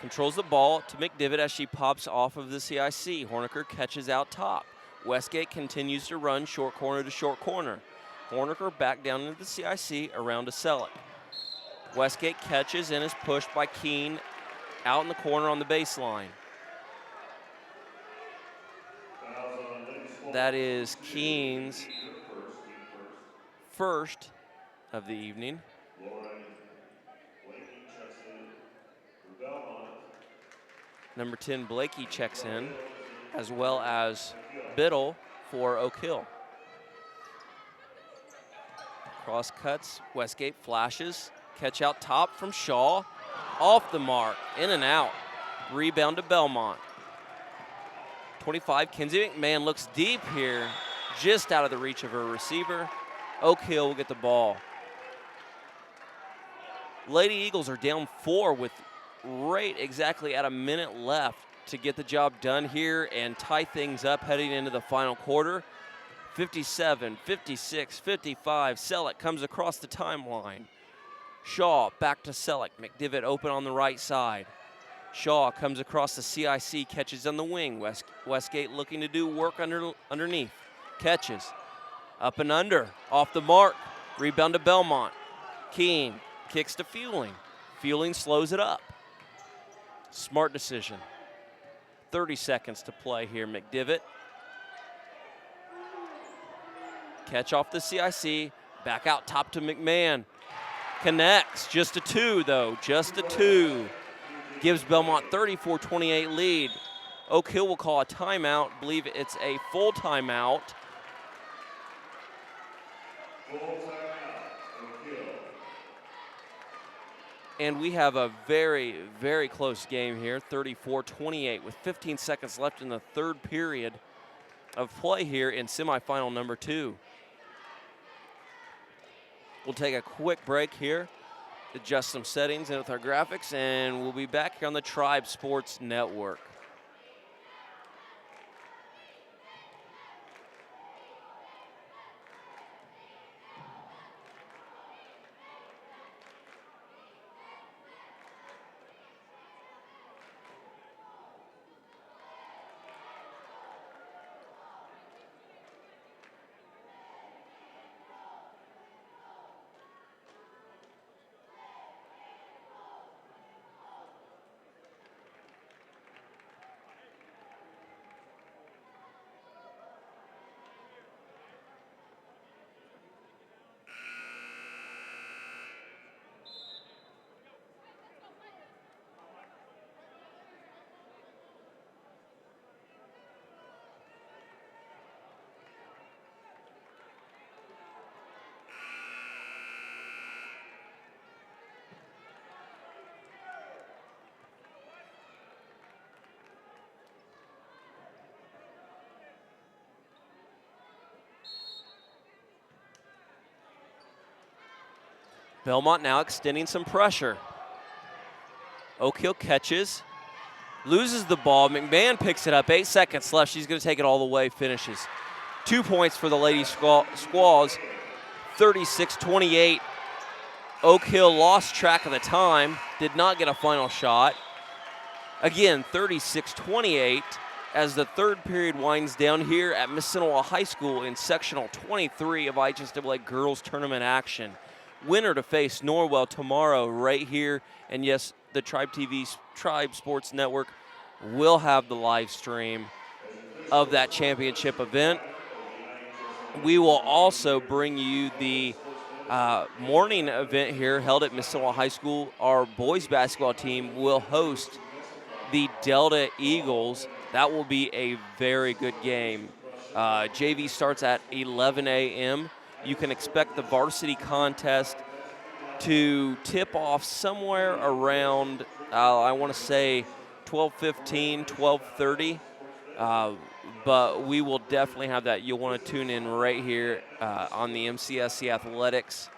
controls the ball to McDivitt as she pops off of the CIC. Horniker catches out top. Westgate continues to run short corner to short corner. Horniker back down into the CIC around to Selleck. Westgate catches and is pushed by Keene out in the corner on the baseline. That is Keene's first of the evening. Number 10, Blakey checks in, as well as Biddle for Oak Hill. Cross cuts, Westgate flashes, catch out top from Shaw. Off the mark, in and out. Rebound to Belmont. 25, Kinsey McMahon looks deep here, just out of the reach of her receiver. Oak Hill will get the ball. Lady Eagles are down 4 with right exactly at a minute left to get the job done here and tie things up heading into the final quarter. 57, 56, 55. Selleck comes across the timeline. Shaw back to Selleck. McDivitt open on the right side. Shaw comes across the CIC, catches on the wing. Westgate looking to do work underneath. Catches. Up and under. Off the mark. Rebound to Belmont. Keene kicks to Fueling. Fueling slows it up. Smart decision. 30 seconds to play here, McDivitt. Catch off the CIC. Back out top to McMahon. Connects. Just a 2, though. Just a 2. Gives Belmont 34-28 lead. Oak Hill will call a timeout. Believe it's a full timeout. And we have a very, very close game here, 34-28, with 15 seconds left in the third period of play here in semifinal number 2. We'll take a quick break here, adjust some settings with our graphics, and we'll be back here on the Tribe Sports Network. Belmont now extending some pressure. Oak Hill catches, loses the ball. McMahon picks it up, 8 seconds left. She's going to take it all the way, finishes. 2 points for the Lady Squaws, 36-28. Oak Hill lost track of the time, did not get a final shot. Again, 36-28 as the third period winds down here at Mississinewa High School in Sectional 23 of IHSAA Girls Tournament action. Winner to face Norwell tomorrow right here. And yes, the TribeTV Tribe Sports Network will have the live stream of that championship event. We will also bring you the morning event here held at Mississinewa High School. Our boys basketball team will host the Delta Eagles. That will be a very good game. JV starts at 11 a.m. You can expect the varsity contest to tip off somewhere around, I want to say 12:15, 12:30. But we will definitely have that. You'll want to tune in right here on the MCSC Athletics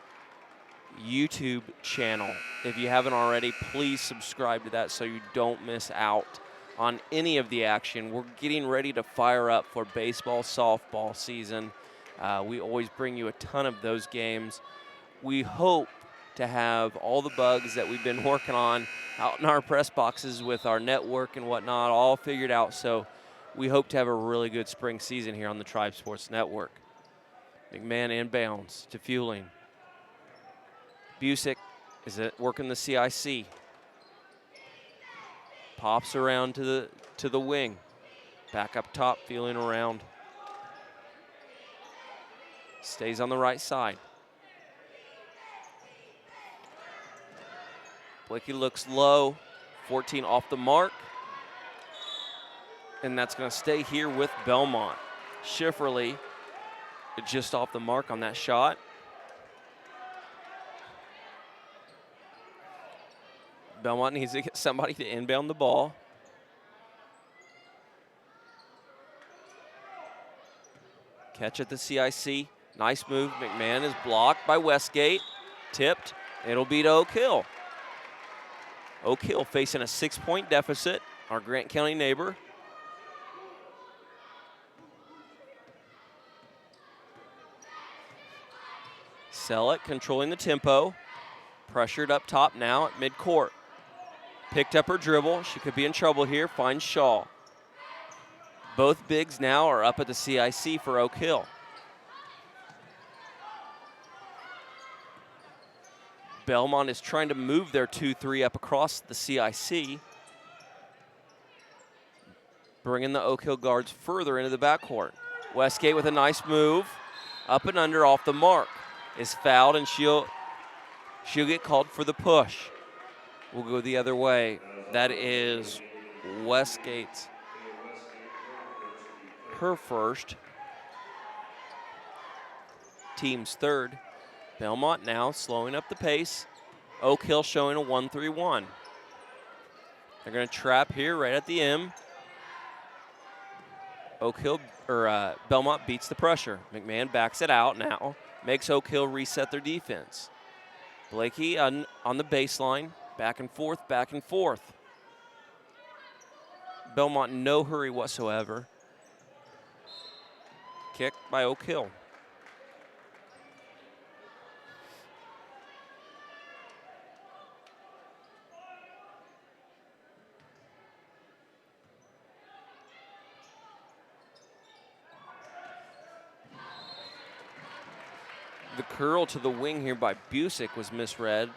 YouTube channel. If you haven't already, please subscribe to that so you don't miss out on any of the action. We're getting ready to fire up for baseball, softball season. We always bring you a ton of those games. We hope to have all the bugs that we've been working on out in our press boxes with our network and whatnot all figured out. So we hope to have a really good spring season here on the Tribe Sports Network. McMahon inbounds to Fueling. Busick is working the CIC. Pops around to the wing. Back up top, Fueling around. Stays on the right side. Blicky looks low. 14 off the mark. And that's going to stay here with Belmont. Schifferly just off the mark on that shot. Belmont needs to get somebody to inbound the ball. Catch at the CIC. Nice move. McMahon is blocked by Westgate. Tipped. It'll be to Oak Hill. Oak Hill facing a 6-point deficit. Our Grant County neighbor. Selleck controlling the tempo. Pressured up top now at midcourt. Picked up her dribble. She could be in trouble here. Finds Shaw. Both bigs now are up at the CIC for Oak Hill. Belmont is trying to move their 2-3 up across the CIC, bringing the Oak Hill guards further into the backcourt. Westgate with a nice move, up and under off the mark, is fouled, and she'll get called for the push. We'll go the other way. That is Westgate's, her first, team's third. Belmont now slowing up the pace. Oak Hill showing a 1-3-1. They're going to trap here right at the M. Belmont beats the pressure. McMahon backs it out now. Makes Oak Hill reset their defense. Blakey on the baseline. Back and forth, back and forth. Belmont no hurry whatsoever. Kick by Oak Hill. The curl to the wing here by Busick was misread.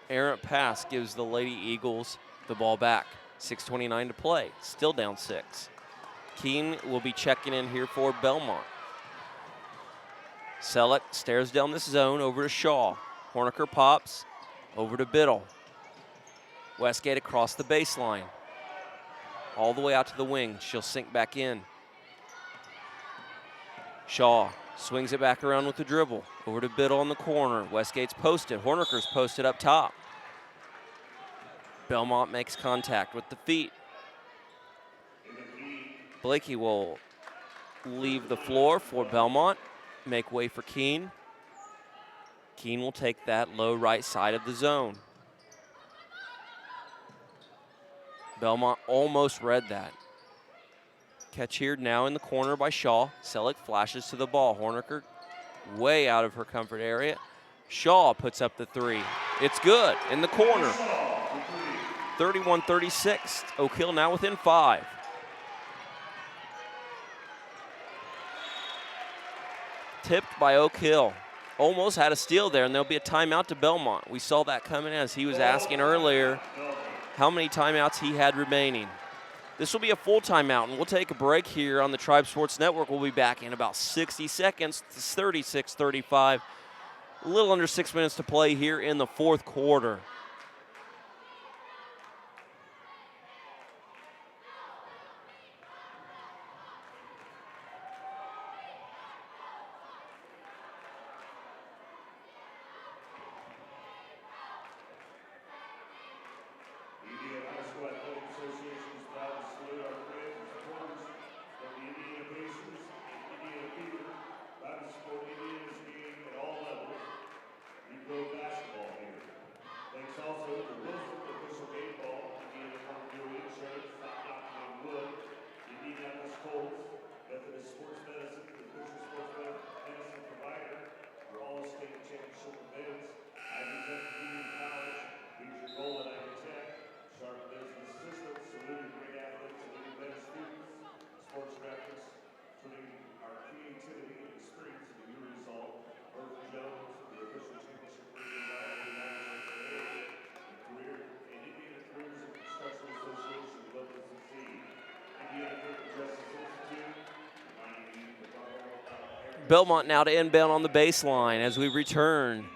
Errant pass gives the Lady Eagles the ball back. 6:29 to play, still down 6. Keene will be checking in here for Belmont. Selleck stares down this zone over to Shaw. Horniker pops over to Biddle. Westgate across the baseline. All the way out to the wing. She'll sink back in. Shaw swings it back around with the dribble. Over to Biddle on the corner. Westgate's posted. Horniker's posted up top. Belmont makes contact with the feet. Blakey will leave the floor for Belmont. Make way for Keene. Keene will take that low right side of the zone. Belmont almost read that. Catch here now in the corner by Shaw. Selleck flashes to the ball. Horniker way out of her comfort area. Shaw puts up the 3. It's good in the corner. 31-36. Oak Hill now within 5. Tipped by Oak Hill. Almost had a steal there, and there'll be a timeout to Belmont. We saw that coming as he was asking earlier how many timeouts he had remaining. This will be a full timeout, and we'll take a break here on the Tribe Sports Network. We'll be back in about 60 seconds. It's 36-35. A little under 6 minutes to play here in the fourth quarter. Belmont now to inbound on the baseline as we return.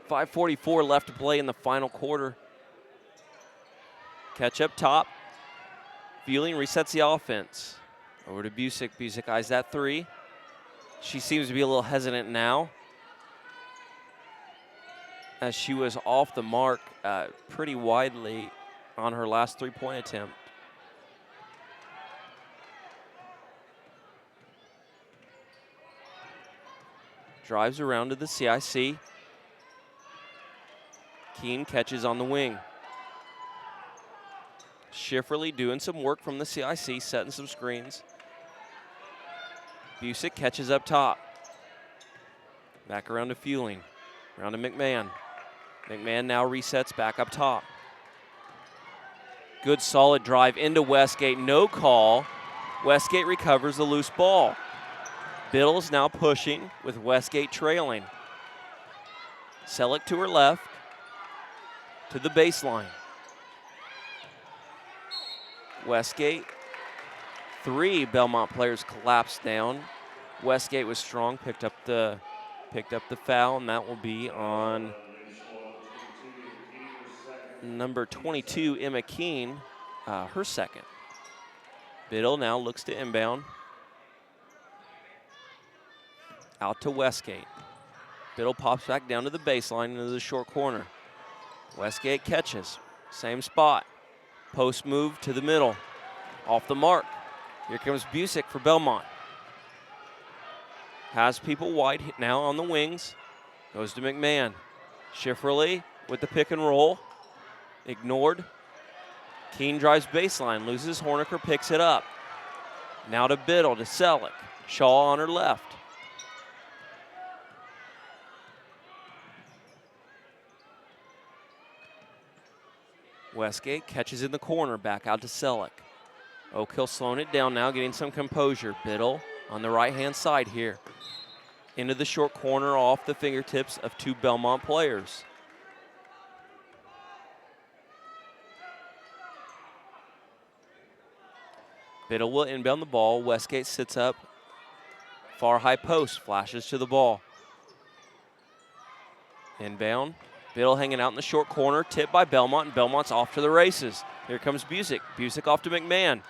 5:44 left to play in the final quarter. Catch up top. Feeling resets the offense. Over to Busick. Busick eyes that 3. She seems to be a little hesitant now, as she was off the mark pretty widely on her last 3-point attempt. Drives around to the CIC. Keene catches on the wing. Schifferly doing some work from the CIC, setting some screens. Busick catches up top. Back around to Fueling. Around to McMahon. McMahon now resets back up top. Good solid drive into Westgate, no call. Westgate recovers the loose ball. Biddle's now pushing with Westgate trailing. Selleck to her left, to the baseline. Westgate, 3 Belmont players collapsed down. Westgate was strong, picked up the foul, and that will be on number 22, Emma Keene, her second. Biddle now looks to inbound. Out to Westgate. Biddle pops back down to the baseline into the short corner. Westgate catches, same spot. Post move to the middle, off the mark. Here comes Busick for Belmont. Has people wide now on the wings. Goes to McMahon. Schifferle with the pick and roll. Ignored. Keene drives baseline, loses Horniker, picks it up. Now to Biddle, to Selleck. Shaw on her left. Westgate catches in the corner, back out to Selleck. Oak Hill slowing it down now, getting some composure. Biddle on the right-hand side here. Into the short corner off the fingertips of 2 Belmont players. Biddle will inbound the ball. Westgate sits up. Far high post, flashes to the ball. Inbound. Biddle hanging out in the short corner, tipped by Belmont, and Belmont's off to the races. Here comes Busick. Busick off to McMahon.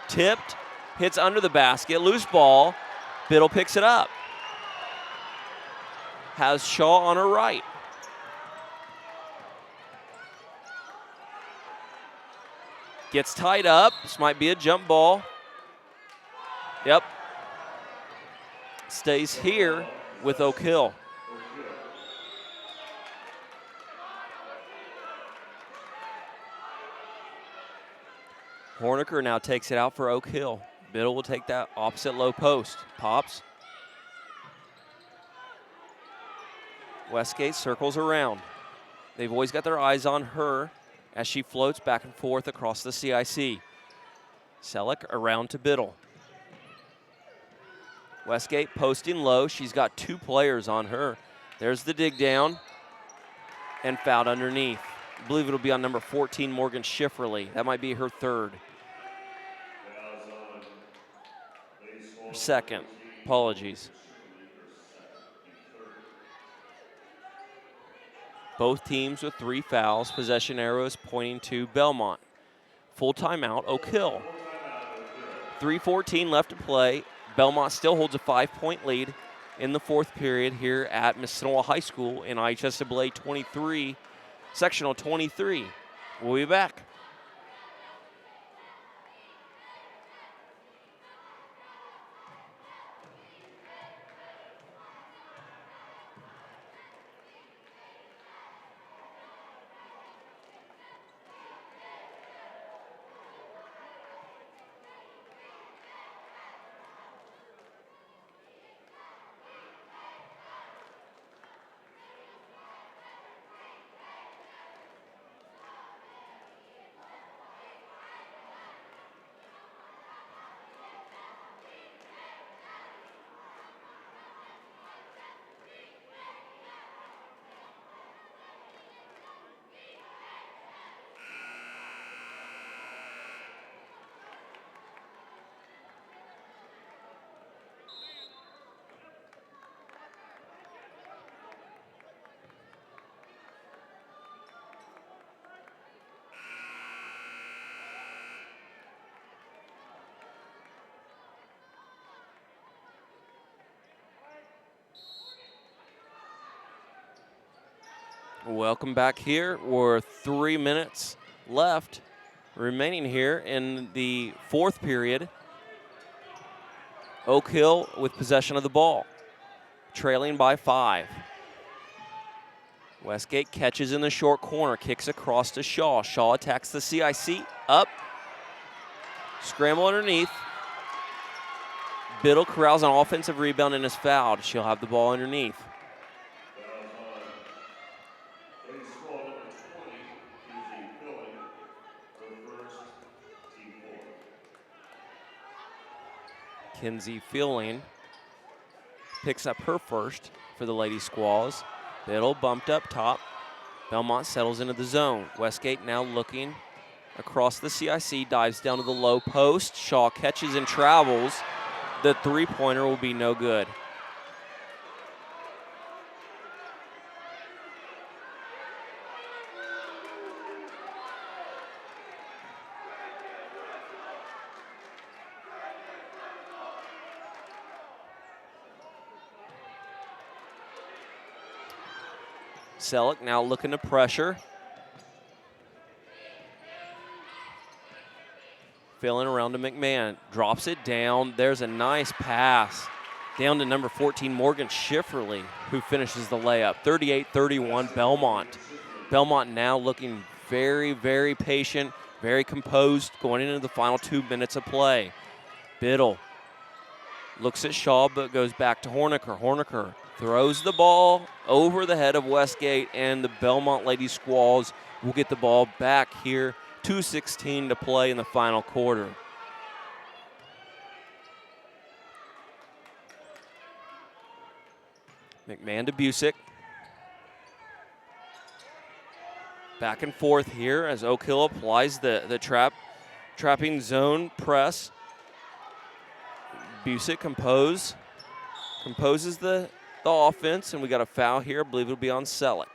Tipped, hits under the basket, loose ball. Biddle picks it up. Has Shaw on her right. Gets tied up. This might be a jump ball. Yep. Stays here with Oak Hill. Horniker now takes it out for Oak Hill. Biddle will take that opposite low post. Pops. Westgate circles around. They've always got their eyes on her as she floats back and forth across the CIC. Selleck around to Biddle. Westgate posting low. She's got 2 players on her. There's the dig down and fouled underneath. I believe it'll be on number 14, Morgan Schifferle. That might be her 3rd. Second. Apologies. Both teams with 3 fouls. Possession arrows pointing to Belmont. Full timeout, Oak Hill. 3:14 left to play. Belmont still holds a 5-point lead in the 4th period here at Mississinewa High School in IHSAA 23, Sectional 23. We'll be back. Welcome back here. We're 3 minutes left remaining here in the 4th period. Oak Hill with possession of the ball, trailing by 5. Westgate catches in the short corner, kicks across to Shaw. Shaw attacks the CIC, up, scramble underneath. Biddle corrals an offensive rebound and is fouled. She'll have the ball underneath. Kinsey Feeling picks up her first for the Lady Squaws. Biddle bumped up top. Belmont settles into the zone. Westgate now looking across the CIC, dives down to the low post. Shaw catches and travels. The three-pointer will be no good. Selleck now looking to pressure. Filling around to McMahon. Drops it down. There's a nice pass down to number 14, Morgan Schifferly, who finishes the layup. 38-31 Belmont. Belmont now looking very, very patient, very composed going into the final 2 minutes of play. Biddle looks at Shaw but goes back to Horniker. Horniker throws the ball over the head of Westgate, and the Belmont Lady Squaws will get the ball back here. 2:16 to play in the final quarter. McMahon to Busick. Back and forth here as Oak Hill applies the trapping zone press. Busick composes the offense, and we got a foul here. I believe it'll be on Selleck.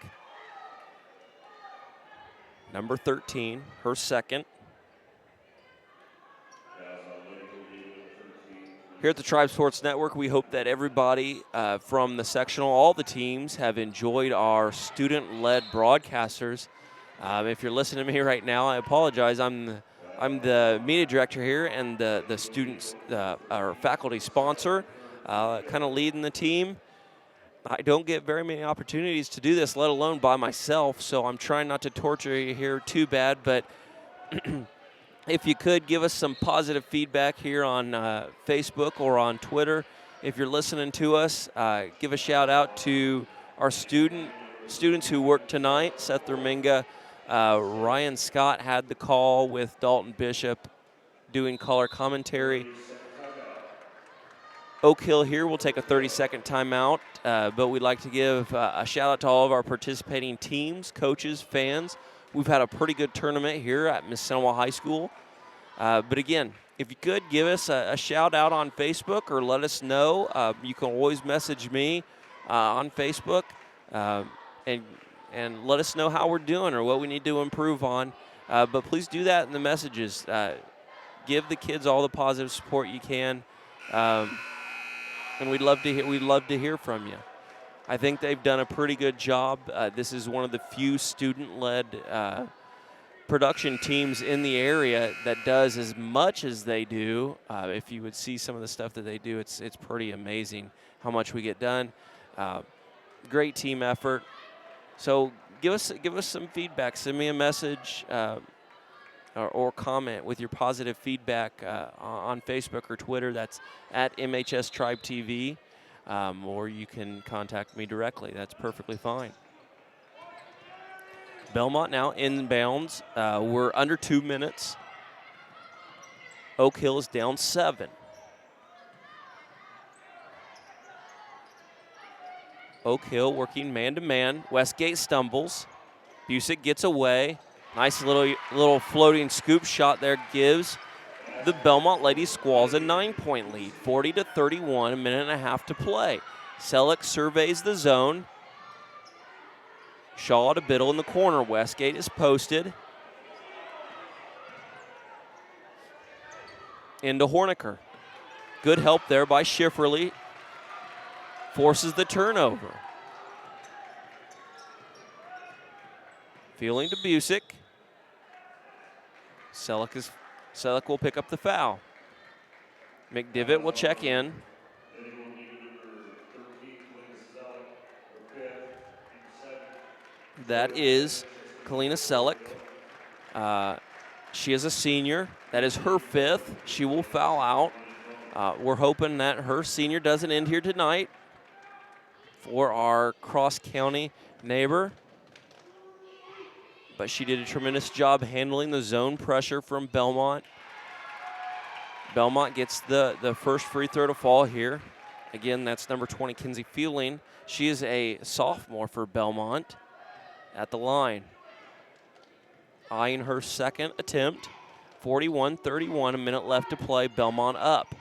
Number 13, her second. Here at the Tribe Sports Network, we hope that everybody from the sectional, all the teams, have enjoyed our student-led broadcasters. If you're listening to me right now, I apologize. I'm the media director here and the students, our faculty sponsor, kind of leading the team. I don't get very many opportunities to do this, let alone by myself, so I'm trying not to torture you here too bad, but if you could give us some positive feedback here on Facebook or on Twitter. If you're listening to us, give a shout out to our students who worked tonight. Seth Dominga, Ryan Scott had the call with Dalton Bishop doing color commentary. Oak Hill here will take a 30-second timeout, but we'd like to give a shout out to all of our participating teams, coaches, fans. We've had a pretty good tournament here at Mississinewa High School. But again, if you could give us a shout out on Facebook or let us know, you can always message me on Facebook and let us know how we're doing or what we need to improve on. But please do that in the messages. Give the kids all the positive support you can. And we'd love to hear from you. I think they've done a pretty good job. This is one of the few student-led production teams in the area that does as much as they do. If you would see some of the stuff that they do, it's pretty amazing how much we get done. Great team effort. So give us some feedback. Send me a message. Or comment with your positive feedback on Facebook or Twitter. That's at MHS Tribe TV, or you can contact me directly. That's perfectly fine. Belmont now inbounds. We're under 2 minutes. Oak Hill is down 7. Oak Hill working man-to-man. Westgate stumbles. Busick gets away. Nice little floating scoop shot there gives the Belmont Lady Squaws a 9-point lead, 40-31, a minute and a half to play. Selleck surveys the zone. Shaw to Biddle in the corner. Westgate is posted. Into Horniker. Good help there by Schifferly. Forces the turnover. Feeling to Busick. Selleck will pick up the foul. McDivitt will check in. That is Kalina Selleck. She is a senior. That is her 5th. She will foul out. We're hoping that her senior doesn't end here tonight for our cross-county neighbor. But she did a tremendous job handling the zone pressure from Belmont. Belmont gets the first free throw to fall here. Again, that's number 20, Kinsey Fielding. She is a sophomore for Belmont at the line. Eyeing her second attempt. 41-31, a minute left to play, Belmont up.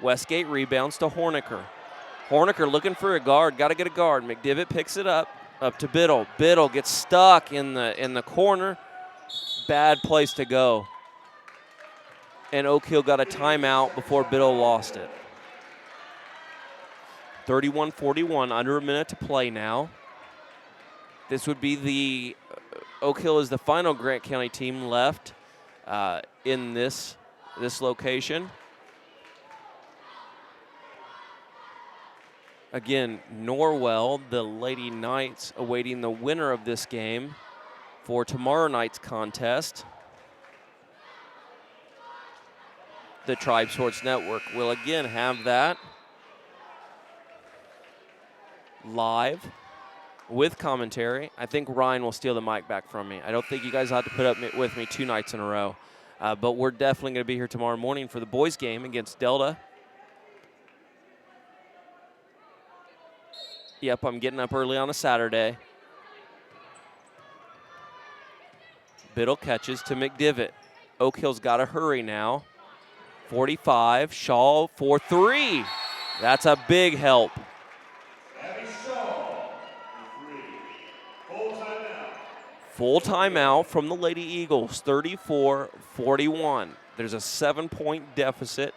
Westgate rebounds to Horniker. Horniker looking for a guard, got to get a guard. McDivitt picks it up to Biddle. Biddle gets stuck in the corner. Bad place to go. And Oak Hill got a timeout before Biddle lost it. 31-41, under a minute to play now. This would be the, Oak Hill is the final Grant County team left in this location. Again, Norwell, the Lady Knights, awaiting the winner of this game for tomorrow night's contest. The Tribe Sports Network will again have that live with commentary. I think Ryan will steal the mic back from me. I don't think you guys have to put up with me 2 nights in a row. But we're definitely going to be here tomorrow morning for the boys' game against Delta. Yep, I'm getting up early on a Saturday. Biddle catches to McDivitt. Oak Hill's got to hurry now. 45, Shaw for 3. That's a big help. Full timeout from the Lady Eagles, 34-41. There's a 7-point deficit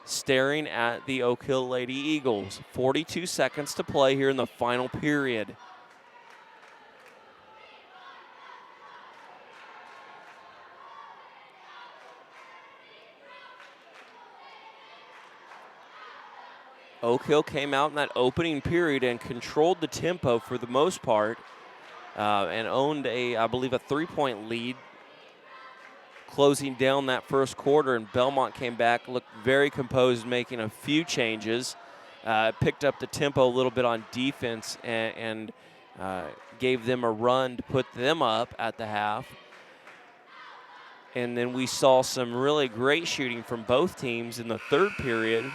staring at the Oak Hill Lady Eagles. 42 seconds to play here in the final period. Oak Hill came out in that opening period and controlled the tempo for the most part. And owned I believe, a 3-point lead closing down that first quarter, and Belmont came back, looked very composed, making a few changes, picked up the tempo a little bit on defense and gave them a run to put them up at the half. And then we saw some really great shooting from both teams in the third period.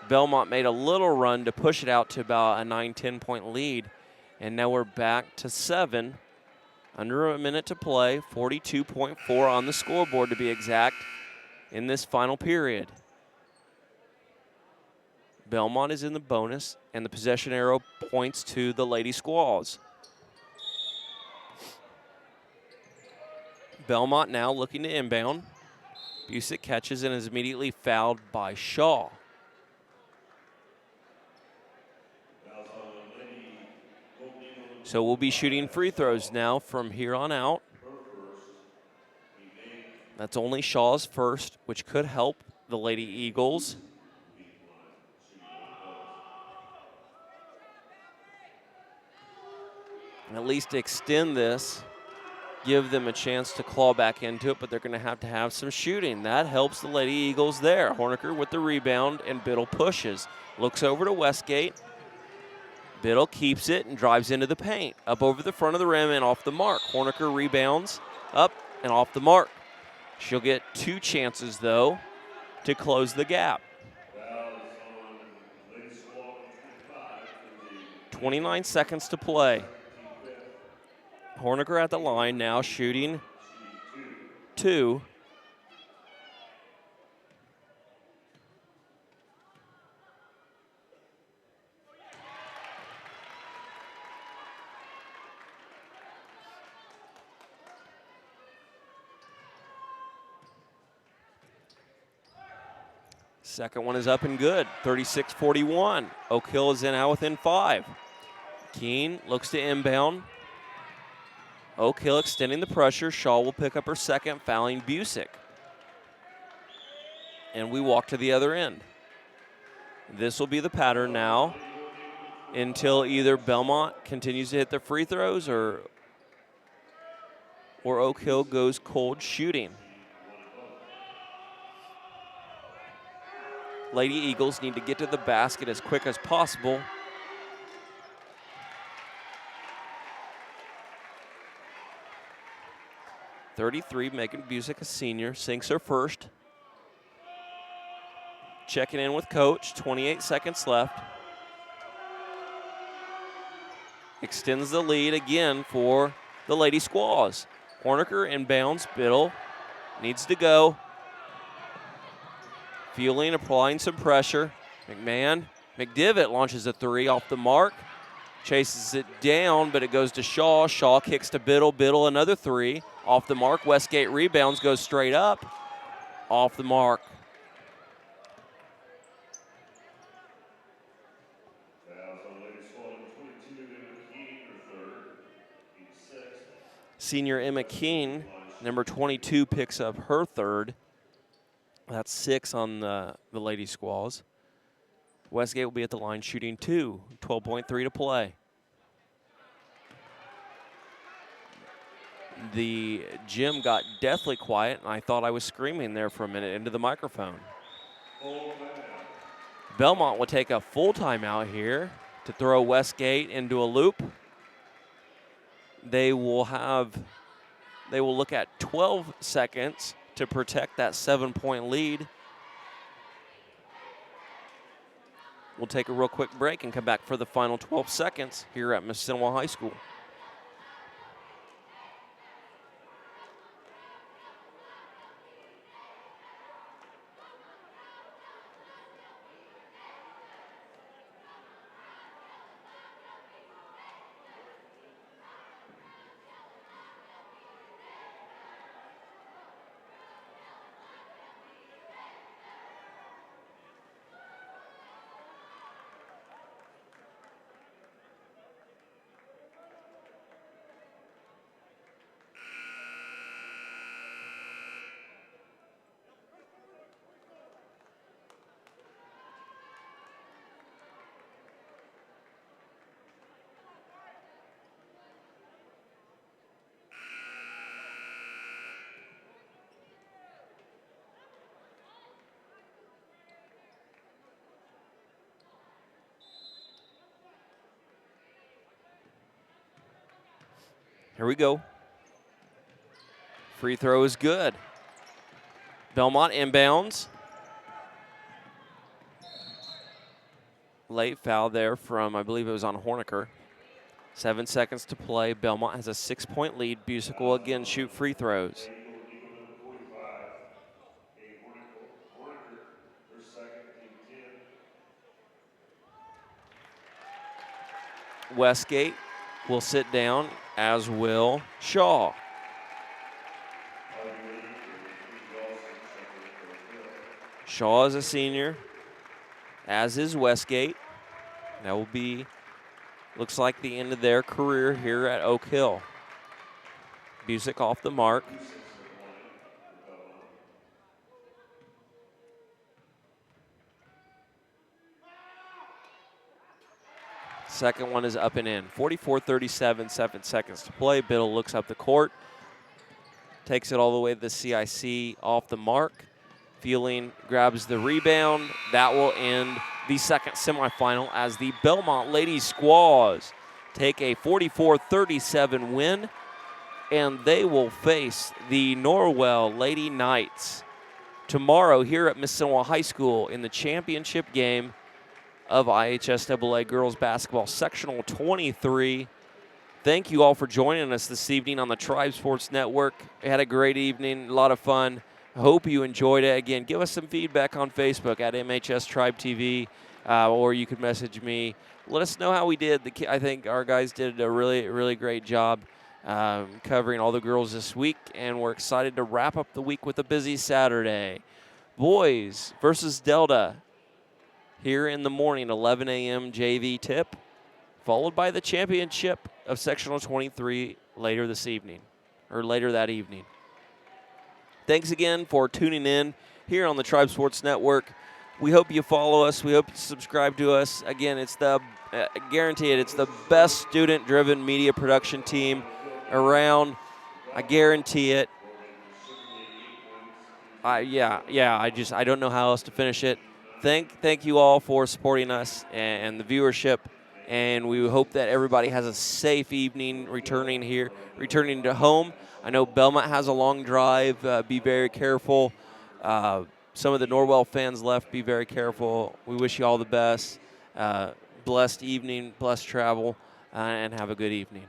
Belmont made a little run to push it out to about a 9-10 point lead. And now we're back to 7. Under a minute to play. 42.4 on the scoreboard to be exact in this final period. Belmont is in the bonus, and the possession arrow points to the Lady Squaws. Belmont now looking to inbound. Busick catches and is immediately fouled by Shaw. So we'll be shooting free throws now from here on out. That's only Shaw's first, which could help the Lady Eagles. And at least extend this, give them a chance to claw back into it, but they're going to have some shooting. That helps the Lady Eagles there. Horniker with the rebound, and Biddle pushes. Looks over to Westgate. Biddle keeps it and drives into the paint. Up over the front of the rim and off the mark. Horniker rebounds up and off the mark. She'll get 2 chances, though, to close the gap. 29 seconds to play. Horniker at the line now, shooting 2. Second one is up and good, 36-41. Oak Hill is now within 5. Keene looks to inbound. Oak Hill extending the pressure. Shaw will pick up her second, fouling Busick. And we walk to the other end. This will be the pattern now until either Belmont continues to hit their free throws or Oak Hill goes cold shooting. Lady Eagles need to get to the basket as quick as possible. 33, Megan Busick, a senior, sinks her first. Checking in with coach, 28 seconds left. Extends the lead again for the Lady Squaws. Horniker inbounds, Biddle needs to go. Fueling, applying some pressure. McDivitt launches a three off the mark. Chases it down, but it goes to Shaw. Shaw kicks to Biddle. Biddle another three off the mark. Westgate rebounds, goes straight up. Off the mark. Senior Emma King, number 22, picks up her third. That's 6 on the Lady Squaws. Westgate will be at the line shooting 2, 12.3 to play. The gym got deathly quiet, and I thought I was screaming there for a minute into the microphone. Belmont will take a full timeout here to throw Westgate into a loop. They will look at 12 seconds to protect that 7-point lead. We'll take a real quick break and come back for the final 12 seconds here at Mississinewa High School. Here we go. Free throw is good. Belmont inbounds. Late foul there from, I believe it was on Horniker. 7 seconds to play. Belmont has a 6-point lead. Busick will again shoot free throws. Westgate will sit down, as will Shaw. Shaw is a senior, as is Westgate. That will be, looks like the end of their career here at Oak Hill. Busick off the mark. Second one is up and in. 44-37, 7 seconds to play. Biddle looks up the court. Takes it all the way to the CIC off the mark. Fielding grabs the rebound. That will end the second semifinal as the Belmont Lady Squaws take a 44-37 win, and they will face the Norwell Lady Knights tomorrow here at Mississinewa High School in the championship game of IHSAA Girls Basketball Sectional 23. Thank you all for joining us this evening on the Tribe Sports Network. We had a great evening, a lot of fun. I hope you enjoyed it. Again, give us some feedback on Facebook at MHS Tribe TV, or you could message me. Let us know how we did. I think our guys did a really, really great job covering all the girls this week, and we're excited to wrap up the week with a busy Saturday. Boys versus Delta here in the morning, 11 a.m. JV tip, followed by the championship of Sectional 23 later this evening, or later that evening. Thanks again for tuning in here on the Tribe Sports Network. We hope you follow us. We hope you subscribe to us. Again, it's the, guarantee it, it's the best student-driven media production team around. I guarantee it. I don't know how else to finish it. Thank you all for supporting us and the viewership, and we hope that everybody has a safe evening returning to home. I know Belmont has a long drive. Be very careful. Some of the Norwell fans left. Be very careful. We wish you all the best. Blessed evening, blessed travel, and have a good evening.